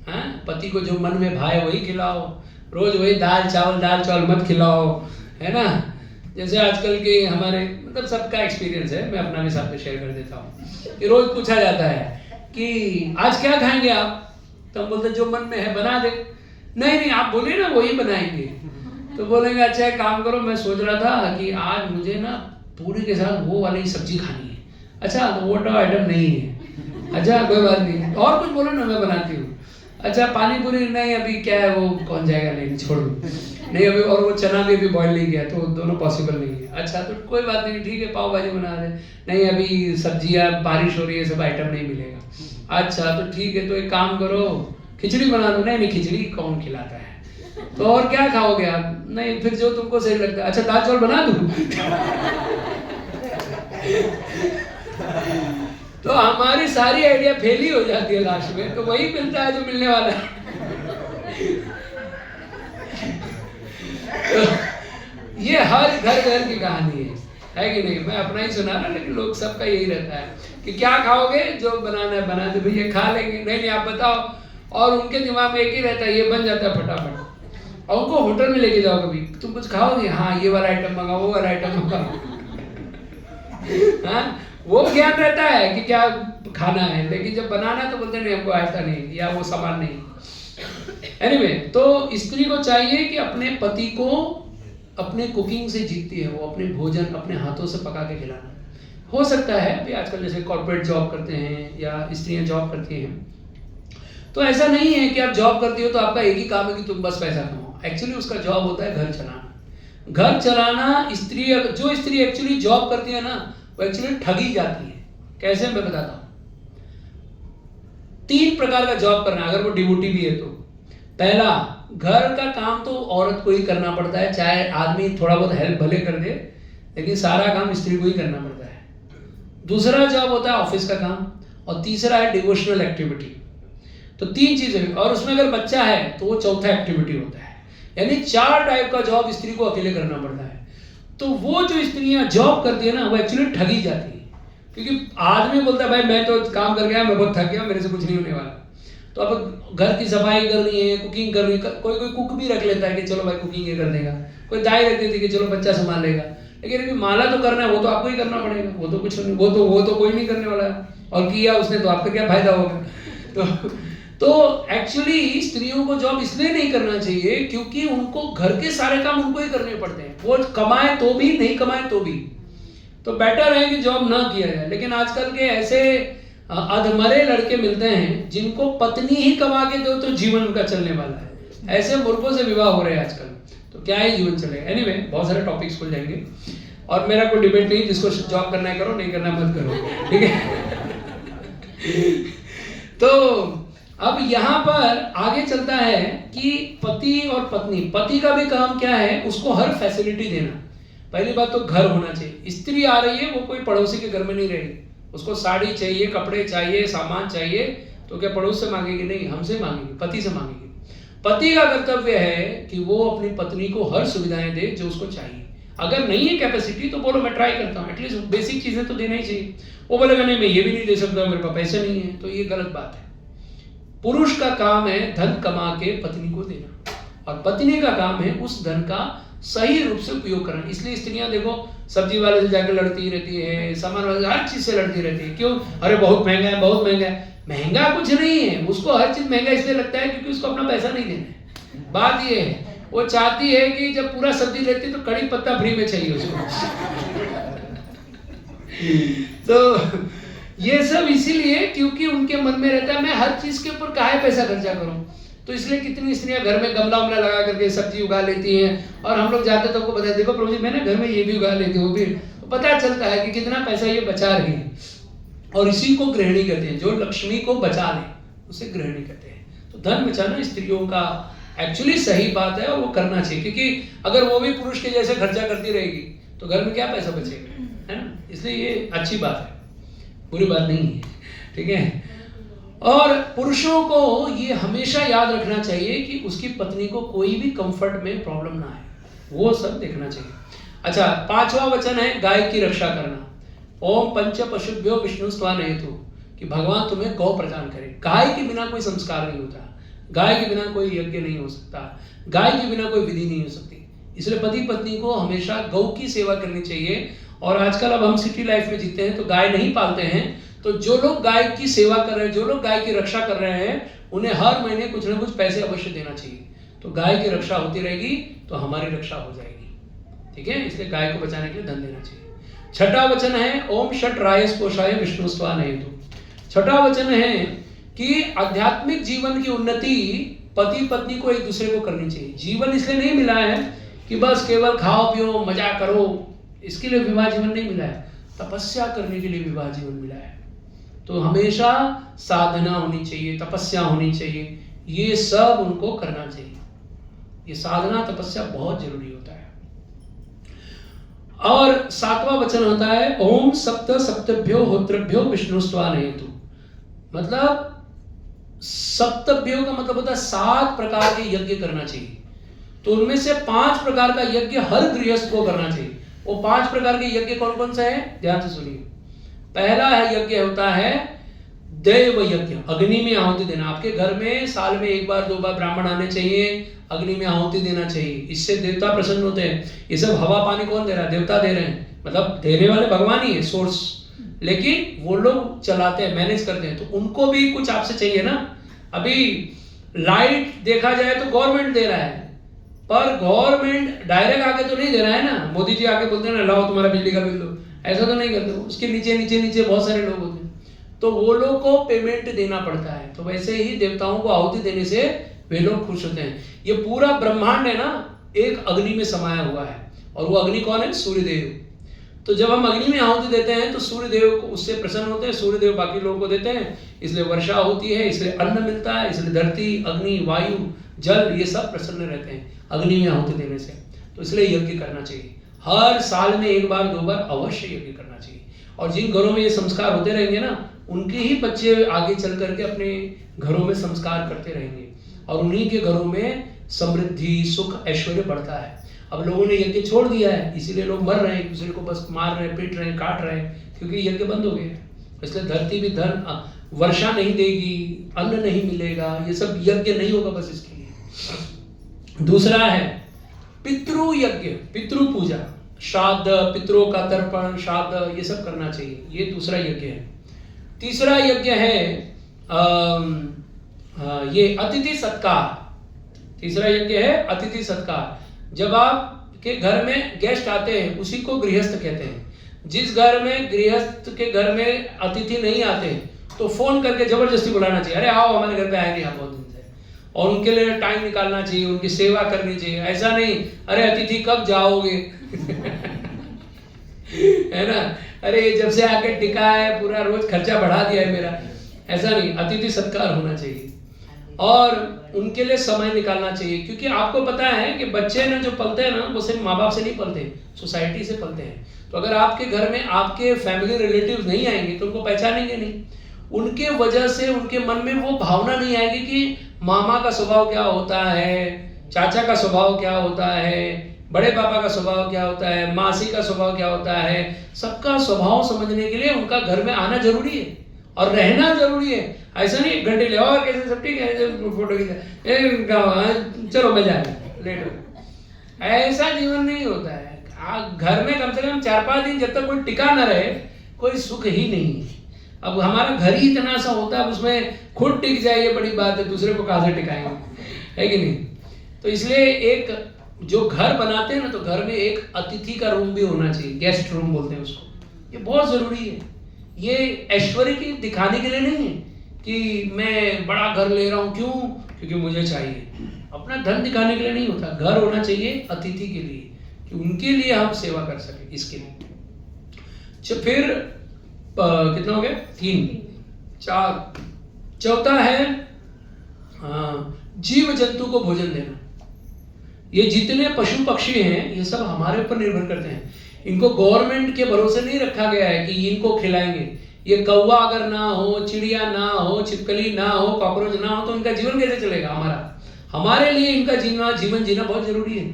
हैं? पति को जो मन में भाए वही खिलाओ, रोज वही दाल चावल मत खिलाओ, है ना। जैसे आजकल के हमारे मतलब सबका एक्सपीरियंस है, मैं अपना भी साथ में शेयर कर देता हूँ कि रोज पूछा जाता है कि आज क्या खाएंगे आप, तो हम बोलते जो मन में है बना दे। नहीं आप बोले ना वही बनाएंगे, तो बोलेंगे अच्छा एक काम करो, मैं सोच रहा था कि आज मुझे ना पूरी के साथ वो वाली सब्जी खानी है। अच्छा तो वो आइटम नहीं है, अच्छा कोई बात नहीं, और कुछ बोलो ना मैं बनाती हूँ। अच्छा पानी पूरी नहीं, अभी क्या है वो कौन जाएगा, नहीं छोड़ दो, नहीं अभी, और वो चना भी अभी बॉईल नहीं किया तो दोनों पॉसिबल नहीं है। अच्छा तो कोई बात नहीं, ठीक है पाव भाजी बना दे, नहीं अभी सब्जियाँ बारिश हो रही है सब आइटम नहीं मिलेगा। अच्छा तो ठीक है, तो एक काम करो खिचड़ी बना दो, नहीं खिचड़ी कौन खिलाता है, तो और क्या खाओगे आप, नहीं फिर जो तुमको सही लगता है। अच्छा दाल चावल बना दूं। तो हमारी सारी आइडिया फेल ही हो जाती है लास्ट में, तो वही मिलता है जो मिलने वाला है। तो ये हर घर की कहानी है कि नहीं, मैं अपना ही सुना रहा, लेकिन लोग सबका यही रहता है कि क्या खाओगे, जो बनाना है बना दो भैया, खा लेंगे, नहीं आप बताओ, और उनके दिमाग में एक ही रहता है, ये बन जाता है फटाफट। और उनको होटल में लेके जाओ कभी, तुम कुछ खाओगे, हाँ ये वाला आइटम मंगाओ, वो वाला आइटम मंगाओ। हाँ वो ज्ञान रहता है कि क्या खाना है, लेकिन जब बनाना तो बोलते नहीं हमको आता नहीं, या वो सामान नहीं। एनीवे, तो स्त्री को चाहिए कि अपने पति को अपने कुकिंग से जीतती है, वो अपने भोजन अपने हाथों से पका के खिलाना। हो सकता है भी आजकल जैसे कॉर्पोरेट जॉब करते हैं या स्त्रियां जॉब करती हैं, तो ऐसा नहीं है कि आप जॉब करती हो तो आपका एक ही काम है कि तुम बस पैसा कमाओ। एक्चुअली उसका जॉब होता है घर चलाना। घर चलाना जो स्त्री एक्चुअली जॉब करती है ना, वो एक्चुअली ठगी जाती है। कैसे, मैं बताता हूँ। 3 प्रकार का जॉब करना है, अगर वो डिवोटी भी है तो। पहला, घर का काम तो औरत को ही करना पड़ता है, चाहे आदमी थोड़ा बहुत हेल्प भले कर दे, लेकिन सारा काम स्त्री को ही करना पड़ता है। दूसरा जॉब होता है ऑफिस का काम, और तीसरा है डिवोशनल एक्टिविटी। तो 3 चीजें, और उसमें अगर बच्चा है तो वो चौथा एक्टिविटी होता है। यानी 4 टाइप का जॉब स्त्री को अकेले करना पड़ता है। तो वो जो स्त्रियां जॉब करती है ना, वो एक्चुअली ठगी जाती है, क्योंकि आदमी बोलता है भाई मैं तो काम कर गया, मैं बहुत थक गया, मेरे से कुछ नहीं होने वाला। तो अब घर की सफाई करनी है, कुकिंग करनी है, कोई कुक भी रख लेता है कि चलो भाई कुकिंग ये कर देगा, कोई दाई रख देती है कि चलो बच्चा संभाल लेगा, लेकिन अभी माला तो करना है, वो तो आपको ही करना पड़ेगा, वो तो कुछ नहीं, वो तो कोई नहीं करने वाला है, और किया उसने तो आपका क्या फायदा होगा। तो एक्चुअली स्त्रियों को जॉब इसलिए नहीं करना चाहिए क्योंकि उनको घर के सारे काम उनको ही करने पड़ते हैं, वो कमाए तो भी, नहीं कमाए तो भी। तो बेटर है कि जॉब ना किया जाए। लेकिन आजकल के ऐसे अधमरे लड़के मिलते हैं जिनको पत्नी ही कमा के दो तो जीवन उनका चलने वाला है। ऐसे मूर्खों से विवाह हो रहे हैं आजकल, तो क्या ही जीवन चलेगा। एनीवे, बहुत सारे टॉपिक्स खुल जाएंगे, और मेरा कोई डिबेट नहीं, जिसको जॉब करना है करो, नहीं करना मत करो, ठीक है। तो अब यहाँ पर आगे चलता है कि पति और पत्नी, पति का भी काम क्या है, उसको हर फैसिलिटी देना। पहली बात तो घर होना चाहिए। स्त्री आ रही है, वो कोई पड़ोसी के घर में नहीं रहेगी, उसको साड़ी चाहिए, कपड़े चाहिए, सामान चाहिए, तो क्या पड़ोस से मांगेगी? नहीं, हमसे मांगेगी, पति से मांगेगी। पति का कर्तव्य है कि वो अपनी पत्नी को हर सुविधाएं दे जो उसको चाहिए। अगर नहीं है कैपेसिटी तो बोलो मैं ट्राई करता हूँ, एटलीस्ट बेसिक चीजें तो देना ही चाहिए। वो बोलेगा नहीं मैं ये भी नहीं दे सकता, मेरे पास पैसे नहीं है, तो ये गलत बात है। पुरुष का काम है धन कमा के पत्नी को देना, और पत्नी का काम है उस धन का सही रूप से उपयोग करना। इसलिए स्त्रियां देखो सब्जी वाले से जाकर लड़ती रहती है, सामान वाले से, हर चीज से लड़ती रहती है। क्यों? अरे बहुत महंगा है, बहुत महंगा है। महंगा कुछ नहीं है, उसको हर चीज महंगा इसलिए लगता है क्योंकि उसको अपना पैसा नहीं देना है। बात ये है, वो चाहती है कि जब पूरा सब्जी लेती तो कड़ी पत्ता फ्री में चाहिए उसको। तो ये सब इसीलिए क्योंकि उनके मन में रहता है मैं हर चीज के ऊपर काहे पैसा खर्चा करूं। तो इसलिए कितनी स्त्रियां घर में गमला उमला लगा करके सब्जी उगा लेती हैं, और हम लोग जाते तो उनको बताते देखो प्रभु जी मैं ना घर में ये भी उगा लेती हूँ, भी तो पता चलता है कि कितना पैसा ये बचा रही है। और इसी को गृहिणी कहते हैं, जो लक्ष्मी को बचा ले उसे गृहिणी कहते हैं। तो धन बचाना स्त्रियों का एक्चुअली सही बात है, और वो करना चाहिए, क्योंकि अगर वो भी पुरुष के जैसे खर्चा करती रहेगी तो घर में क्या पैसा बचेगा, है ना। इसलिए ये अच्छी बात है, बुरी बात नहीं है, ठीक है। और पुरुषों को ये हमेशा याद रखना चाहिए कि उसकी पत्नी को कोई भी कंफर्ट में प्रॉब्लम ना आए, वो सब देखना चाहिए। अच्छा, 5वां वचन है गाय की रक्षा करना। ओम पंच पशुभ्यो विष्णु स्वान हेतु, कि भगवान तुम्हें गौ प्रदान करे। गाय के बिना कोई संस्कार नहीं होता, गाय के बिना कोई यज्ञ नहीं हो सकता, गाय के बिना कोई विधि नहीं हो सकती। इसलिए पति पत्नी को हमेशा गौ की सेवा करनी चाहिए। और आजकल अब हम सिटी लाइफ में जीते हैं तो गाय नहीं पालते हैं, तो जो लोग गाय की सेवा कर रहे हैं, जो लोग गाय की रक्षा कर रहे हैं, उन्हें हर महीने कुछ ना कुछ पैसे अवश्य देना चाहिए। तो गाय की रक्षा होती रहेगी तो हमारी रक्षा हो जाएगी, ठीक है। इसलिए गाय को बचाने के लिए धन देना चाहिए। 6वां वचन है ओम षट रायस कोशाय विष्णु स्वान हेतु। 6वां वचन है कि आध्यात्मिक जीवन की उन्नति पति पत्नी को एक दूसरे को करनी चाहिए। जीवन इसलिए नहीं मिला है कि बस केवल खाओ पियो मजा करो, इसके लिए विवाह जीवन नहीं मिला है, तपस्या करने के लिए विवाह जीवन मिला है। तो हमेशा साधना होनी चाहिए, तपस्या होनी चाहिए, ये सब उनको करना चाहिए। ये साधना तपस्या बहुत जरूरी होता है। और 7वां वचन होता है ओम सप्त सप्तभ्यो होत्रभ्यो विष्णु स्वान हेतु। मतलब सप्तभ्यो का मतलब होता है 7 प्रकार के यज्ञ करना चाहिए। तो उनमें से 5 प्रकार का यज्ञ हर गृहस्थ को करना चाहिए। वो 5 प्रकार के यज्ञ कौन कौन से हैं, ध्यान से सुनिए। पहला है यज्ञ होता है देव यज्ञ, अग्नि में आहुति देना। आपके घर में साल में 1 बार 2 बार ब्राह्मण आने चाहिए, अग्नि में आहुति देना चाहिए, इससे देवता प्रसन्न होते हैं। ये सब हवा पानी कौन दे रहा है, देवता दे रहे हैं, मतलब देने वाले भगवान ही है सोर्स, लेकिन वो लोग चलाते हैं, मैनेज करते हैं, तो उनको भी कुछ आपसे चाहिए ना। अभी लाइट देखा जाए तो गवर्नमेंट दे रहा है, पर गवर्नमेंट डायरेक्ट आके तो नहीं दे रहा है ना। मोदी जी आके बोलते हैं ना लाओ तुम्हारा बिजली का बिल दो, ऐसा तो नहीं करते। उसके नीचे नीचे नीचे बहुत सारे लोग होते हैं, तो वो लोग को पेमेंट देना पड़ता है। तो वैसे ही देवताओं को आहुति देने से वे लोग खुश होते हैं। ये पूरा ब्रह्मांड है ना, एक अग्नि में समाया हुआ है, और वो अग्नि कौन है, सूर्यदेव। तो जब हम अग्नि में आहुति देते हैं तो सूर्य देव को उससे प्रसन्न होते हैं, सूर्य देव बाकी लोगों को देते हैं, इसलिए वर्षा होती है, इसलिए अन्न मिलता है, इसलिए धरती, अग्नि, वायु, जल ये सब प्रसन्न रहते हैं अग्नि में आहुति देने से। तो इसलिए यज्ञ करना चाहिए, हर साल में 1 बार 2 बार अवश्य यज्ञ करना चाहिए। और जिन घरों में ये संस्कार होते रहेंगे ना, उनके ही बच्चे आगे चल करके अपने घरों में संस्कार करते रहेंगे और उन्हीं के घरों में समृद्धि, सुख, ऐश्वर्य बढ़ता है। अब लोगों ने यज्ञ छोड़ दिया है, इसीलिए लोग मर रहे हैं, एक दूसरे को बस मार रहे हैं, पीट रहे हैं, काट रहे हैं, क्योंकि यज्ञ बंद हो गए। इसलिए धरती भी वर्षा नहीं देगी, अन्न नहीं मिलेगा, ये सब यज्ञ नहीं होगा बस इसके लिए। दूसरा है पितृ यज्ञ, पितृ पूजा, श्राद्ध, पितरों का तर्पण, श्राद्ध ये सब करना चाहिए, ये दूसरा यज्ञ है। तीसरा यज्ञ है ये अतिथि सत्कार। तीसरा यज्ञ है अतिथि सत्कार। जब आपके घर में गेस्ट आते हैं उसी को गृहस्थ कहते हैं। जिस घर में गृहस्थ के घर में अतिथि नहीं आते तो फोन करके जबरदस्ती बुलाना चाहिए, अरे आओ हमारे घर पे आए नहीं आप बहुत दिन से, और उनके लिए टाइम निकालना चाहिए, उनकी सेवा करनी चाहिए। ऐसा नहीं अरे अतिथि कब जाओगे है ना, अरे जब से आके टिका है पूरा रोज खर्चा बढ़ा दिया है मेरा, ऐसा नहीं। अतिथि सत्कार होना चाहिए और उनके लिए समय निकालना चाहिए, क्योंकि आपको पता है कि बच्चे ना जो पलते हैं ना वो सिर्फ माँ बाप से नहीं पलते, सोसाइटी से पलते हैं। तो अगर आपके घर में आपके फैमिली रिलेटिव्स नहीं आएंगे तो उनको पहचानेंगे नहीं, उनके वजह से उनके मन में वो भावना नहीं आएगी कि मामा का स्वभाव क्या होता है, चाचा का स्वभाव क्या होता है, बड़े पापा का स्वभाव क्या होता है, मासी का स्वभाव क्या होता है। सबका स्वभाव समझने के लिए उनका घर में आना जरूरी है और रहना जरूरी है। ऐसा नहीं 1 घंटे ले और कैसे सब ठीक है फोटो चलो मैं जा लेट हो, ऐसा जीवन नहीं होता है। घर में कम से कम 4-5 दिन जब तक कोई टिका न रहे कोई सुख ही नहीं है। अब हमारा घर ही इतना सा होता है, उसमें खुद टिक जाए ये बड़ी बात है, दूसरे को कहाँ से टिकाएंगे, है कि नहीं। तो इसलिए एक जो घर बनाते हैं ना तो घर में एक अतिथि का रूम भी होना चाहिए, गेस्ट रूम बोलते हैं उसको, ये बहुत जरूरी है। ये ऐश्वर्य की दिखाने के लिए नहीं है कि मैं बड़ा घर ले रहा हूं, क्यों, क्योंकि मुझे चाहिए, अपना धन दिखाने के लिए नहीं होता। घर होना चाहिए अतिथि के लिए कि उनके लिए हम सेवा कर सके, इसके लिए। फिर कितना हो गया 3 4 चौथा है जीव जंतु को भोजन देना। ये जितने पशु पक्षी हैं ये सब हमारे ऊपर निर्भर करते हैं, इनको गवर्नमेंट के भरोसे नहीं रखा गया है कि इनको खिलाएंगे। ये कौवा अगर ना हो, चिड़िया ना हो, छिपकली ना हो, कॉकरोच ना हो तो इनका जीवन कैसे चलेगा। हमारे लिए इनका जीवन जीना बहुत जरूरी है।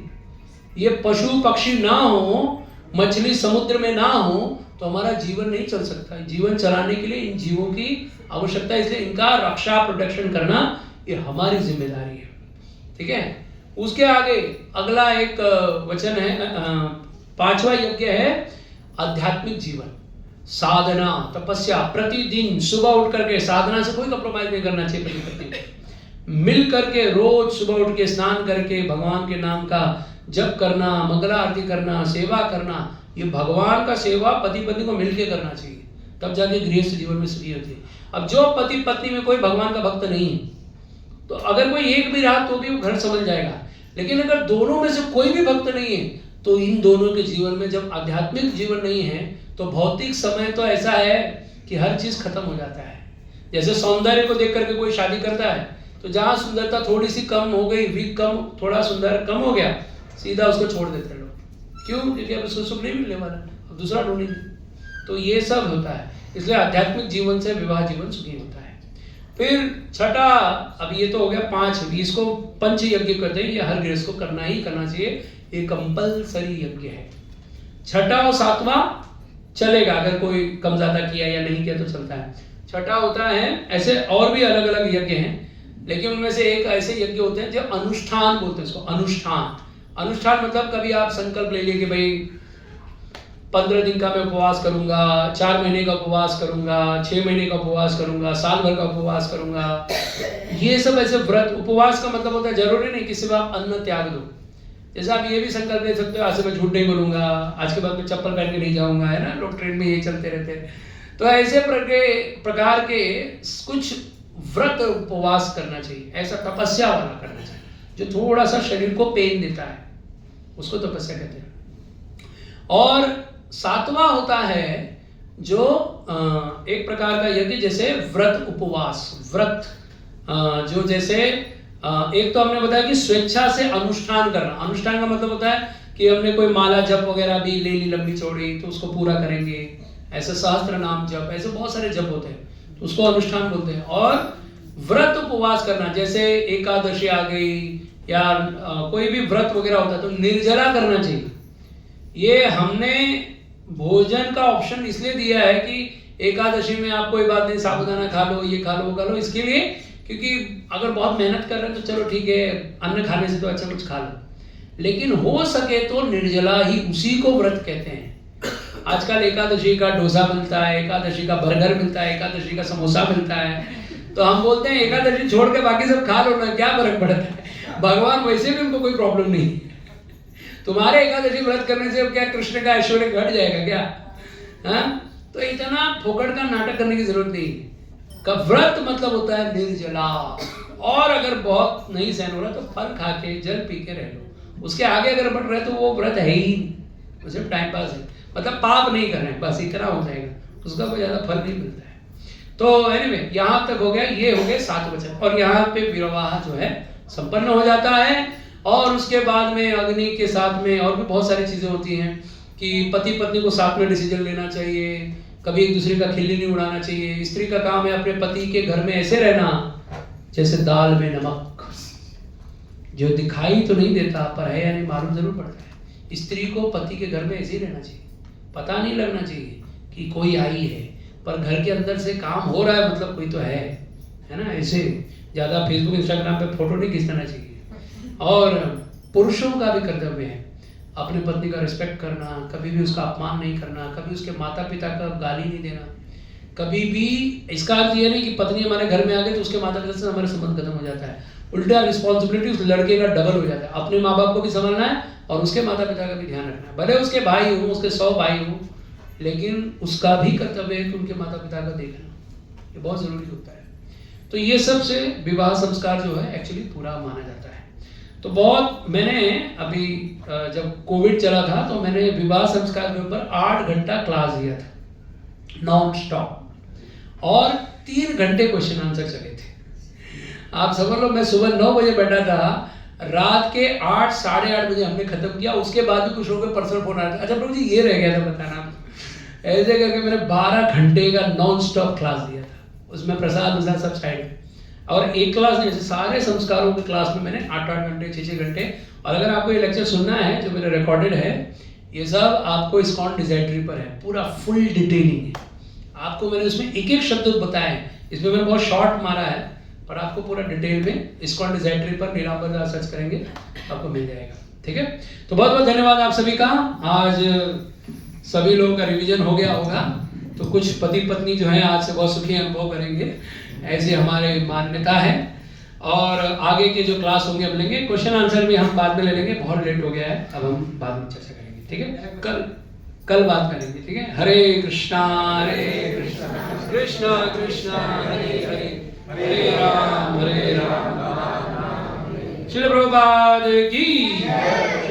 ये पशु पक्षी ना हो, मछली समुद्र में ना हो तो हमारा जीवन नहीं चल सकता। जीवन चलाने के लिए इन जीवों की आवश्यकता है, इसलिए इनका रक्षा प्रोटेक्शन करना ये हमारी जिम्मेदारी है, ठीक है। उसके आगे अगला एक वचन है, 5वां यज्ञ है आध्यात्मिक जीवन, साधना, तपस्या। प्रतिदिन सुबह उठ करके, साधना से कोई कॉम्प्रोमाइज नहीं करना चाहिए, पति पत्नी मिल करके रोज सुबह उठ के स्नान करके भगवान के नाम का जप करना, मंगला आरती करना, सेवा करना। ये भगवान का सेवा पति पत्नी को मिलके करना चाहिए, तब जाके गृहस्थ जीवन में सुखी होती है। अब जो पति पत्नी में कोई भगवान का भक्त नहीं है तो अगर कोई एक भी रहा तो भी वो घर समझ जाएगा, लेकिन अगर दोनों में से कोई भी भक्त नहीं है तो इन दोनों के जीवन में जब आध्यात्मिक जीवन नहीं है तो भौतिक समय तो ऐसा है कि हर चीज खत्म हो जाता है। जैसे सौंदर्य को देख करके कोई शादी करता है तो जहां सुंदरता थोड़ी सी कम हो गई, वीक कम, थोड़ा सुंदर कम हो गया, सीधा उसको छोड़ देते हैं लोग। क्यों? क्योंकि अब उसको सुख नहीं मिलने वाला, अब दूसरा ढूंढेंगे। तो ये सब होता है, इसलिए आध्यात्मिक जीवन से विवाह जीवन सुखी होता है। फिर छठा, अब ये तो हो गया 5, इसको पंच यज्ञ कहते हैं, ये हर गृहस्थ को करना ही करना चाहिए, ये कंपलसरी यज्ञ है। छठा और 7वां चलेगा, अगर कोई कम ज्यादा किया या नहीं किया तो चलता है। छठा होता है, ऐसे और भी अलग अलग यज्ञ हैं, लेकिन उनमें से एक ऐसे यज्ञ होते हैं जो अनुष्ठान बोलते हैं इसको। अनुष्ठान मतलब कभी आप संकल्प ले लिए कि भाई 15 दिन का मैं उपवास करूंगा, 4 महीने का उपवास करूंगा, 6 महीने का उपवास करूंगा, साल भर का उपवास करूंगा। ये सब ऐसे व्रत, उपवास का मतलब होता है जरूरी नहीं कि सिर्फ आप अन्न त्याग दो। जैसे आप ये भी संकल्प ले सकते हो, आज से मैं झूठ नहीं बोलूंगा, आज के बाद मैं चप्पल पहन के नहीं जाऊंगा, है ना, लोग ट्रेन में यही चलते रहते हैं। तो ऐसे प्रकार के कुछ व्रत उपवास करना चाहिए, ऐसा तपस्या वाला करना चाहिए जो थोड़ा सा शरीर को पेन देता है, उसको तपस्या कहते हैं। और सातवां होता है जो एक प्रकार का यज्ञ, जैसे व्रत उपवास। व्रत जो जैसे एक तो हमने बताया कि स्वेच्छा से अनुष्ठान करना। अनुष्ठान का मतलब होता है कि हमने कोई माला जप वगैरह भी ले ली लंबी चौड़ी तो उसको पूरा करेंगे, ऐसे सहस्त्र नाम जप, ऐसे बहुत सारे जप होते हैं तो उसको अनुष्ठान बोलते हैं। और व्रत उपवास करना, जैसे एकादशी आ गई या कोई भी व्रत वगैरह होता है तो निर्जला करना चाहिए। ये हमने भोजन का ऑप्शन इसलिए दिया है कि एकादशी में आप कोई बात नहीं, साबूदाना खा लो, ये खा लो, वो खा लो, इसके लिए क्योंकि अगर बहुत मेहनत कर रहे हैं तो चलो ठीक है, अन्न खाने से तो अच्छा कुछ खा लो, लेकिन हो सके तो निर्जला ही, उसी को व्रत कहते हैं। आजकल एकादशी का डोसा मिलता है, एकादशी का बर्गर मिलता है, एकादशी का समोसा मिलता है, तो हम बोलते हैं एकादशी छोड़ के बाकी सब खा लो ना, क्या फर्क पड़ता है, भगवान वैसे भी उनको कोई प्रॉब्लम नहीं। तुम्हारे एकादशी व्रत करने से क्या कृष्ण का ऐश्वर्य घट जाएगा क्या? हाँ, तो इतना फोकट का नाटक करने की जरूरत नहीं। का व्रत मतलब होता है निर्जला, और अगर बहुत नहीं सहन हो रहा तो फल खा के जल पी के रह लो, उसके आगे अगर बढ़ रहे तो वो व्रत है ही नहीं, सिर्फ टाइम पास है, मतलब पाप नहीं कर रहे हैं, बस इतना हो जाएगा, उसका कोई ज्यादा फल नहीं मिलता है। तो एनीवे यहाँ तक हो गया, ये हो गए 7 वचन, और यहाँ पे विवाह जो है संपन्न हो जाता है। और उसके बाद में अग्नि के साथ में और भी बहुत सारी चीजें होती हैं कि पति पत्नी को साथ में डिसीजन लेना चाहिए, कभी एक दूसरे का खिल्ली नहीं उड़ाना चाहिए। स्त्री का काम है अपने पति के घर में ऐसे रहना जैसे दाल में नमक, जो दिखाई तो नहीं देता पर है या नहीं मालूम जरूर पड़ता है। स्त्री को पति के घर में ऐसे ही रहना चाहिए, पता नहीं लगना चाहिए कि कोई आई है, पर घर के अंदर से काम हो रहा है, मतलब कोई तो है ना। ऐसे ज्यादा फेसबुक इंस्टाग्राम पे फोटो नहीं खींचना चाहिए। और पुरुषों का भी कर्तव्य है अपनी पत्नी का रिस्पेक्ट करना, कभी भी उसका अपमान नहीं करना, कभी उसके माता पिता का गाली नहीं देना, कभी भी। इसका अर्थ ये नहीं कि पत्नी हमारे घर में आ गई तो उसके माता पिता से हमारे संबंध खत्म हो जाता है, उल्टा रिस्पॉन्सिबिलिटी उस लड़के का डबल हो जाता है। अपने माँ बाप को भी संभालना है और उसके माता पिता का भी ध्यान रखना है। भले उसके भाई हों, उसके 100 भाई हों, लेकिन उसका भी कर्तव्य है कि उनके माता पिता का देखना, ये बहुत जरूरी होता है। तो ये सब से विवाह संस्कार जो है एक्चुअली पूरा माना जाता है। तो बहुत मैंने अभी जब कोविड चला था तो मैंने विवाह संस्कार के ऊपर 8 घंटा क्लास दिया था नॉन स्टॉप, और 3 घंटे क्वेश्चन आंसर चले थे। आप समझ लो, मैं सुबह 9 बजे बैठा था, रात के 8 साढ़े 8 बजे हमने खत्म किया। उसके बाद भी कुछ लोगों के पर्सनल फोन आया था, अच्छा प्रभु जी ये रह गया था बताना। ऐसे करके मैंने 12 घंटे का नॉन स्टॉप क्लास दिया था, उसमें प्रसाद सब साइड। और एक क्लास नहीं, सारे संस्कारों की क्लास में मैंने 8-8 घंटे 6-6 घंटे। और अगर आपको ये लेक्चर सुनना है जो मेरा रिकॉर्डेड है, ये सब आपको इस्कॉन डिजाइटरी पर है, पूरा फुल डिटेलिंग है। आपको मैंने उसमें एक एक शब्द बताए, इसमें मैंने बहुत शॉर्ट मारा है, पर आपको पूरा डिटेल में इस्कॉन डिजाइटरी पर नीलांबर दास सर्च करेंगे आपको मिल जाएगा। ठीक है, तो बहुत बहुत धन्यवाद आप सभी का। आज सभी लोगों का रिवीजन हो गया होगा, तो कुछ पति पत्नी जो है आज से बहुत सुखी अनुभव करेंगे, ऐसी हमारे मान्यता है। और आगे के जो क्लास होंगे हम लेंगे, क्वेश्चन आंसर भी हम बाद में ले लेंगे, बहुत लेट हो गया है, अब हम बाद में चर्चा करेंगे। ठीक है, कल बात करेंगे। ठीक है, हरे कृष्णा कृष्णा कृष्णा हरे हरे, हरे राम श्री प्रभुपाद की,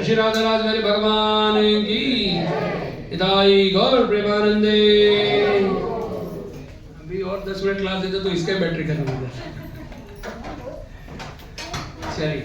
श्री राधाराज मेरे भगवान की, हिताई गौर प्रेमानंदे। अभी और 10 मिनट क्लास देते तो इसका बैटरी खत्म हो जाता। चलिए।